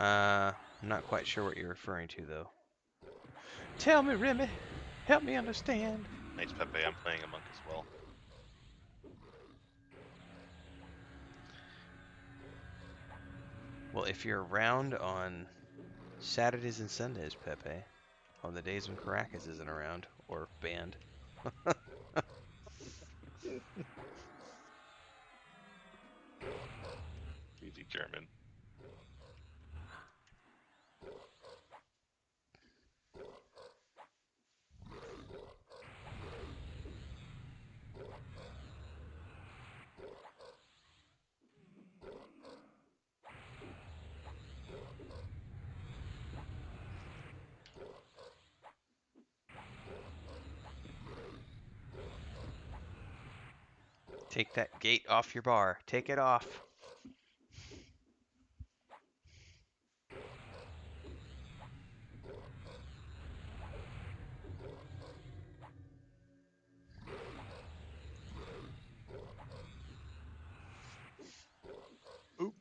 I'm not quite sure what you're referring to, though. Tell me, Remy. Help me understand. Nice, Pepe. I'm playing a monk as well. Well, if you're around on Saturdays and Sundays, Pepe, on the days when Caracas isn't around or banned. Easy German. Take that gate off your bar. Take it off. Oop.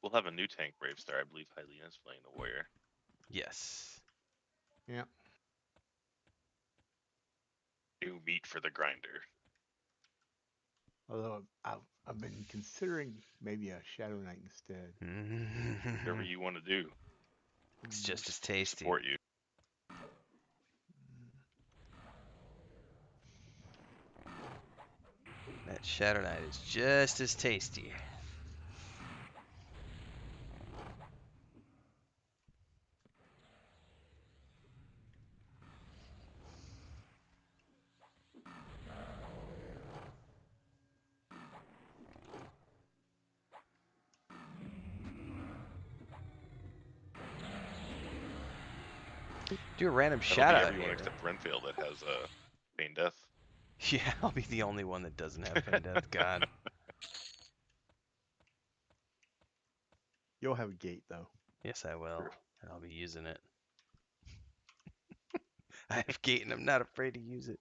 We'll have a new tank Brave Star. I believe Hylena's playing the warrior. Yes. Yeah. New meat for the grinder. Although I've been considering maybe a Shadow Knight instead. Whatever you want to do. It's just as tasty. Support you. That Shadow Knight is just as tasty. Do a random That'll shout be out everyone here. except Renfield that has Feign Death. Yeah, I'll be the only one that doesn't have Feign Death. God. You'll have a gate though. Yes, I will. True. And I'll be using it. I have gate and I'm not afraid to use it.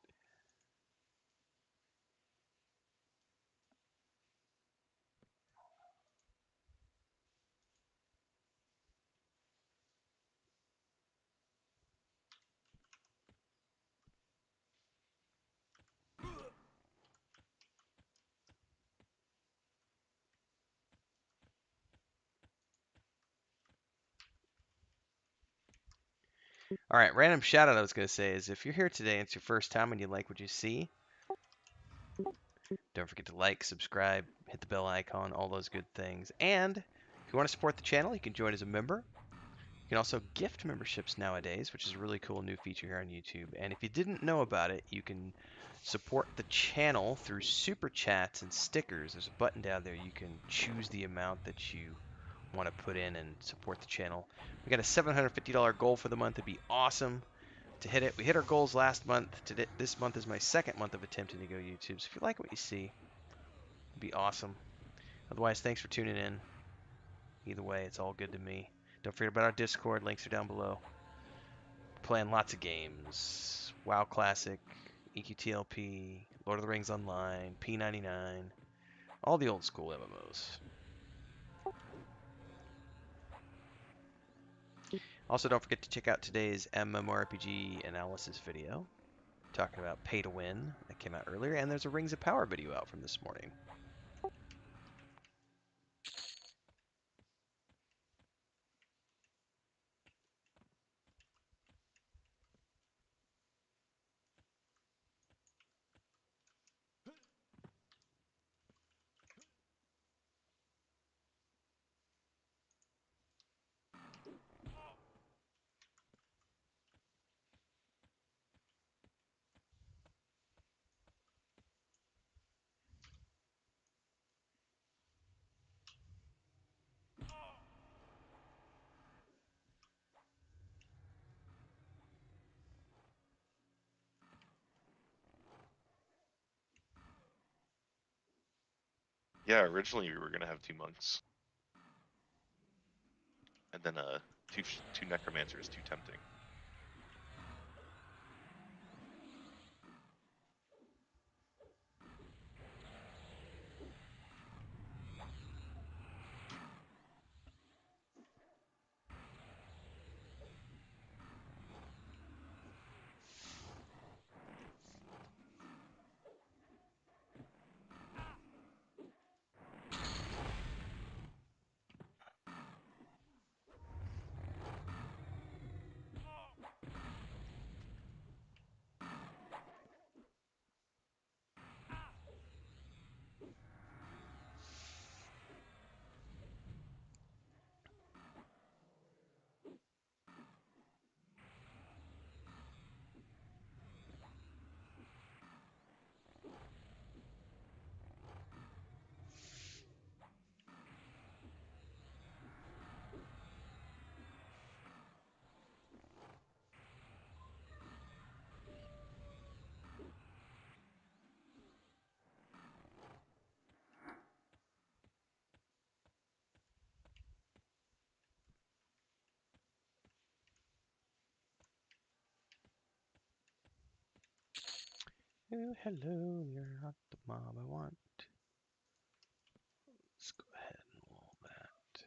All right, random shout out I was going to say is if you're here today and it's your first time and you like what you see, don't forget to like, subscribe, hit the bell icon, all those good things. And if you want to support the channel, you can join as a member. You can also gift memberships nowadays, which is a really cool new feature here on YouTube. And if you didn't know about it, you can support the channel through super chats and stickers. There's a button down there. You can choose the amount that you want to put in and support the channel. We got a $750 goal for the month. It'd be awesome to hit it. We hit our goals last month. This month is my second month of attempting to go YouTube. So if you like what you see, it'd be awesome. Otherwise, thanks for tuning in. Either way, it's all good to me. Don't forget about our Discord. Links are down below. Playing lots of games. WoW Classic, EQTLP, Lord of the Rings Online, P99, all the old school MMOs. Also, don't forget to check out today's mmorpg analysis video talking about pay to win that came out earlier, and there's a Rings of Power video out from this morning. Yeah, originally we were gonna have 2 monks, and then two necromancers, too tempting. Oh, hello, you're not the mob I want. Let's go ahead and roll that.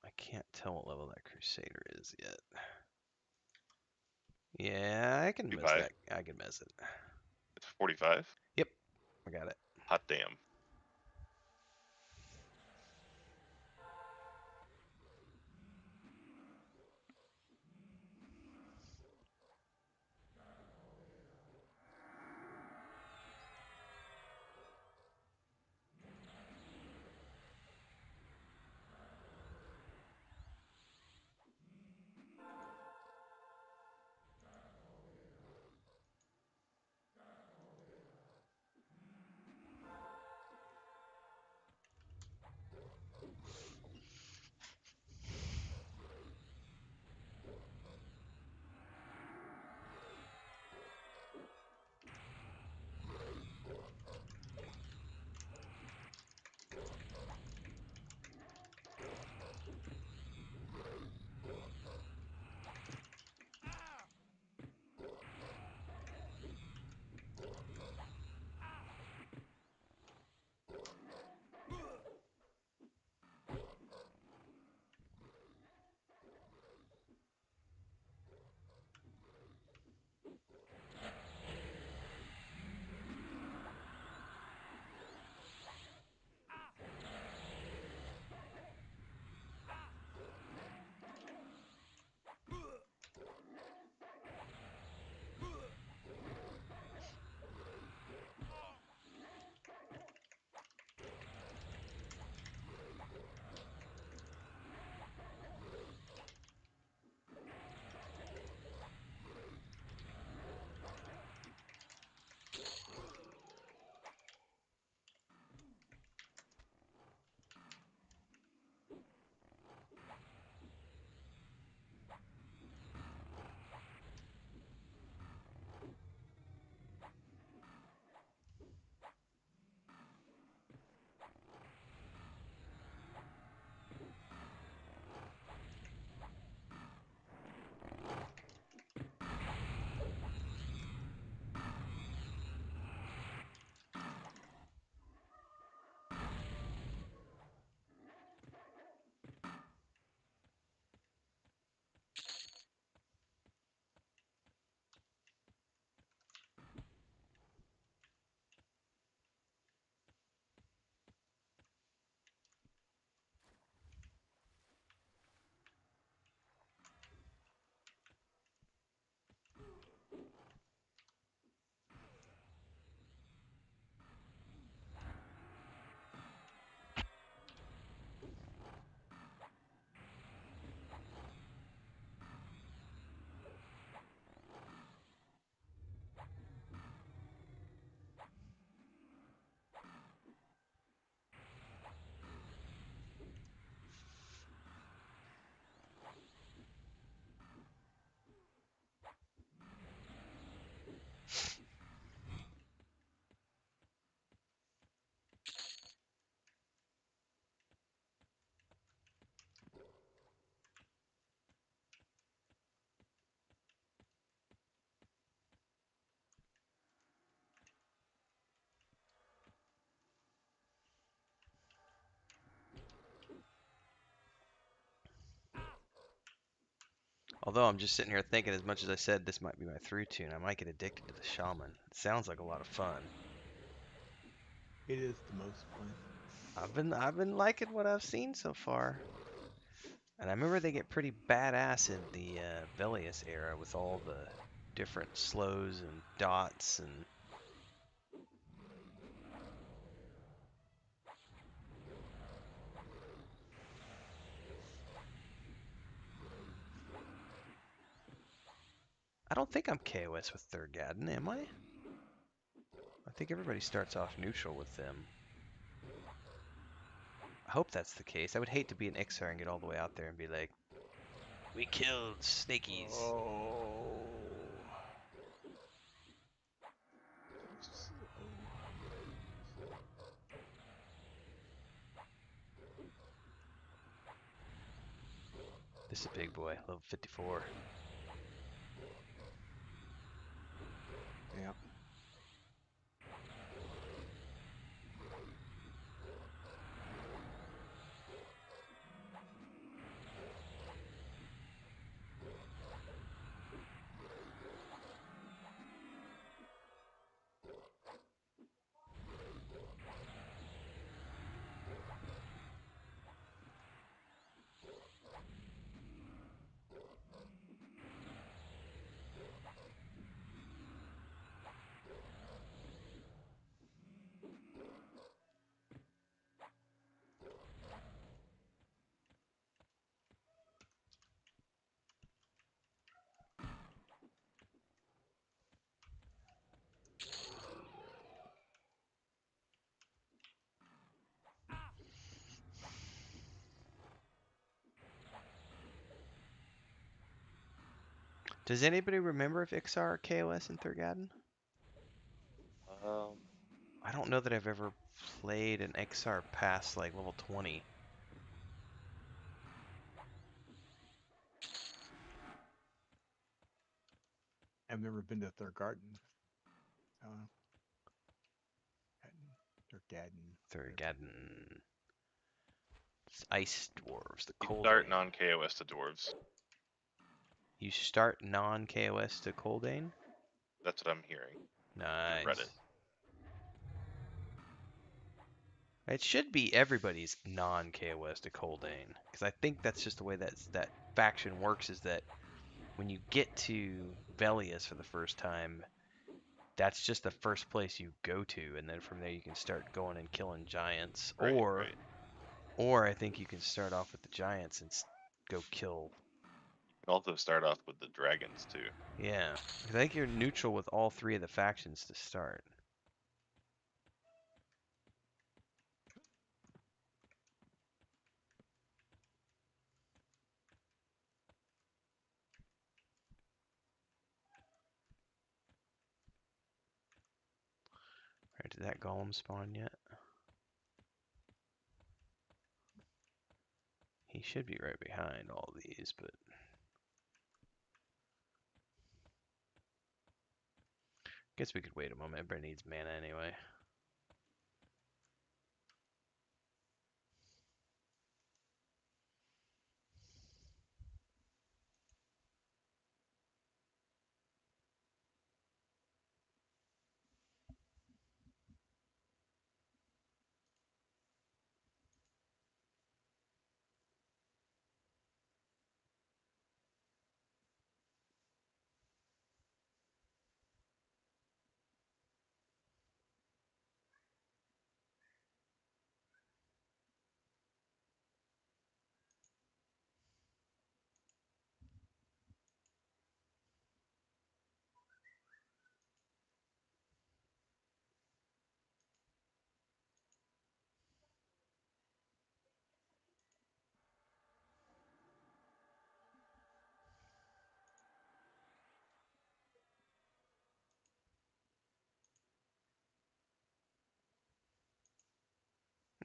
I can't tell what level that Crusader is yet. Yeah, I can miss 45. that. I can miss it. It's 45. Yep, I got it. Hot damn. Although I'm just sitting here thinking, as much as I said this might be my through tune, I might get addicted to the shaman. It sounds like a lot of fun. It is the most fun. I've been liking what I've seen so far. And I remember they get pretty badass in the Velius era with all the different slows and dots and I don't think I'm KOS with Thurgadden, am I? I think everybody starts off neutral with them. I hope that's the case. I would hate to be an Ixar and get all the way out there and be like, we killed snakies. Oh. So slow. This is a big boy, level 54. Yeah. Does anybody remember if Ixar are KOS in Thurgadden? Um, I don't know that I've ever played an Ixar past like level 20. I've never been to their garden. Their garden. Thurgadden. It's ice dwarves, the you cold. start non-KOS to dwarves. You start non-KOS to Coldane? That's what I'm hearing. Nice. Reddit. It should be everybody's non-KOS to Coldane, because I think that's just the way that faction works. Is that when you get to Velius for the first time, that's just the first place you go to, and then from there you can start going and killing giants, Right, or right. or I think you can start off with the giants and go kill. You can also start off with the dragons too. Yeah, I think you're neutral with all three of the factions to start. Alright, did that golem spawn yet? He should be right behind all these, but guess we could wait a moment. Everybody needs mana anyway.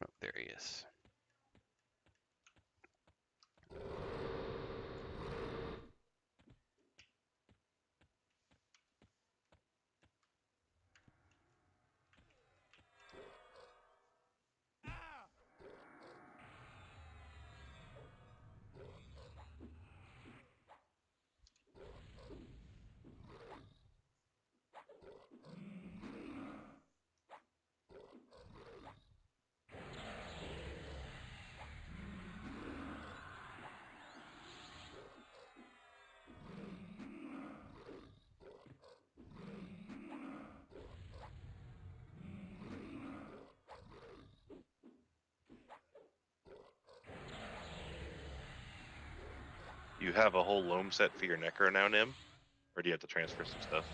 Oh, there he is. you have a whole loam set for your Necro now, Nim? Or do you have to transfer some stuff?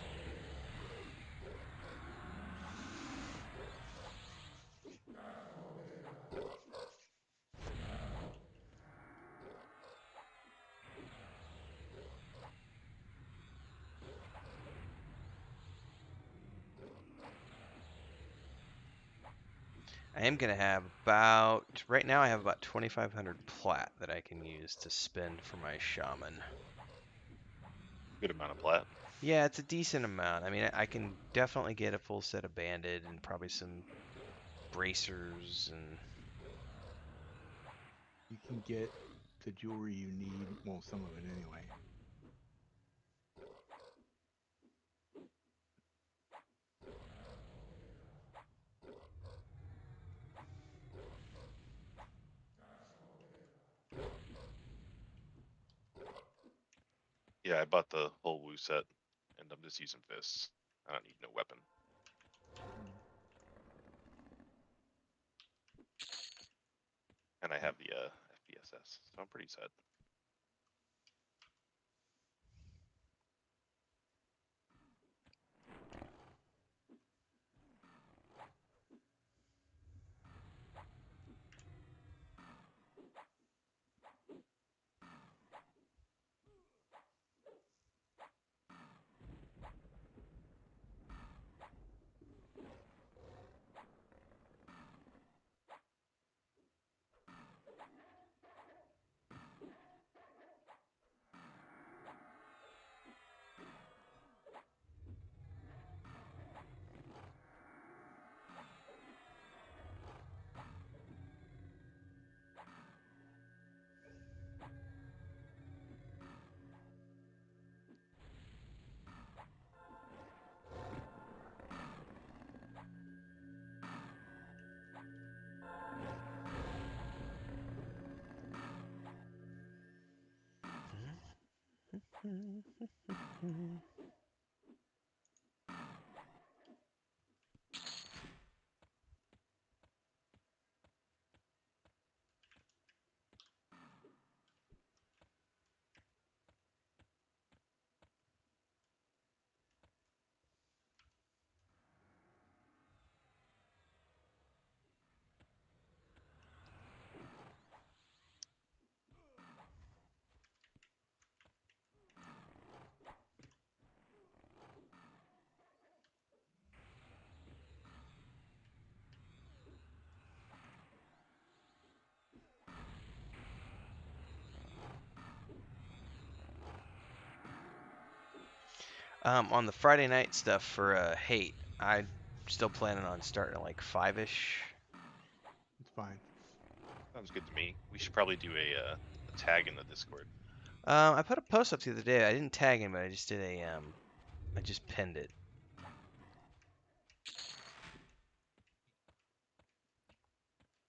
I am gonna have about right now. I have about 2,500 plat that I can use to spend for my shaman. Good amount of plat. Yeah, it's a decent amount. I mean, I can definitely get a full set of banded and probably some bracers and. You can get the jewelry you need. Well, some of it anyway. Yeah, I bought the whole Woo set, and I'm just using fists. I don't need no weapon. And I have the FPSS, so I'm pretty set. On the Friday night stuff for hate, I'm still planning on starting at like 5-ish. It's fine. Sounds good to me. We should probably do a tag in the Discord. I put a post up the other day. I didn't tag him, but I just did I just pinned it.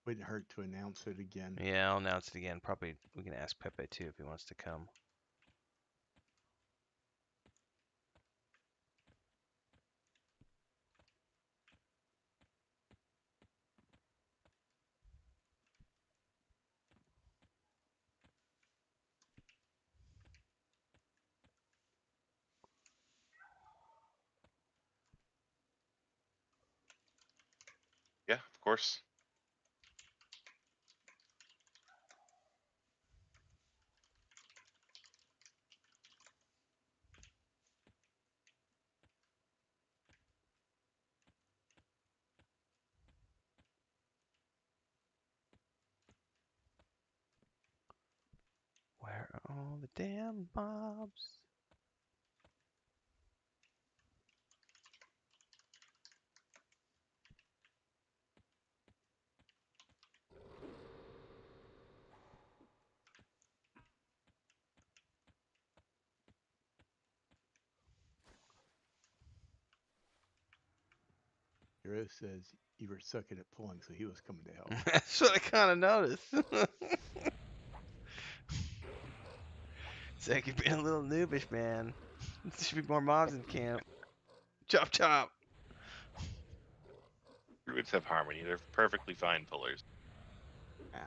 Wouldn't hurt to announce it again. Yeah, I'll announce it again. Probably we can ask Pepe too if he wants to come. Yeah, of course. Where are all the damn mobs? Hero says you were sucking at pulling, so he was coming to help. That's what I kind of noticed. It's like you're being a little noobish, man. There should be more mobs in camp. Chop chop. Druids have harmony. They're perfectly fine pullers. Ah.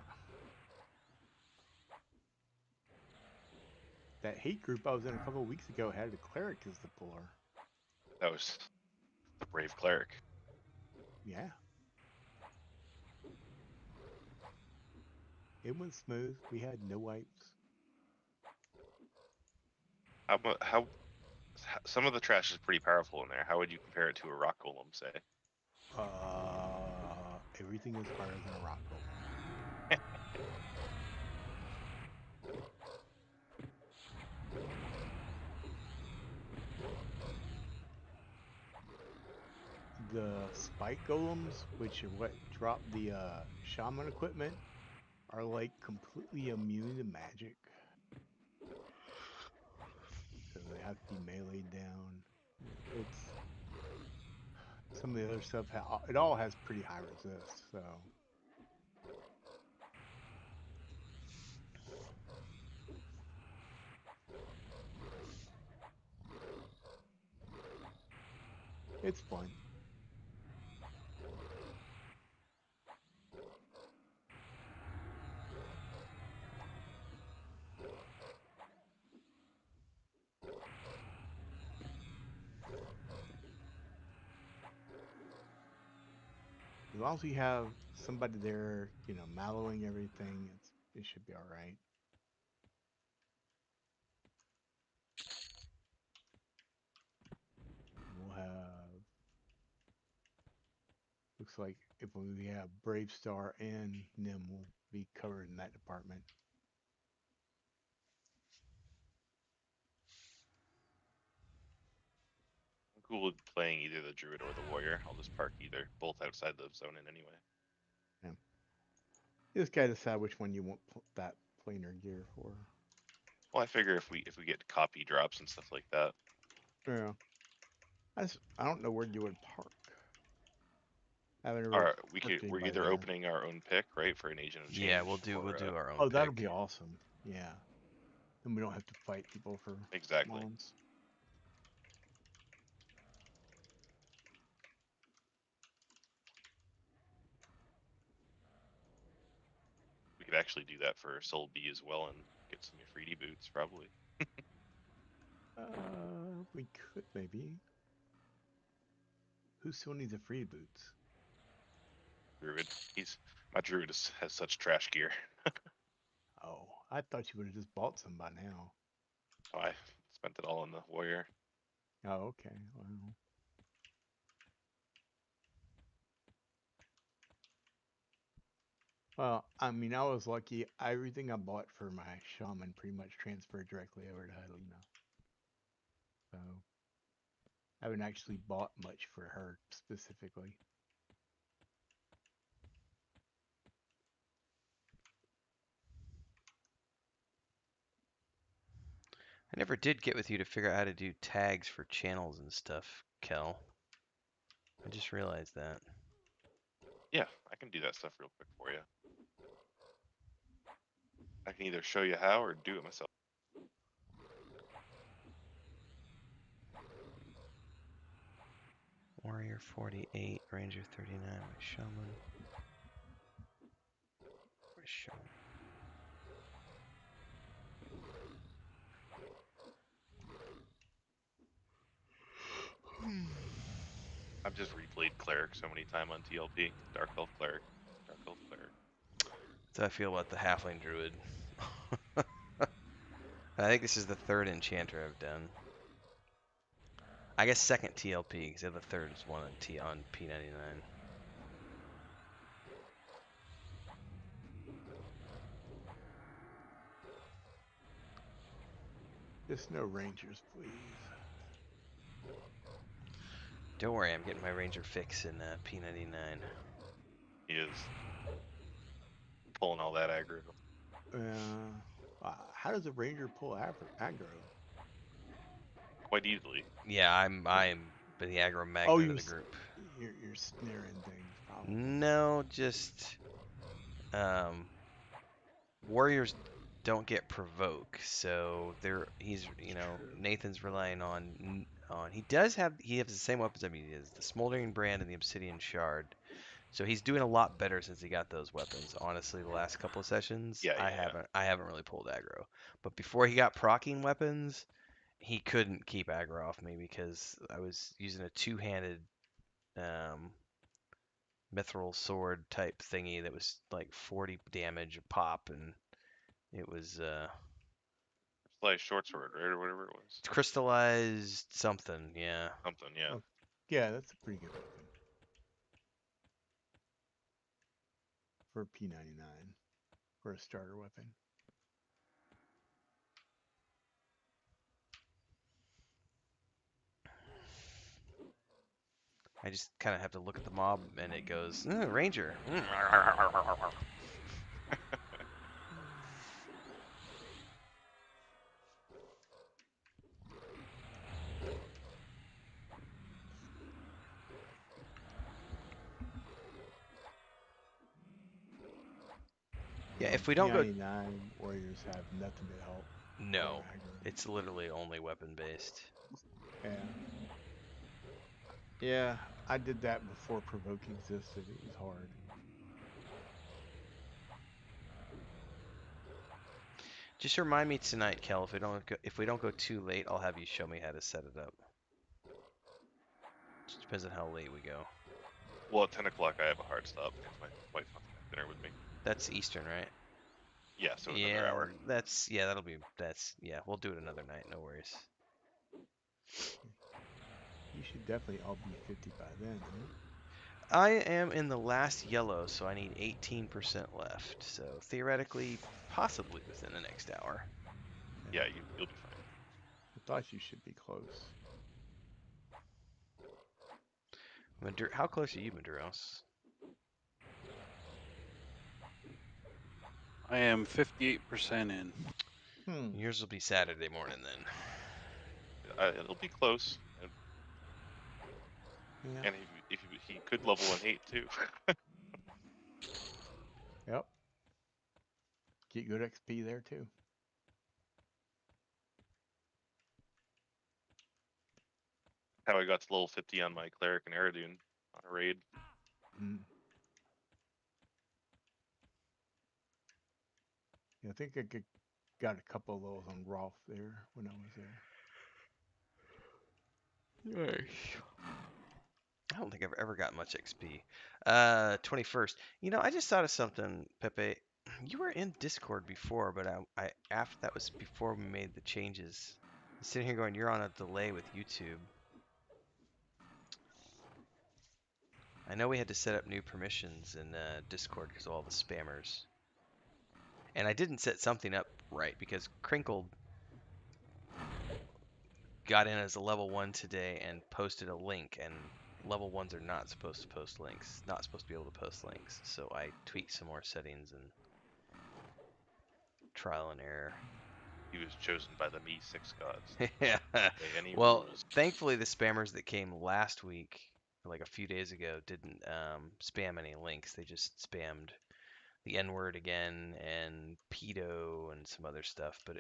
That hate group I was in a couple of weeks ago had a cleric as the puller. That was the brave cleric. Yeah. It went smooth. We had no wipes. How some of the trash is pretty powerful in there. How would you compare it to a rock golem, say? Everything is harder than a rock golem. The spike golems, which are what drop the shaman equipment, are like completely immune to magic. So they have to be meleeed down. It's some of the other stuff. It all has pretty high resist. So it's fun. As long as we have somebody there, mellowing everything, it should be all right. We'll have, looks like if we have Brave Star and Nim, we'll be covered in that department. I'm cool with playing either the druid or the warrior. I'll just park both outside the zone in anyway. Yeah. You just gotta decide which one you want that planar gear for. Well, I figure if we get copy drops and stuff like that. Yeah. I don't know where you would park. We're either opening our own pick, right, for an agent of change. Yeah, we'll do our own. Oh, that'll be awesome. Yeah. Then we don't have to fight people for exactly. Mons. We could actually do that for Soul B as well and get some Ifriti boots, probably. We could maybe. Who still needs a free boots? Druid. My druid has such trash gear. Oh, I thought you would have just bought some by now. Oh, I spent it all on the warrior. Oh, okay. Well, I mean, I was lucky. Everything I bought for my shaman pretty much transferred directly over to Yelinak. So, I haven't actually bought much for her specifically. I never did get with you to figure out how to do tags for channels and stuff, Kel. I just realized that. Yeah, I can do that stuff real quick for you. I can either show you how or do it myself. Warrior 48, Ranger 39, my shaman. My shaman. I've just replayed Cleric so many times on TLP. Dark Elf Cleric. Dark Elf Cleric. That's how I feel about the Halfling Druid. I think this is the third enchanter I've done. I guess second TLP, because the other third is one on P99. Just no rangers, please. Don't worry, I'm getting my ranger fix in P99. He is pulling all that aggro. How does a ranger pull aggro? Quite easily. Yeah, I'm the aggro magnet of the group. You're snaring things, probably. No, just warriors don't get provoke, so he's Nathan's relying on he has the same weapons I mean, he has the smoldering brand and the obsidian shard So he's doing a lot better since he got those weapons. Honestly, the last couple of sessions, Yeah, I yeah. haven't really pulled aggro. But before he got proccing weapons, he couldn't keep aggro off me because I was using a two-handed mithril sword type thingy that was like 40 damage a pop, and it was Slice short sword, right, or whatever it was. crystallized something. Yeah. Something, yeah. Oh, yeah, that's a pretty good weapon for P99 for a starter weapon. I just kind of have to look at the mob, and it goes ranger. Yeah, if we don't go, P99 warriors have nothing but help. no, or aggro. it's literally only weapon based. Yeah. Yeah, I did that before Provoke existed. It was hard. Just remind me tonight, Kel. If we don't go too late, I'll have you show me how to set it up. Just depends on how late we go. Well, at 10 o'clock I have a hard stop because my wife wants to have dinner with me. That's Eastern, right? Yeah, so yeah, another hour. We'll do it another night. No worries. You should definitely all be 50 by then, huh? I am in the last yellow, so I need 18% left. So theoretically, possibly within the next hour. Yeah, you'll be fine. I thought you should be close. How close are you, Maduros? I am 58% in. Yours will be Saturday morning then. It'll be close. Yeah. And he could level an 8 too. Yep. Get good XP there too. How I got to level 50 on my cleric and Aradune on a raid. Mm. Yeah, I think I got a couple of those on Rolf there when I was there. Nice. I don't think I've ever got much XP. 21st. I just thought of something, Pepe. You were in Discord before, but I after that was before we made the changes. I'm sitting here going, you're on a delay with YouTube. I know we had to set up new permissions in Discord because of all the spammers. And I didn't set something up right because Crinkled got in as a level 1 today and posted a link, and level 1s are not supposed to post links, not supposed to be able to post links. So I tweaked some more settings and trial and error. He was chosen by the Me 6 gods. Yeah. Any Well, rules. thankfully the spammers that came last week, like a few days ago, didn't spam any links. They just spammed the N-word again and pedo and some other stuff. But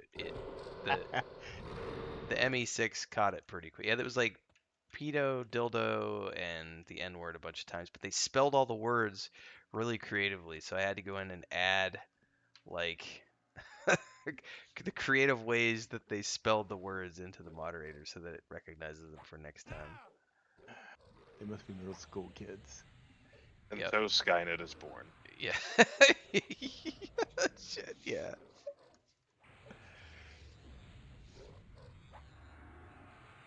the ME6 caught it pretty quick. Yeah, that was like pedo, dildo, and the N-word a bunch of times. But they spelled all the words really creatively, so I had to go in and add like the creative ways that they spelled the words into the moderator so that it recognizes them for next time. They must be middle school kids. And Yep. so Skynet is born. Yeah. Shit, yeah.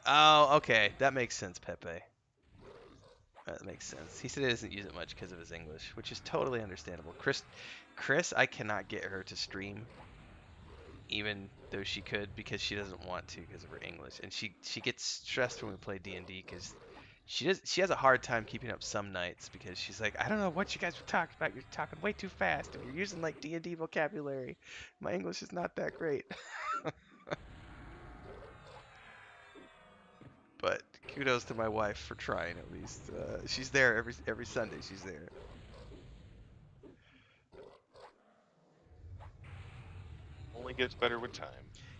Oh, okay. That makes sense, Pepe. That makes sense. He said he doesn't use it much because of his English, which is totally understandable. Chris, I cannot get her to stream, even though she could, because she doesn't want to because of her English, and she gets stressed when we play D&D because she has a hard time keeping up some nights because she's like, I don't know what you guys are talking about. You're talking way too fast, and you're using like D&D vocabulary. My English is not that great. But kudos to my wife for trying at least. She's there every Sunday. She's there. Only gets better with time.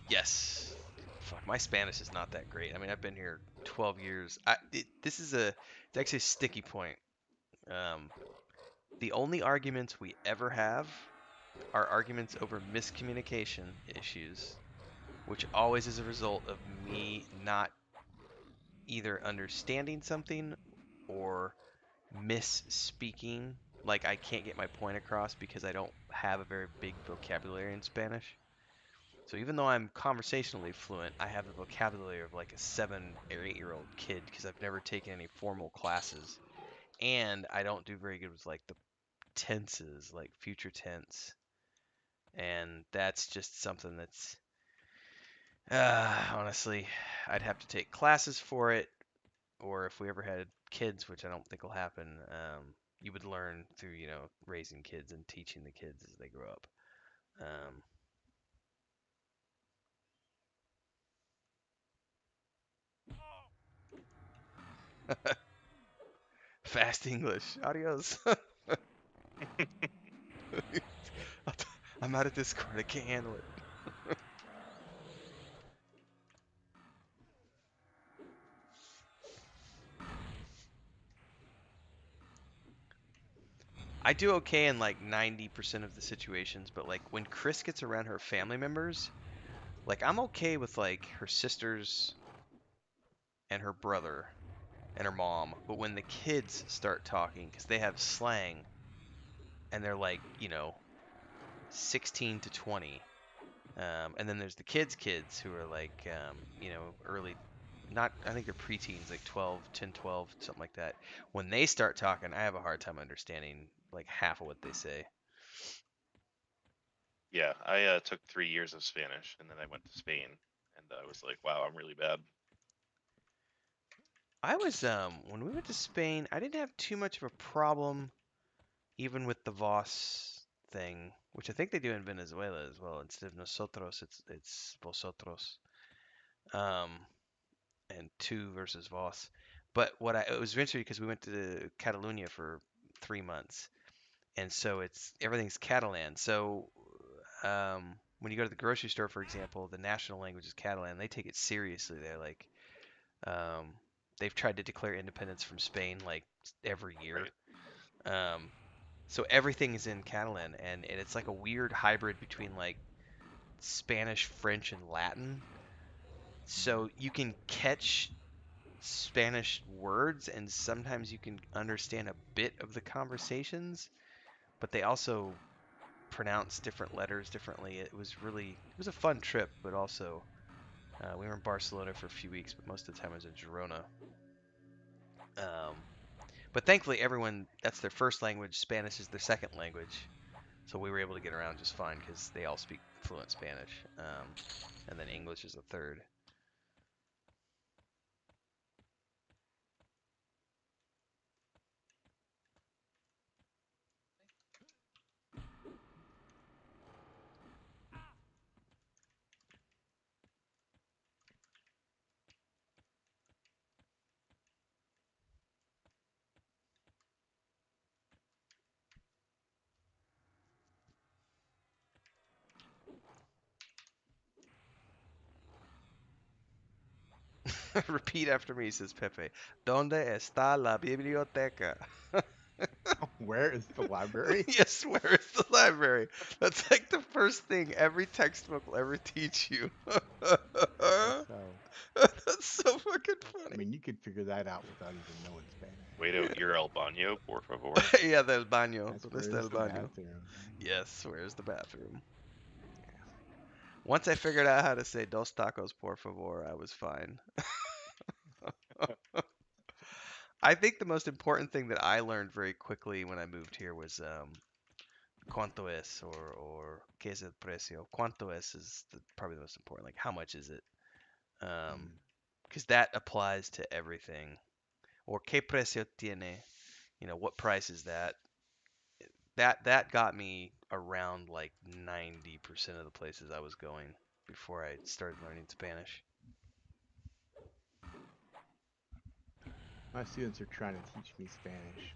Yes. Fuck, my Spanish is not that great. I mean, I've been here 12 years. It's actually a sticky point. The only arguments we ever have are arguments over miscommunication issues, which always is a result of me not either understanding something or misspeaking. Like I can't get my point across because I don't have a very big vocabulary in Spanish. So even though I'm conversationally fluent, I have the vocabulary of like a 7 or 8 year old kid because I've never taken any formal classes. And I don't do very good with like the tenses, like future tense. And that's just something that's honestly, I'd have to take classes for it, or if we ever had kids, which I don't think will happen, you would learn through, raising kids and teaching the kids as they grow up. Fast English. Adios. I'm out of Discord. I can't handle it. I do okay in like 90% of the situations, but like when Chris gets around her family members, like I'm okay with like her sisters and her brother and her mom, but when the kids start talking, because they have slang and they're like, 16 to 20, and then there's the kids who are like, early, not, I think they're preteens, like 12, 10, 12, something like that. When they start talking, I have a hard time understanding like half of what they say. Yeah, I took 3 years of Spanish, and then I went to Spain, and I was like, wow, I'm really bad. I was, when we went to Spain, I didn't have too much of a problem, even with the Vos thing, which I think they do in Venezuela as well. Instead of nosotros, it's vosotros, um, and two versus Vos. But it was interesting because we went to Catalonia for 3 months, and so everything's Catalan. So when you go to the grocery store, for example, the national language is Catalan. They take it seriously. They're like, um, they've tried to declare independence from Spain like every year. Right. So everything is in Catalan, and it's like a weird hybrid between like Spanish, French, and Latin. So you can catch Spanish words, and sometimes you can understand a bit of the conversations, but they also pronounce different letters differently. It was a fun trip, but also we were in Barcelona for a few weeks, but most of the time I was in Girona. But thankfully, everyone that's their first language. Spanish is their second language, so we were able to get around just fine because they all speak fluent Spanish, and then English is a third. Repeat after me, says Pepe. ¿Dónde está la biblioteca? Where is the library? Yes, where is the library? That's like the first thing every textbook will ever teach you. So, That's so fucking I funny. mean, you could figure that out without even knowing Spanish. Wait out, you're El Baño, por favor. Yeah, del baño. That's ¿Dónde where está is el the baño? bathroom. Yes, where's the bathroom? Once I figured out how to say dos tacos, por favor, I was fine. I think the most important thing that I learned very quickly when I moved here was cuánto es, or qué es el precio. Cuánto es is probably the most important. Like, how much is it? Because that applies to everything. Or qué precio tiene? What price is that? That got me around like 90% of the places I was going before I started learning Spanish. My students are trying to teach me Spanish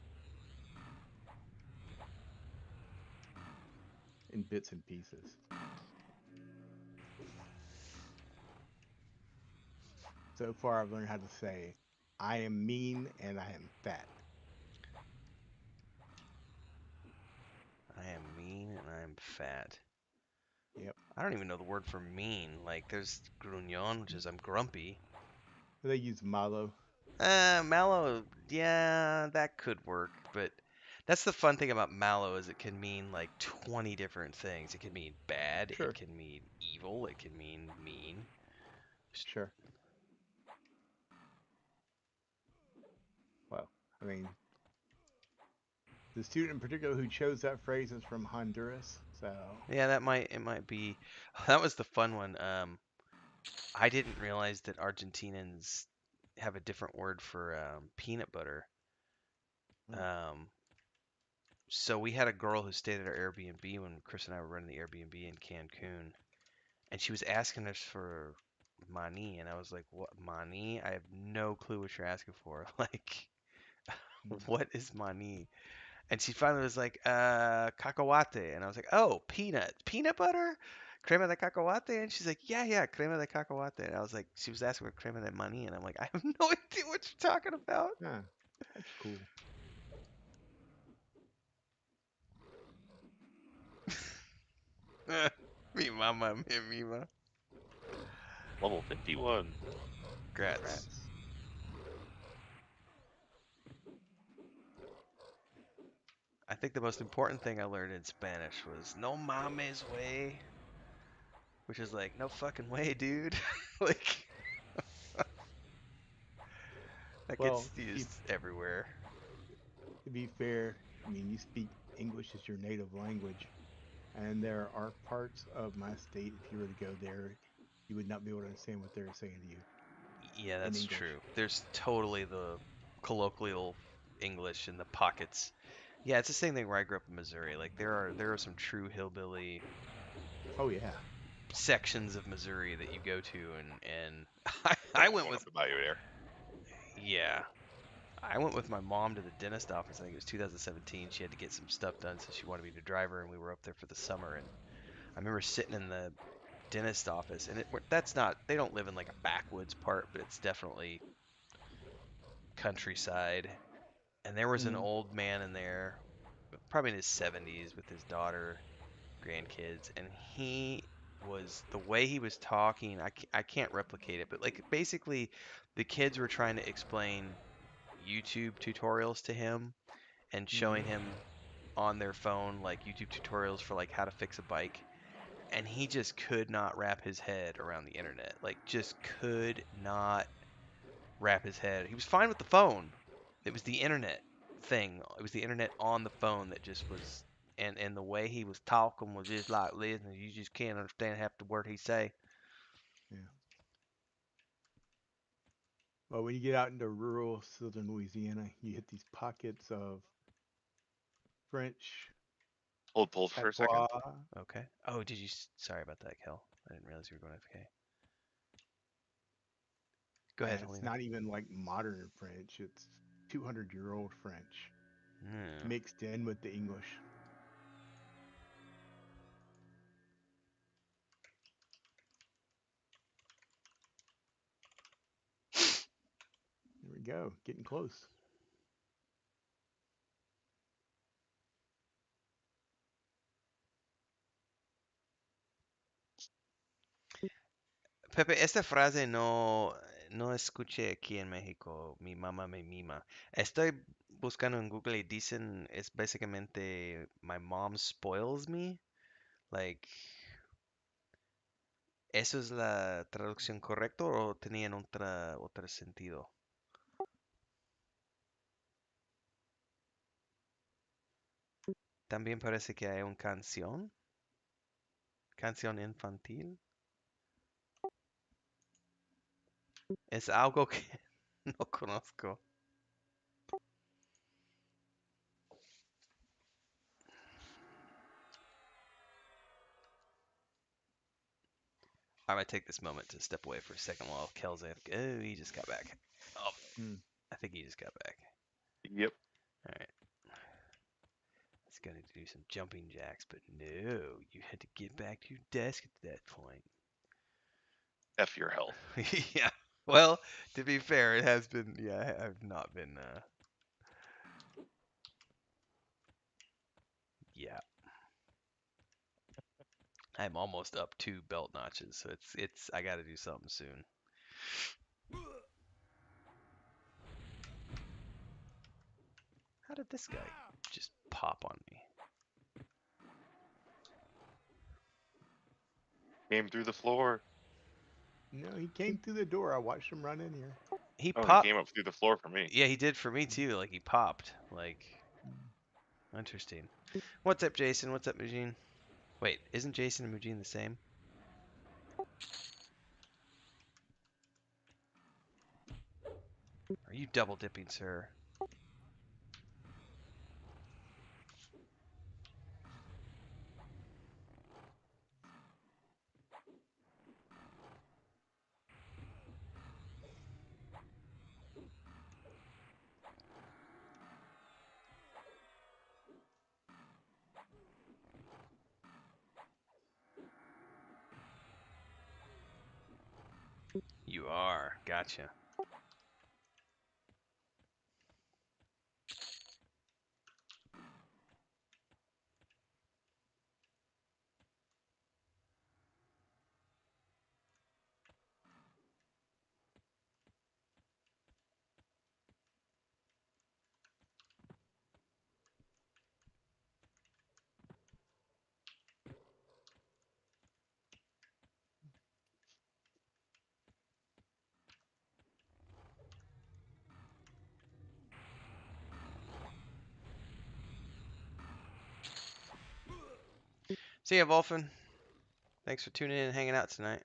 in bits and pieces. So far, I've learned how to say, I am mean and I am fat. fat. Yep. I don't even know the word for mean. Like, there's gruñón, which is I'm grumpy. They use malo. Mallow, yeah, that could work, but that's the fun thing about mallow is it can mean like 20 different things. It can mean bad, Sure. it can mean evil, it can mean mean. Sure. Well, I mean, the student in particular who chose that phrase is from Honduras, so Yeah, it might be. That was the fun one. I didn't realize that Argentinians have a different word for peanut butter. Mm. So we had a girl who stayed at our Airbnb when Chris and I were running the Airbnb in Cancun, and she was asking us for money, and I was like, "What money? I have no clue what you're asking for. Like, Mm. what is money?" And she finally was like, cacahuate," and I was like, "Oh, peanut butter, crema de cacahuate," and she's like, "Yeah, crema de cacahuate," and I was like, she was asking for crema de money, and I'm like, I have no idea what you're talking about. Yeah, that's cool. Mi mama, mi mima. Level 51. Grats. Rats. I think the most important thing I learned in Spanish was no mames way, which is like no fucking way, dude. Like that Well, gets used everywhere. to be fair, I mean, you speak English as your native language, and there are parts of my state, if you were to go there, you would not be able to understand what they're saying to you Yeah, in that's English. true. There's totally the colloquial English in the pockets. Yeah, it's the same thing where I grew up in Missouri. Like there are some true hillbilly Oh, yeah. sections of Missouri that you go to, and Like I went going with up the bayou there. yeah. I went with my mom to the dentist office. I think it was 2017. She had to get some stuff done, so she wanted me to drive her, and we were up there for the summer. And I remember sitting in the dentist office, and that's not, they don't live in like a backwoods part, but it's definitely countryside. And there was an Mm. old man in there, probably in his 70s, with his daughter, grandkids, and he was, the way he was talking, I can't replicate it, but like basically the kids were trying to explain YouTube tutorials to him and showing him on their phone like YouTube tutorials for like how to fix a bike, and he just could not wrap his head around the internet. Like just could not wrap his head. He was fine with the phone. It was the internet thing. It was the internet on the phone that just was, and the way he was talking was just like listening. You just can't understand half the word he say. Yeah. Well, when you get out into rural southern Louisiana, you hit these pockets of French, Hold for a second. patois. Okay. Oh, did you? Sorry about that, Kel. I didn't realize you were going FK. Go ahead, And it's Helena. not even like modern French, it's 200-year-old French Hmm. mixed in with the English. There we go, getting close. Pepe, esta frase no escuché aquí en México. Mi mamá me mima. Estoy buscando en Google y dicen es básicamente my mom spoils me. Like, ¿eso es la traducción correcta o tenían otro sentido? También parece que hay una canción infantil. Es algo que no conozco. I'm gonna take this moment to step away for a second while Kel's like, oh, he just got back. Oh, Hmm. I think he just got back. Yep. All right. It's gonna do some jumping jacks, but no, you had to get back to your desk at that point. F your health. Yeah. Well, to be fair, it has been. Yeah, I've not been. Yeah. I'm almost up 2 belt notches, so it's I got to do something soon. How did this guy just pop on me? Came through the floor. No, he came through the door. I watched him run in here. He Oh, he popped. came up through the floor for me. Yeah, he did for me too. Like he popped. Like interesting. What's up, Jason? What's up, Mujin? Wait, isn't Jason and Mujin the same? Are you double dipping, sir? You are. Gotcha. See ya, Wolfen. Thanks for tuning in and hanging out tonight.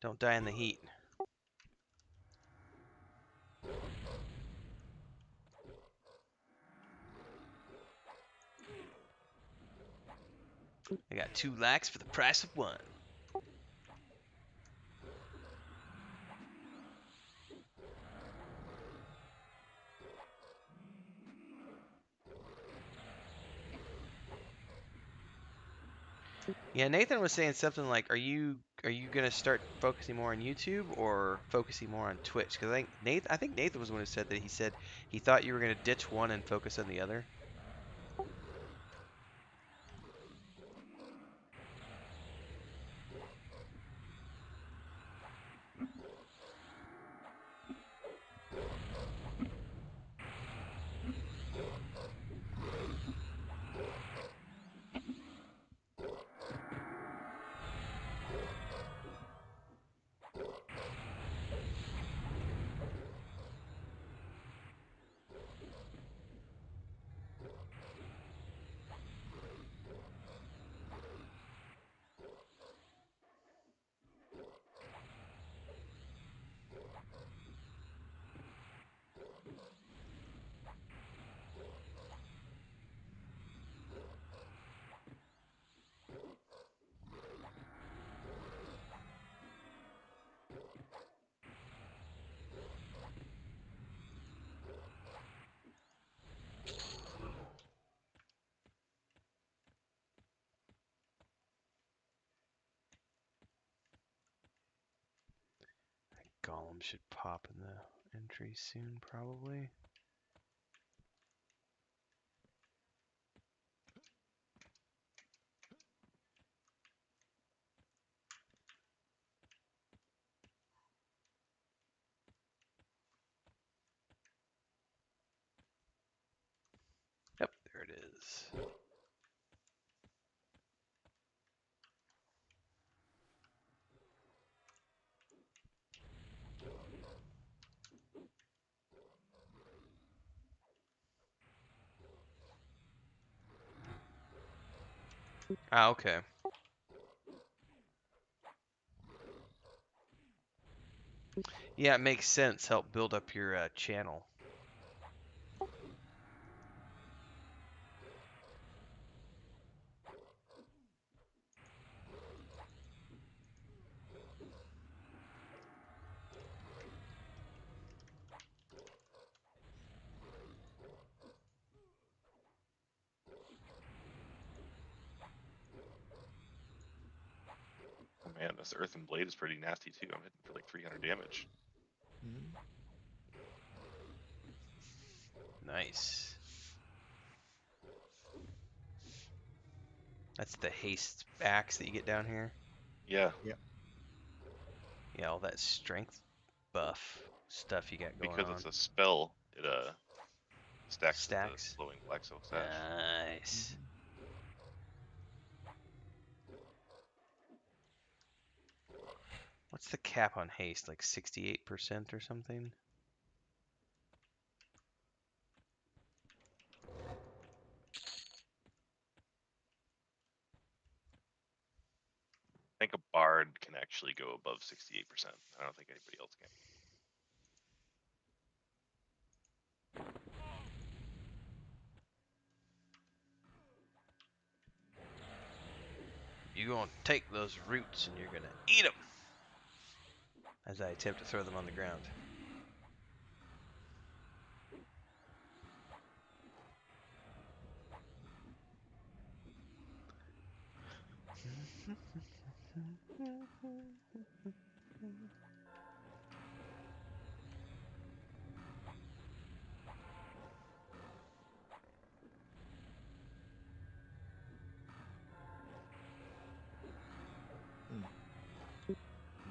Don't die in the heat. I got 2 lakhs for the price of 1. Yeah, Nathan was saying something like, "Are you gonna start focusing more on YouTube or focusing more on Twitch?" Because I think Nathan was the one who said that he said he thought you were gonna ditch one and focus on the other. Golem should pop in the entry soon, probably. Yep, there it is. Ah, okay. Yeah, it makes sense. Help build up your channel. Oh man, this earthen blade is pretty nasty too. I'm hitting for like 300 damage. Mhm. Nice. That's the haste axe that you get down here. Yeah, Yeah, all that strength buff stuff you got going because on. it's a spell, it stacks with the Stacks. glowing black silk sash. Nice. What's the cap on haste? Like 68% or something? I think a bard can actually go above 68%. I don't think anybody else can. You're going to take those roots and you're going to eat them. As I attempt to throw them on the ground.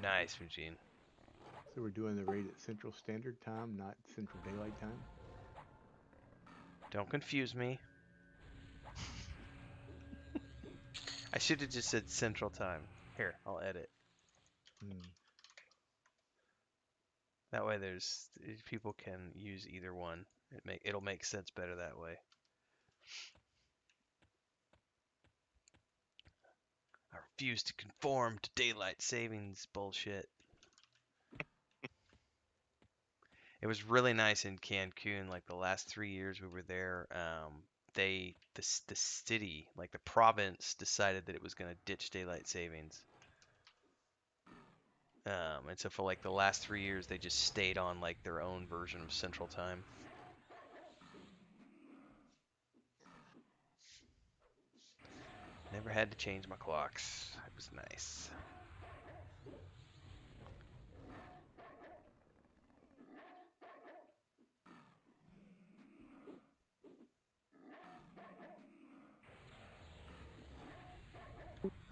Nice, Eugene. So we're doing the raid at Central Standard Time, not Central Daylight Time. Don't confuse me. I should have just said Central Time. Here, I'll edit. That way there's people can use either one. It'll make sense better that way. I refuse to conform to daylight savings bullshit. It was really nice in Cancun. Like the last 3 years we were there, the city, like the province, decided that it was going to ditch daylight savings. And so for like the last 3 years, they just stayed on like their own version of Central Time. Never had to change my clocks. It was nice.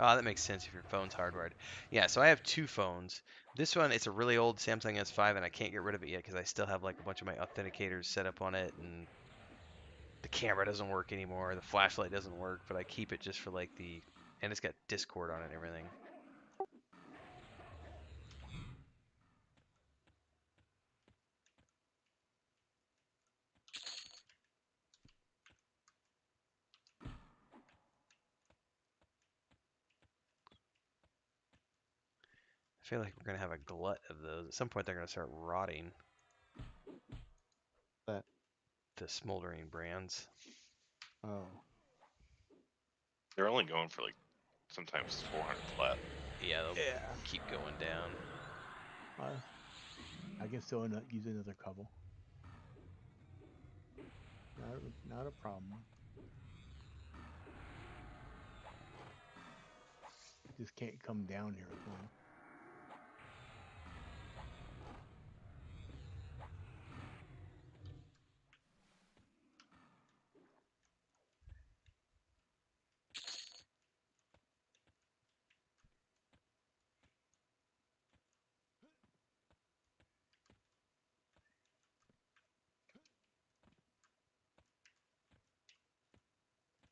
Oh, that makes sense if your phone's hardwired. Yeah, so I have 2 phones. This one, it's a really old Samsung S5, and I can't get rid of it yet because I still have like a bunch of my authenticators set up on it, and the camera doesn't work anymore, the flashlight doesn't work, but I keep it just for like and it's got Discord on it and everything. I feel like we're gonna have a glut of those. At some point, they're gonna start rotting. That. The smoldering brands. Oh. They're only going for like sometimes 400 flat. Yeah, they'll keep going down. I can still use another couple. Not a problem. Just can't come down here with one.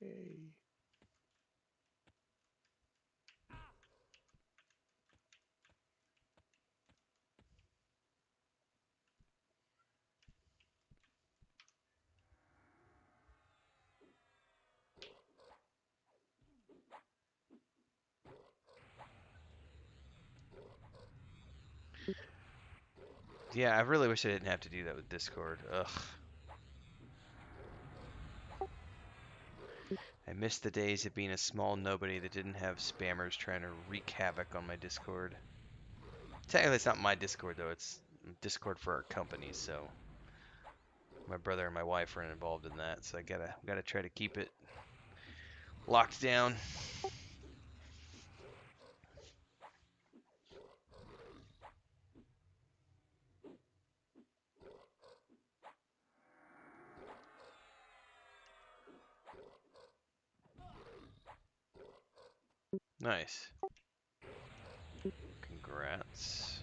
Hey. Yeah, I really wish I didn't have to do that with Discord. Ugh. I miss the days of being a small nobody that didn't have spammers trying to wreak havoc on my Discord. Technically, it's not my Discord, though. It's Discord for our company, so my brother and my wife are involved in that, so I gotta try to keep it locked down. Nice. Congrats.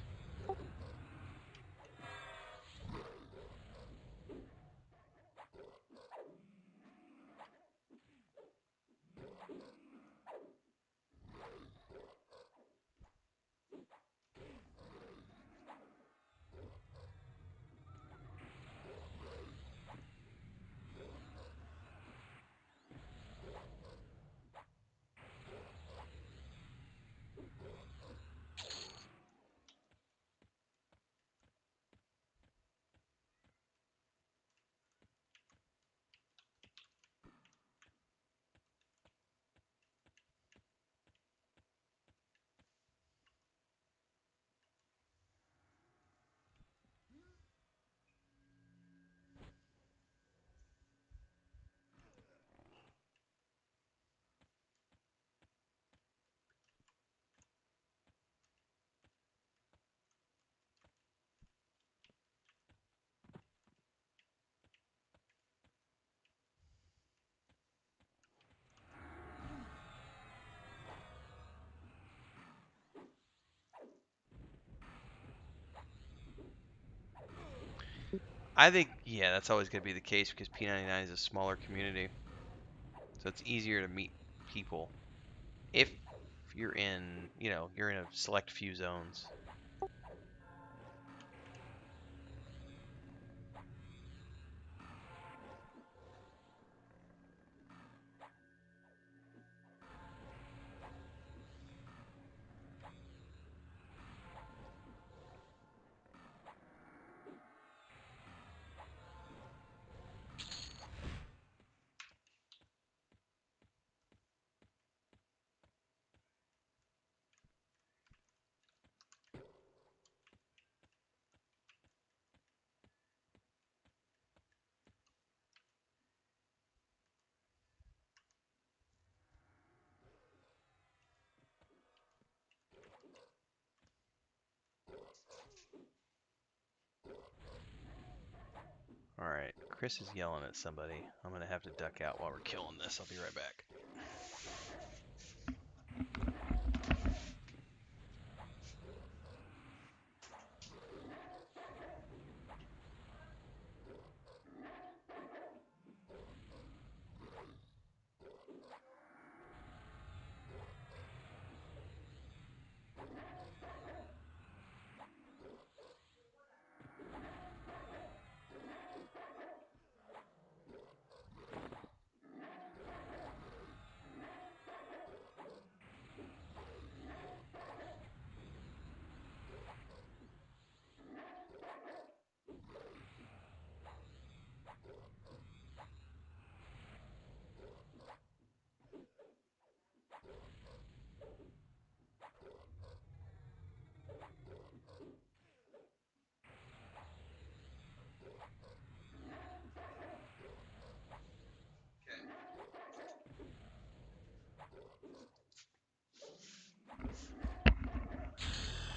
I think, yeah, that's always going to be the case because P99 is a smaller community. So it's easier to meet people if you're in, you're in a select few zones. All right, Chris is yelling at somebody. I'm going to have to duck out while we're killing this. I'll be right back.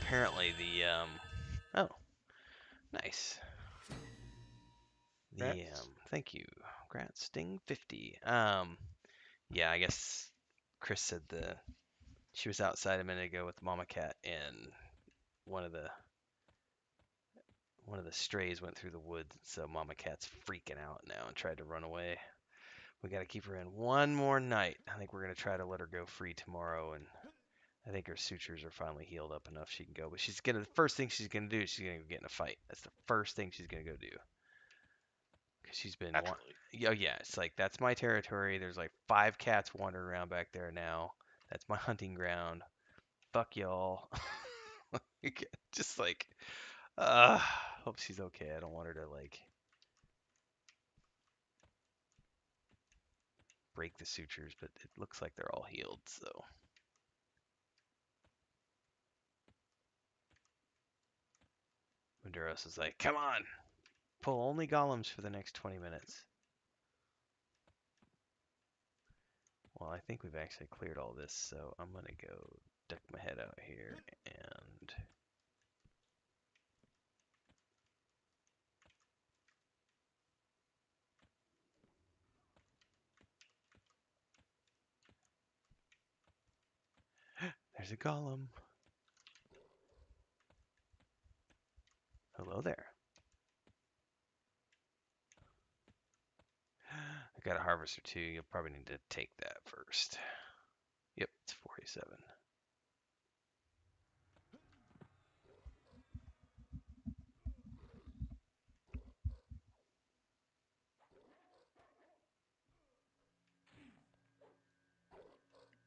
Apparently oh, nice. Thank you. Congrats, Sting 50. Yeah, I guess Chris said she was outside a minute ago with Mama Cat, and one of the strays went through the woods, so Mama Cat's freaking out now and tried to run away. We got to keep her in one more night. I think we're gonna try to let her go free tomorrow, and I think her sutures are finally healed up enough she can go. But the first thing she's gonna do is she's gonna go get in a fight. That's the first thing she's gonna go do. Cause she's been yeah, it's like that's my territory. There's like 5 cats wandering around back there now. That's my hunting ground. Fuck y'all. Just like, hope she's okay. I don't want her to like break the sutures, but it looks like they're all healed. So Maduros is like, come on, pull only golems for the next 20 minutes. Well, I think we've actually cleared all this, so I'm gonna go duck my head out here and There's a golem. Hello there. I got a harvester too. You'll probably need to take that first. Yep, it's 47.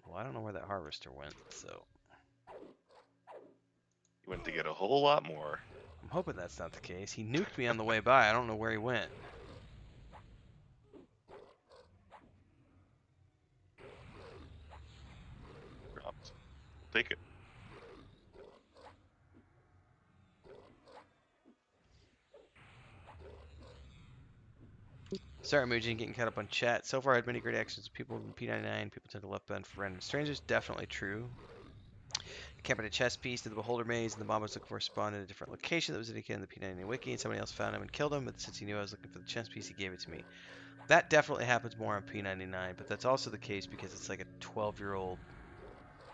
Well, I don't know where that harvester went, so You went to get a whole lot more. I'm hoping that's not the case. He nuked me on the way by. I don't know where he went. Dropped. Take it. Sorry, Mujin, getting caught up on chat. So far, I had many great actions. People in P99, people took a left bend for random strangers. Definitely true. Camped at a chest piece to the Beholder Maze, and the bomb was looking for spawned in a different location that was indicated in the P99 wiki, and somebody else found him and killed him, but since he knew I was looking for the chest piece, he gave it to me. That definitely happens more on P99, but that's also the case because it's like a 12-year-old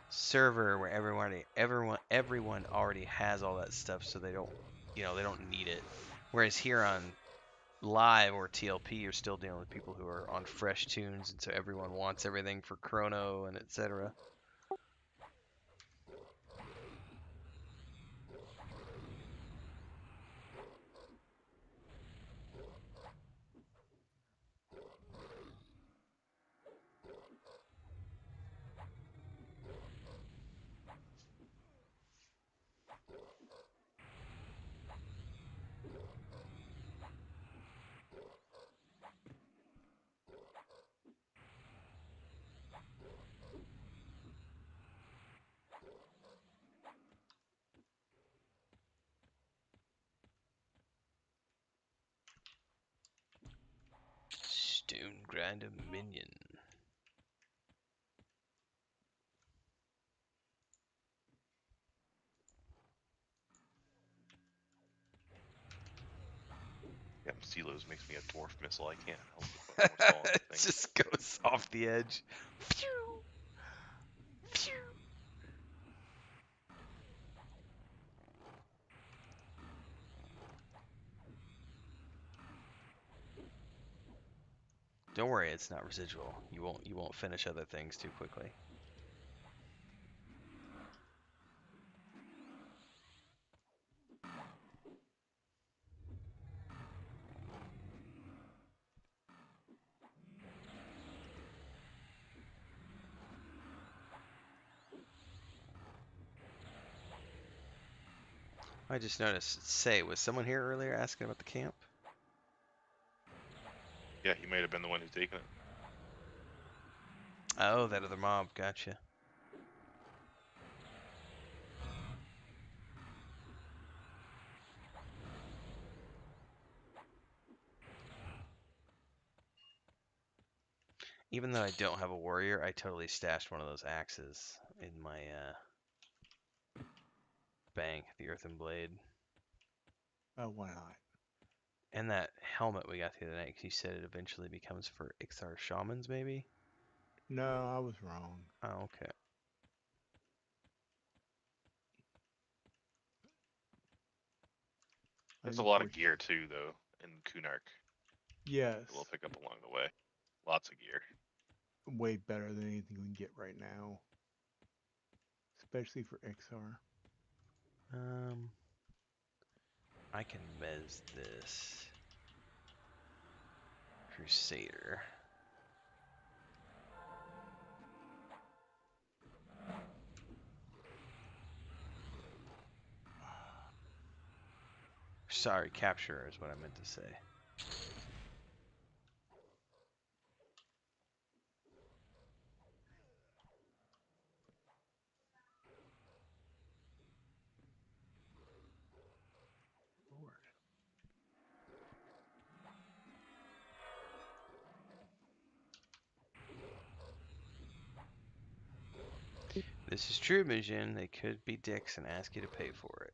server where everyone already has all that stuff, so they don't, they don't need it. Whereas here on Live or TLP, you're still dealing with people who are on fresh tunes, and so everyone wants everything for Chrono and etc. Stone Grinder Minion. Yeah, Silos makes me a dwarf missile. I can't help but put more on the It thing. just goes off the edge. Phew! Phew! Don't worry, it's not residual. You won't finish other things too quickly. I just noticed. Say, was someone here earlier asking about the camp? Yeah, he might have been the one who's taken it. Oh, that other mob. Gotcha. Even though I don't have a warrior, I totally stashed one of those axes in my bank, the earthen blade. Oh, why not? And that helmet we got the other night, 'cause you said it eventually becomes for Ixar shamans, maybe? No, I was wrong. Oh, okay. There's a lot of gear too, though, in Kunark. Yes. That we'll pick up along the way. Lots of gear. Way better than anything we can get right now. Especially for XR. I can mez this Crusader. Sorry, capturer is what I meant to say. Lord. This is true, Mijin. They could be dicks and ask you to pay for it.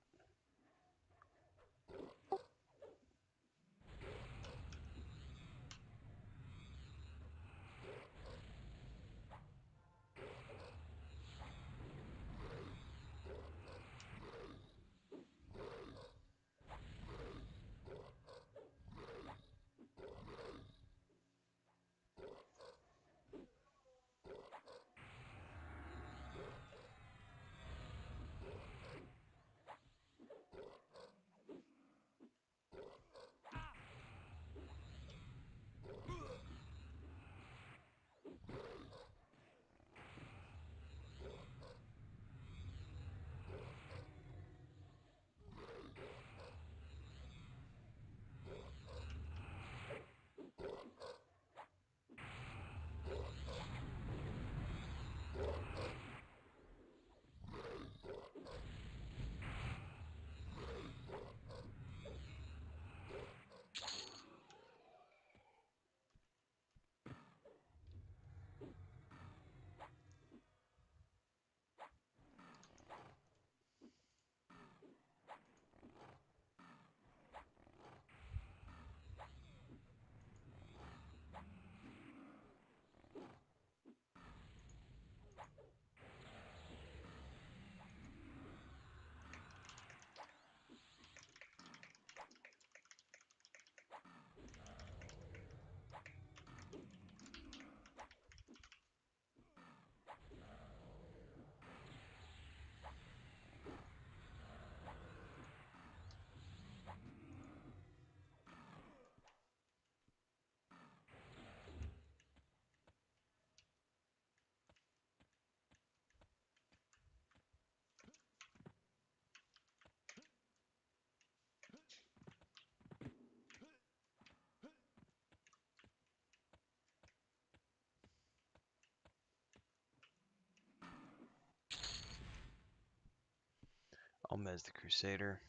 Golem as the Crusader.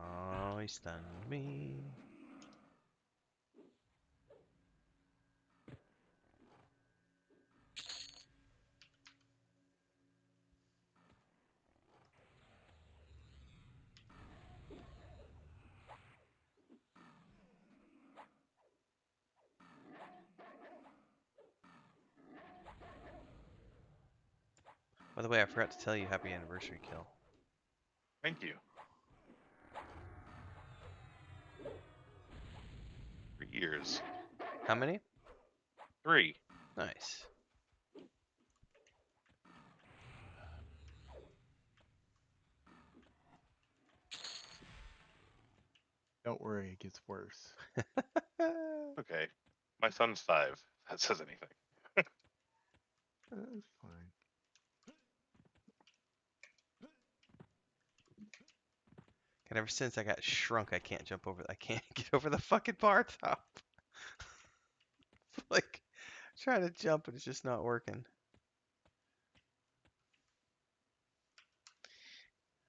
Oh, he stunned me. By the way, I forgot to tell you happy anniversary, Kill. Thank you. 3 years. How many? 3. Nice. Don't worry, it gets worse. Okay. My son's 5. If that says anything. That's fine. And ever since I got shrunk, I can't jump over. I can't get over the fucking bar top. Like, trying to jump and it's just not working.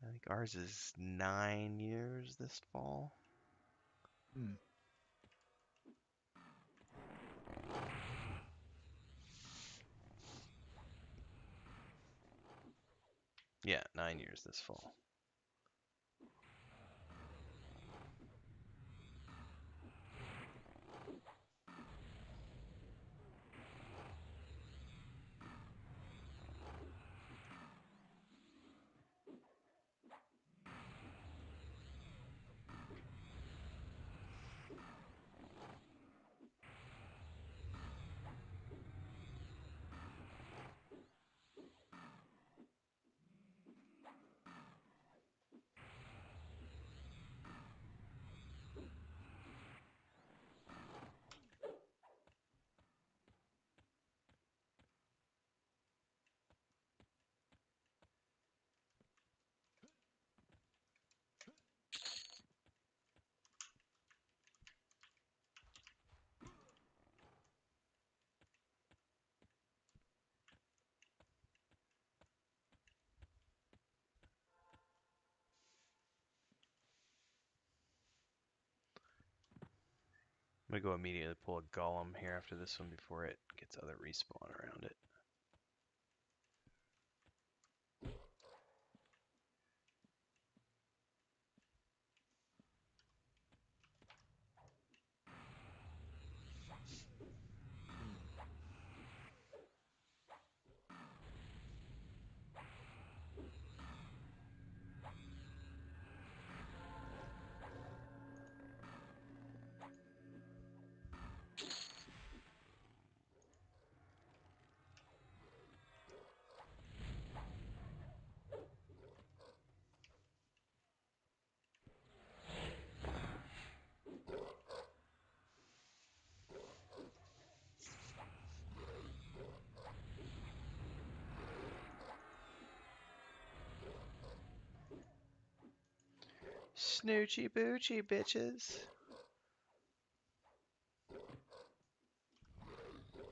I think ours is 9 years this fall. Hmm. Yeah, 9 years this fall. I'm gonna go immediately pull a golem here after this one before it gets other respawn around it. Snoochie boochie, bitches.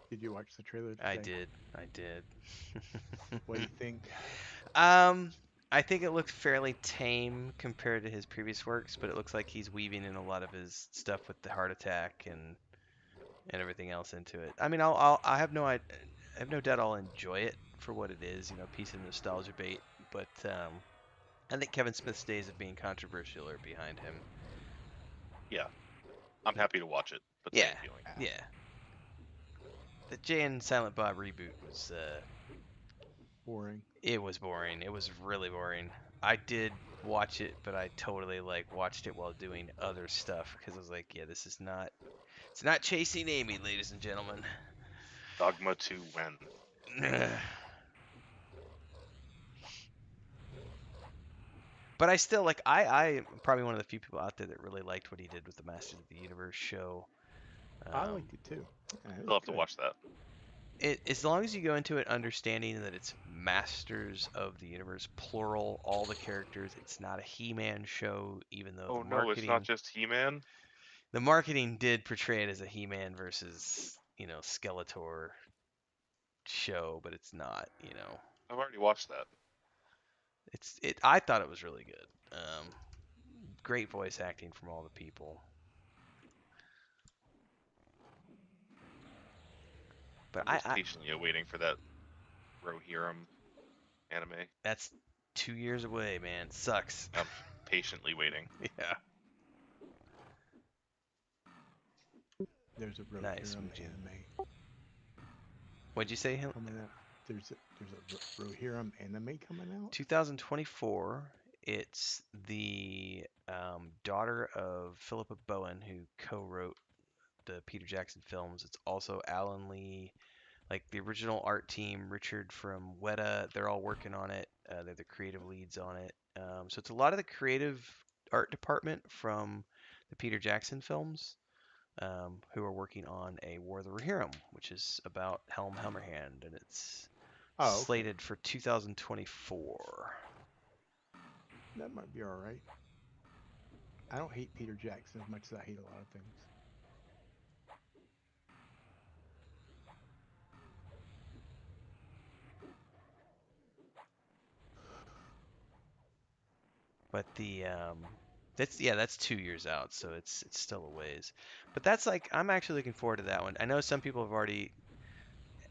Did you watch the trailer today? I did. I did. What do you think? I think it looked fairly tame compared to his previous works, but it looks like he's weaving in a lot of his stuff with the heart attack and everything else into it. I mean, I have no doubt I'll enjoy it for what it is, you know, a piece of nostalgia bait. But I think Kevin Smith's days of being controversial are behind him. Yeah. I'm happy to watch it, but Yeah, same feeling. yeah. The Jay and Silent Bob reboot was Boring. it was boring. It was really boring. I did watch it, but I totally like watched it while doing other stuff because I was like, yeah, this is not. It's not chasing Amy, ladies and gentlemen. Dogma 2 when? But I still like. I'm probably one of the few people out there that really liked what he did with the Masters of the Universe show. I liked it too. Yeah, it I'll was have to good. watch that. As long as you go into it understanding that it's Masters of the Universe, plural, all the characters. It's not a He-Man show, even though Oh no, it's not just He-Man. the marketing did portray it as a He-Man versus Skeletor show, but it's not. I've already watched that. I thought it was really good. Great voice acting from all the people. But I'm just patiently awaiting for that Rohirrim anime. That's 2 years away, man. Sucks. I'm patiently waiting. Yeah. There's a Nice, Rohirrim Mujin. anime What'd you say, Him? coming out. There's a Rohirrim anime coming out. 2024. It's the daughter of Philippa Bowen, who co-wrote the Peter Jackson films. It's also Alan Lee, like the original art team, Richard from Weta. They're all working on it. They're the creative leads on it. So it's a lot of the creative art department from the Peter Jackson films, who are working on a War of the Rohirrim, which is about Helm Hammerhand, and it's Oh, okay. slated for 2024. That might be all right. I don't hate Peter Jackson as much as I hate a lot of things. But that's 2 years out, so it's still a ways. But that's like I'm actually looking forward to that one. I know some people have already,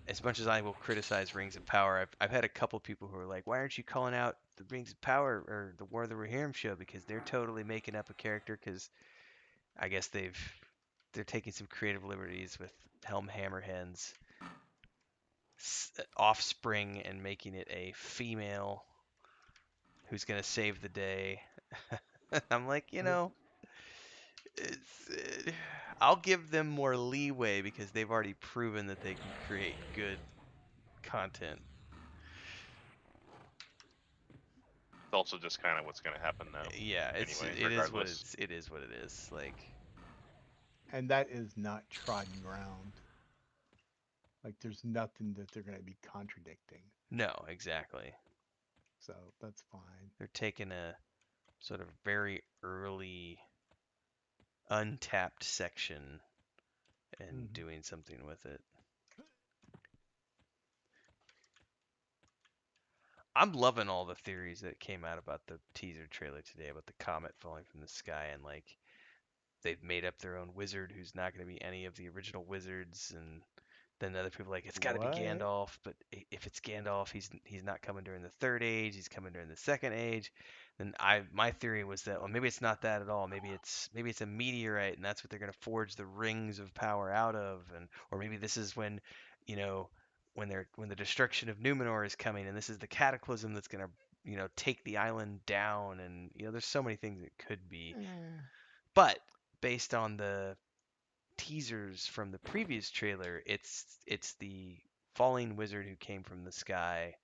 as much as I will criticize Rings of Power, I've had a couple people who are like, why aren't you calling out the Rings of Power or the War of the Rohirrim show, because they're totally making up a character, because I guess they're taking some creative liberties with Helm Hammerhand's offspring and making it a female who's gonna save the day. I'm like, I'll give them more leeway because they've already proven that they can create good content. It's also just kind of what's going to happen now. Yeah, Anyway, it is what regardless. it is what it is. Like, And that is not trodden ground. Like there's nothing that they're going to be contradicting. no, exactly. So that's fine. They're taking a sort of very early untapped section and doing something with it. I'm loving all the theories that came out about the teaser trailer today about the comet falling from the sky, and like they've made up their own wizard who's not going to be any of the original wizards, and then other people are like, it's got to be What? Gandalf, but if it's Gandalf, he's not coming during the third age, he's coming during the second age. Then my theory was that, well, maybe it's not that at all. Maybe it's a meteorite, and that's what they're going to forge the rings of power out of, and or maybe this is when, you know, when the destruction of Numenor is coming, and this is the cataclysm that's going to, take the island down, and there's so many things it could be. But based on the teasers from the previous trailer, it's the falling wizard who came from the sky,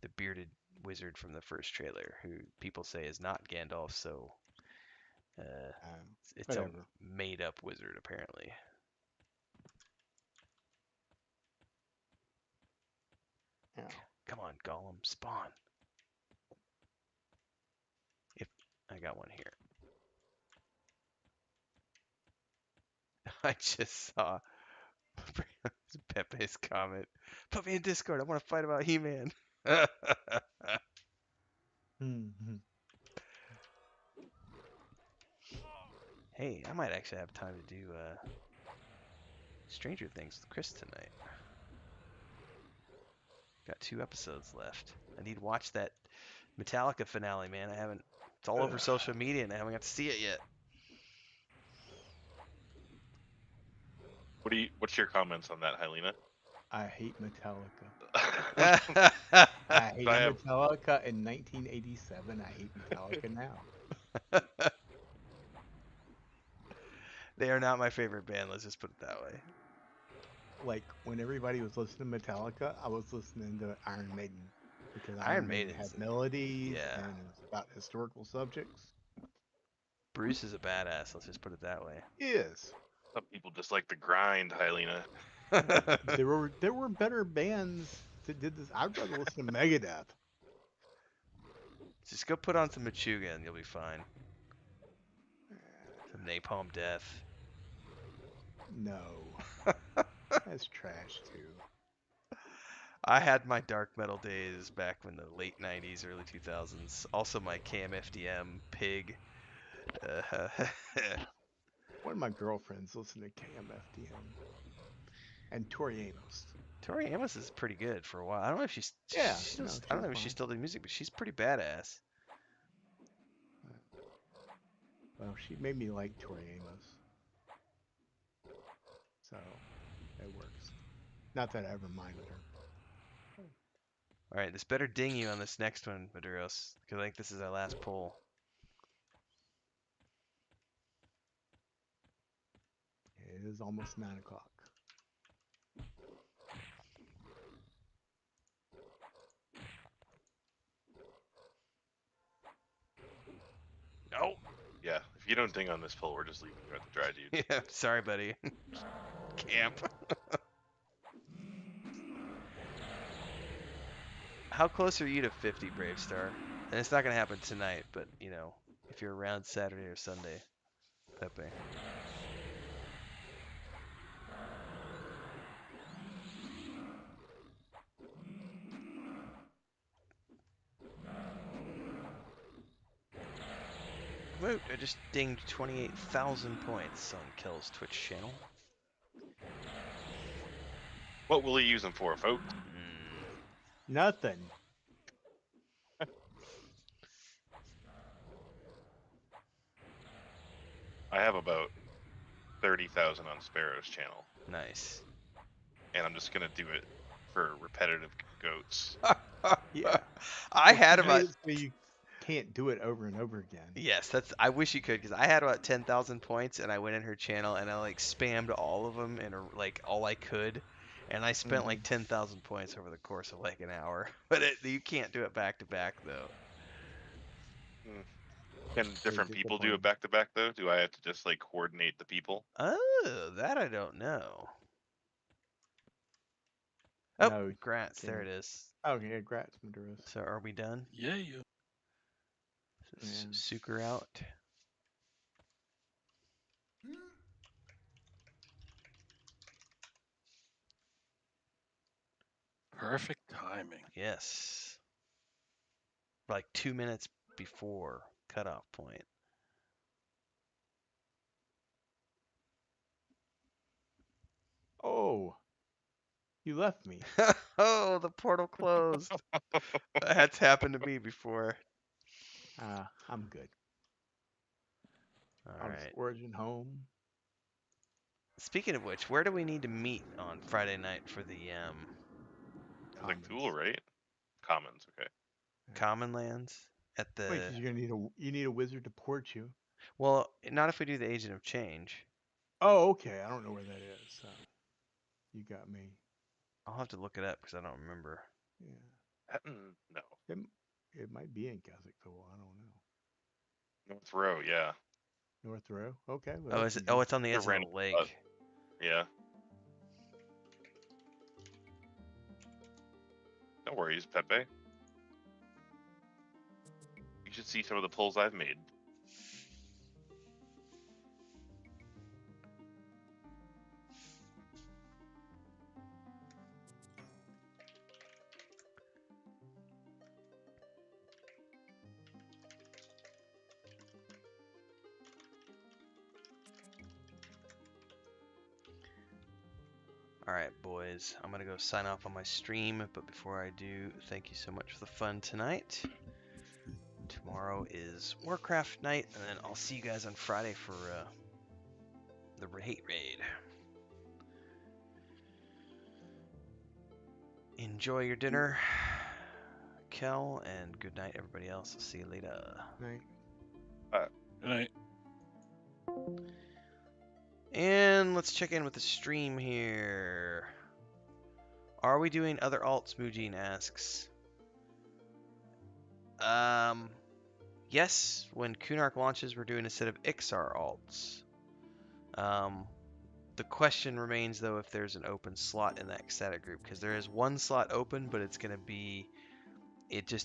the bearded wizard from the first trailer, who people say is not Gandalf. So it's Whatever. a made-up wizard apparently. Yeah. Come on, Gollum, spawn. If I got one here. I just saw Pepe's comment. Put me in Discord. I want to fight about He-Man. Hey, I might actually have time to do Stranger Things with Chris tonight. Got 2 episodes left. I need to watch that Metallica finale, man. I haven't. It's all over social media, and I haven't got to see it yet. What's your comments on that, Helena? I hate Metallica. I hated I have Metallica in 1987. I hate Metallica now. They are not my favorite band. Let's just put it that way. Like when everybody was listening to Metallica, I was listening to Iron Maiden because Iron Iron Maiden Maiden's had melodies yeah. and it was about historical subjects. Bruce is a badass. Let's just put it that way. Yes, some people just like the grind, Hyelina. there were better bands that did this. I'd rather listen to Megadeth. Just go put on some Machuga and you'll be fine. Some Napalm Death. No, that's trash too. I had my dark metal days back in the late 90s, early 2000s. Also my KMFDM, Pig. One of my girlfriends listened to KMFDM and Tori Amos. Tori Amos is pretty good for a while. I don't know if she's Yeah, still, no, I don't she's know if she's fine. still doing music, but she's pretty badass. Well, she made me like Tori Amos, so it works. Not that I ever minded her. All right, this better ding you on this next one, Maduros, because I think this is our last poll. It is almost 9 o'clock. No. Yeah, if you don't ding on this poll, we're just leaving you at the dry, dude. Yeah, sorry, buddy. Camp. How close are you to 50, Brave Star? And it's not gonna happen tonight, but you know, if you're around Saturday or Sunday, Pepe. Woot, I just dinged 28,000 points on Kel's Twitch channel. What will he use them for, folks? Nothing. I have about 30,000 on Sparrow's channel, Nice. and I'm just gonna do it for repetitive goats. Yeah. I Well, had she about made it so you can't do it over and over again. yes, that's I wish you could because I had about 10,000 points and I went in her channel and I like spammed all of them and like all I could, and I spent like 10,000 points over the course of like an hour. But you can't do it back to back though. Can different people do disappointing. it back to back though? Do I have to just like coordinate the people? Oh, that I don't know. Oh, No, Grats, there can't. it is. Okay, yeah, congrats, Maduros. So are we done? Yeah, you. Yeah. Suker out. Perfect timing. Yes. Like 2 minutes before cutoff point. Oh, you left me. Oh, the portal closed. That's happened to me before. I'm good. All I'm right. origin home. Speaking of which, where do we need to meet on Friday night for the Like Commons. Tool, right? Commons, okay. Common Lands at the? Wait, 'cause you're gonna need a wizard to port you. Well, not if we do the Agent of Change. Oh, okay. I don't know where that is. So you got me. I'll have to look it up because I don't remember. Yeah, No. it might be in Kazakhstan. I don't know. North Row, yeah. North Row. Okay. Well, Oh, that's is it? easy. Oh, it's on the They're edge of random the lake. spots. Yeah. No worries, Pepe. You should see some of the pulls I've made. All right, boys. I'm gonna go sign off on my stream, but before I do, thank you so much for the fun tonight. Tomorrow is Warcraft night, and then I'll see you guys on Friday for the hate raid. Enjoy your dinner, Kel, and good night, everybody else. I'll see you later. Right. Good night. And let's check in with the stream here. Are we doing other alts? Mujin asks. Yes. When Kunark launches, we're doing a set of Ixar alts. The question remains, though, if there's an open slot in that ecstatic group, because there is one slot open, but it's going to be, it's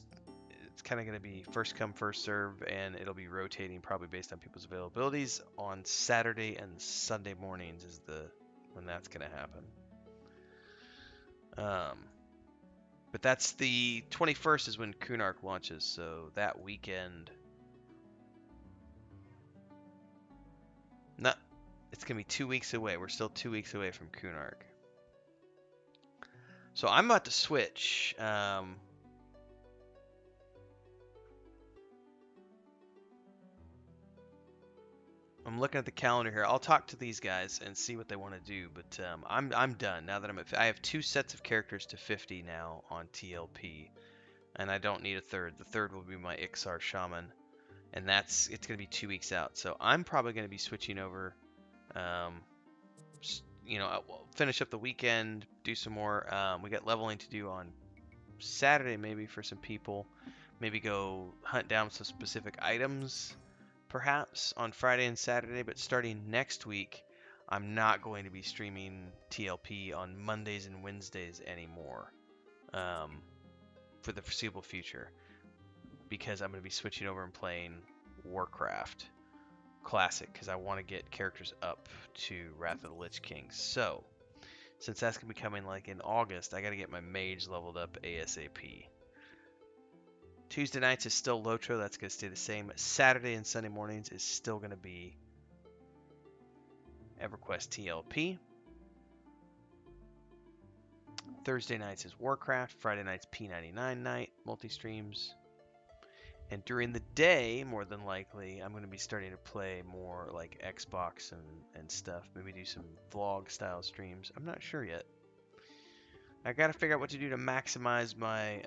kind of going to be first come, first serve, and it'll be rotating probably based on people's availabilities on Saturday and Sunday mornings is when that's going to happen. But that's the 21st is when Kunark launches, so that weekend. No, it's going to be 2 weeks away. We're still 2 weeks away from Kunark. So I'm about to switch. I'm looking at the calendar here. I'll talk to these guys and see what they want to do, but I'm done now that I have 2 sets of characters to 50 now on TLP, and I don't need a third. The third will be my Ixar Shaman, and it's going to be 2 weeks out. So I'm probably going to be switching over. I'll finish up the weekend, do some more. We got leveling to do on Saturday maybe for some people. Maybe go hunt down some specific items perhaps on Friday and Saturday, but starting next week, I'm not going to be streaming TLP on Mondays and Wednesdays anymore for the foreseeable future, because I'm going to be switching over and playing Warcraft Classic, because I want to get characters up to Wrath of the Lich King. So, since that's going to be coming like in August, I got to get my mage leveled up ASAP. Tuesday nights is still Lotro. That's going to stay the same. Saturday and Sunday mornings is still going to be EverQuest TLP. Thursday nights is Warcraft. Friday nights P99 night, multi-streams. And during the day, more than likely, I'm going to be starting to play more like Xbox and stuff. Maybe do some vlog-style streams. I'm not sure yet. I got to figure out what to do to maximize my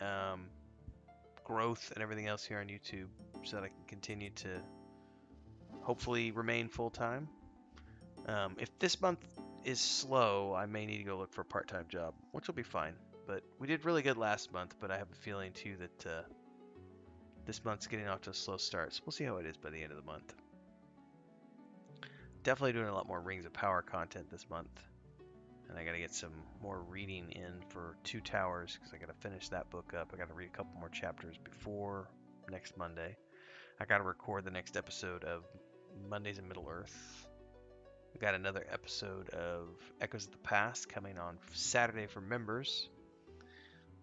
growth and everything else here on YouTube so that I can continue to hopefully remain full-time. If this month is slow, I may need to go look for a part-time job, which will be fine. But we did really good last month, but I have a feeling too that this month's getting off to a slow start. So we'll see how it is by the end of the month. Definitely doing a lot more Rings of Power content this month. And I got to get some more reading in for Two Towers, because I got to finish that book up. I got to read a couple more chapters before next Monday. I got to record the next episode of Mondays in Middle-earth. We got another episode of Echoes of the Past coming on Saturday for members.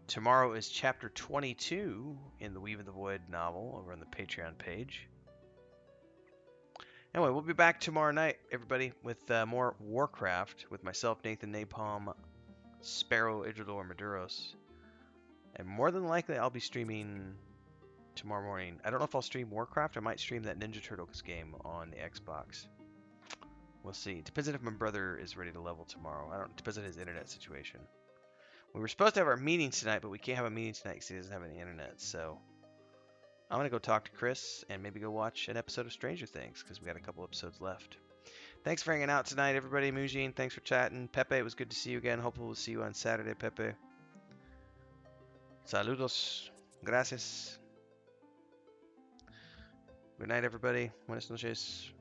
Tomorrow is chapter 22 in the Weave of the Void novel over on the Patreon page. Anyway, we'll be back tomorrow night, everybody, with more Warcraft with myself, Nathan Napalm, Sparrow, Idridor, Maduros. And more than likely, I'll be streaming tomorrow morning. I don't know if I'll stream Warcraft. I might stream that Ninja Turtles game on the Xbox. We'll see. It depends on if my brother is ready to level tomorrow. It depends on his internet situation. We were supposed to have our meeting tonight, but we can't have a meeting tonight because he doesn't have any internet, so I'm going to go talk to Chris and maybe go watch an episode of Stranger Things because we got a couple episodes left. Thanks for hanging out tonight, everybody. Mujin, thanks for chatting. Pepe, it was good to see you again. Hopefully we'll see you on Saturday, Pepe. Saludos. Gracias. Good night, everybody. Buenas noches.